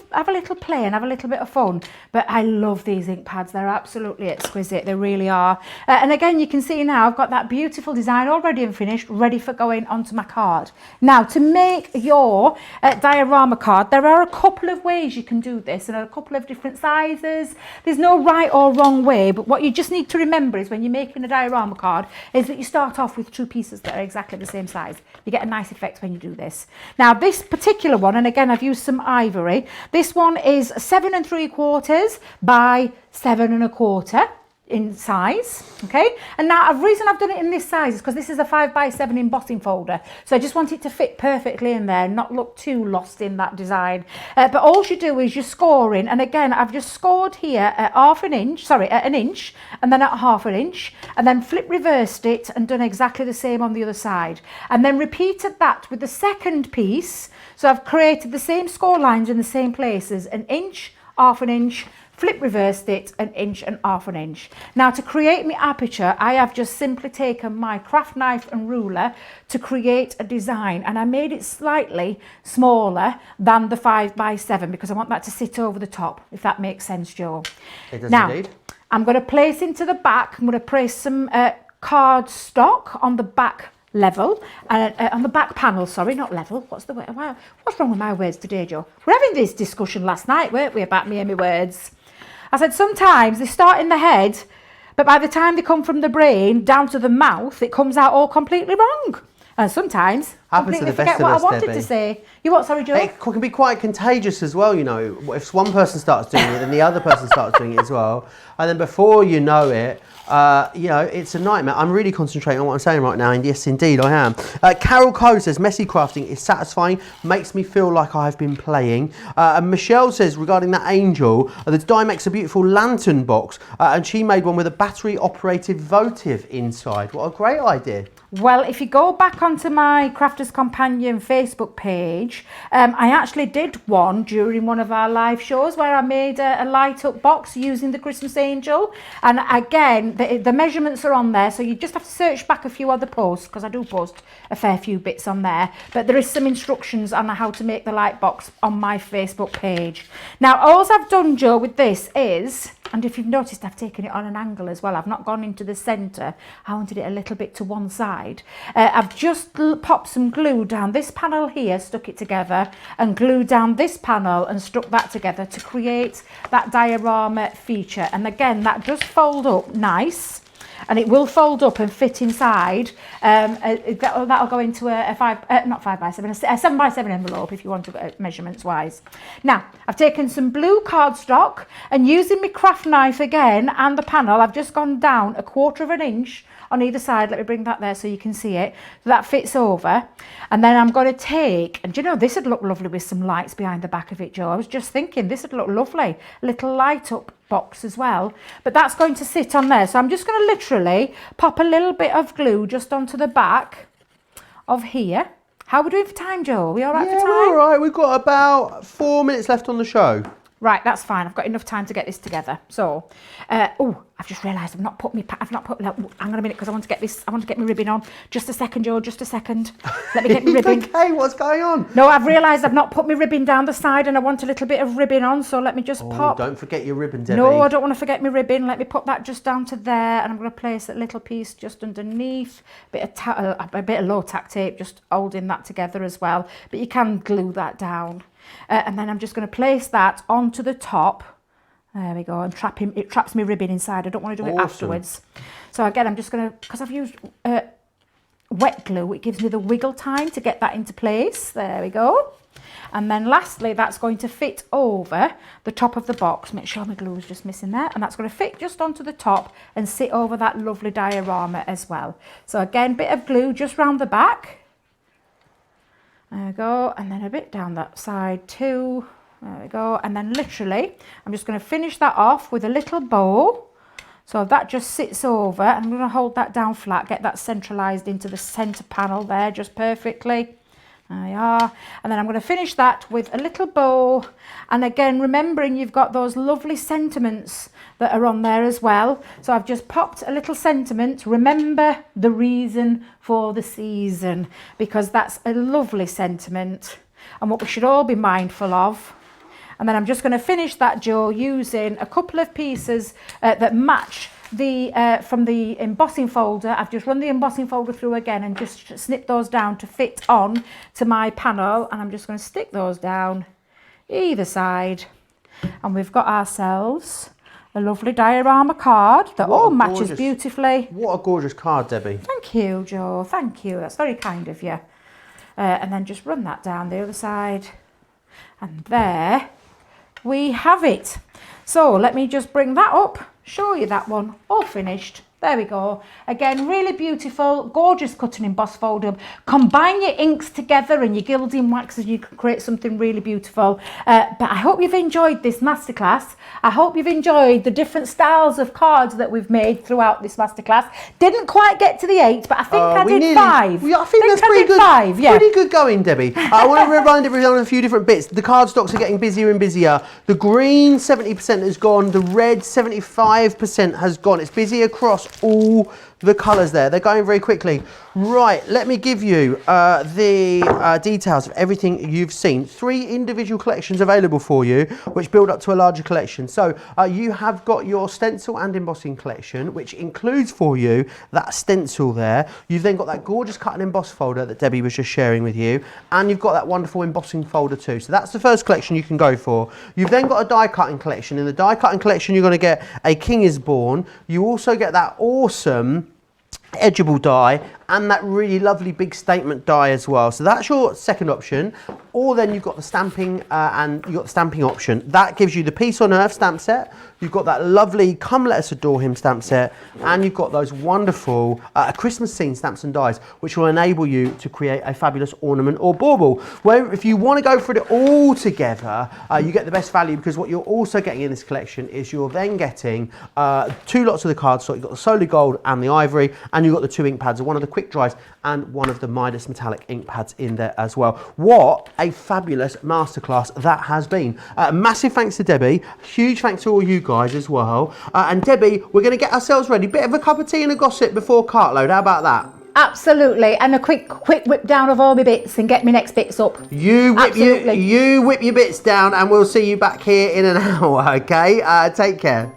play and have a little bit of fun. But I love these ink pads. They're absolutely exquisite. They really are. And again, you can see now I've got that beautiful design all ready and finished, ready for going onto my card. Now, to make your diorama card, there are a couple of ways you can do this, and a couple of different sizes. There's no right or wrong way, but what you just need to remember is when you're making a diorama card is that you start off with 2 pieces that are exactly the same size. You get a nice effect when you do this. Now this particular one, and again I've used some ivory, this one is 7 3/4 by 7 1/4 in size, okay? And now the reason I've done it in this size is because this is a 5 by 7 embossing folder, so I just want it to fit perfectly in there, not look too lost in that design. But all you do is you're scoring, and again I've just scored here at an inch, and then at 1/2 inch, and then flip reversed it and done exactly the same on the other side, and then repeated that with the second piece. So I've created the same score lines in the same places, 1 inch, 1/2 inch, flip reversed it 1 inch and 1/2 inch. Now to create my aperture, I have just simply taken my craft knife and ruler to create a design, and I made it slightly smaller than the 5 by 7 because I want that to sit over the top, if that makes sense, Joe. It does now, indeed. I'm going to place into the back, I'm going to place some card stock on the back level, on the back panel, sorry, not level. What's wrong with my words today, Joe? We're having this discussion last night, weren't we, about me and my words? I said sometimes they start in the head, but by the time they come from the brain down to the mouth, it comes out all completely wrong. And sometimes I completely forget what I wanted to say. You what, sorry, Joe? It can be quite contagious as well, you know. If one person starts doing it, then the other person starts doing it as well. And then before you know it, you know, it's a nightmare. I'm really concentrating on what I'm saying right now, and yes, indeed, I am. Carol Coe says, messy crafting is satisfying, makes me feel like I've been playing. And Michelle says, regarding that angel, the die makes a beautiful lantern box, and she made one with a battery-operated votive inside. What a great idea. Well, if you go back onto my Crafters Companion Facebook page, I actually did one during one of our live shows where I made a light up box using the Christmas angel. And again, the measurements are on there, so you just have to search back a few other posts, because I do post a fair few bits on there. But there is some instructions on how to make the light box on my Facebook page. Now, all I've done, Joe, with this is, and if you've noticed, I've taken it on an angle as well. I've not gone into the centre. I wanted it a little bit to one side. I've just popped some glue down this panel here, stuck it together, and glued down this panel and stuck that together to create that diorama feature. And again, that does fold up nice. and it will fold up and fit inside. That'll go into a 7x7 envelope if you want to measurements wise. Now I've taken some blue cardstock, and using my craft knife again and the panel, I've just gone down 1/4 inch on either side. Let me bring that there so you can see it. So that fits over, and then I'm going to take, and do you know, this would look lovely with some lights behind the back of it, Joe. I was just thinking this would look lovely, a little light up box as well, but that's going to sit on there. So I'm just going to literally pop a little bit of glue just onto the back of here. How are we doing for time, Joe? Are we all right for time? We're all right. We've got about 4 minutes left on the show. Right, that's fine. I've got enough time to get this together. So, I've just realised Hang on a minute, because I want to get this. I want to get my ribbon on. Just a second, Joe. Just a second. Let me get my ribbon. Okay, what's going on? No, I've realised I've not put my ribbon down the side, and I want a little bit of ribbon on. So let me just pop. Don't forget your ribbon, Debbie. No, I don't want to forget my ribbon. Let me put that just down to there, and I'm going to place that little piece just underneath. A bit of low tack tape, just holding that together as well. But you can glue that down. And then I'm just going to place that onto the top. There we go. And it traps my ribbon inside. I don't want to do it afterwards. So again, I'm just going to, because I've used wet glue, it gives me the wiggle time to get that into place. There we go. And then lastly, that's going to fit over the top of the box. Make sure my glue is just missing there. And that's going to fit just onto the top and sit over that lovely diorama as well. So again, bit of glue just round the back. There we go, and then a bit down that side too. There we go, and then literally, I'm just going to finish that off with a little bow. So that just sits over, and I'm going to hold that down flat, get that centralised into the centre panel there just perfectly. There we are. And then I'm going to finish that with a little bow. And again, remembering you've got those lovely sentiments that are on there as well. So I've just popped a little sentiment. Remember the reason for the season, because that's a lovely sentiment and what we should all be mindful of. And then I'm just going to finish that, Joe, using a couple of pieces that match from the embossing folder. I've just run the embossing folder through again and just snip those down to fit on to my panel, and I'm just going to stick those down either side, and we've got ourselves a lovely diorama card that all matches beautifully. What a gorgeous card, Debbie. Thank you, Joe. Thank you. That's very kind of you. And then just run that down the other side, and there we have it. So let me just bring that up, show you that one, all finished. There we go. Again, really beautiful, gorgeous cut and emboss folder. Combine your inks together and your gilding waxes, you can create something really beautiful. But I hope you've enjoyed this masterclass. I hope you've enjoyed the different styles of cards that we've made throughout this masterclass. Didn't quite get to the 8, but I think I did 5. I think that's pretty good. 5, yeah. Pretty good going, Debbie. I want to remind everyone of a few different bits. The card stocks are getting busier and busier. The green 70% has gone. The red 75% has gone. It's busy across all the colours there. They're going very quickly. Right, let me give you the details of everything you've seen. 3 individual collections available for you, which build up to a larger collection. So you have got your stencil and embossing collection, which includes for you that stencil there. You've then got that gorgeous cut and emboss folder that Debbie was just sharing with you, and you've got that wonderful embossing folder too. So that's the first collection you can go for. You've then got a die cutting collection. In the die cutting collection, you're going to get a King is Born. You also get that awesome edgeable die and that really lovely big statement die as well. So that's your second option. Or then you've got the stamping and you've got the stamping option. That gives you the Peace on Earth stamp set. You've got that lovely Come Let Us Adore Him stamp set, and you've got those wonderful Christmas scene stamps and dies, which will enable you to create a fabulous ornament or bauble. Where if you want to go for it all together, you get the best value, because what you're also getting in this collection is you're then getting 2 lots of the cards. So you've got the solid gold and the ivory, and you've got the 2 ink pads, one of the quick dries and one of the Midas metallic ink pads in there as well. What a fabulous masterclass that has been. Massive thanks to Debbie. Huge thanks to all you guys as well. And Debbie, we're going to get ourselves ready. Bit of a cup of tea and a gossip before cartload. How about that? Absolutely, and a quick whip down of all my bits and get my next bits up. You whip your bits down, and we'll see you back here in an hour. Okay, take care.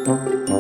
you.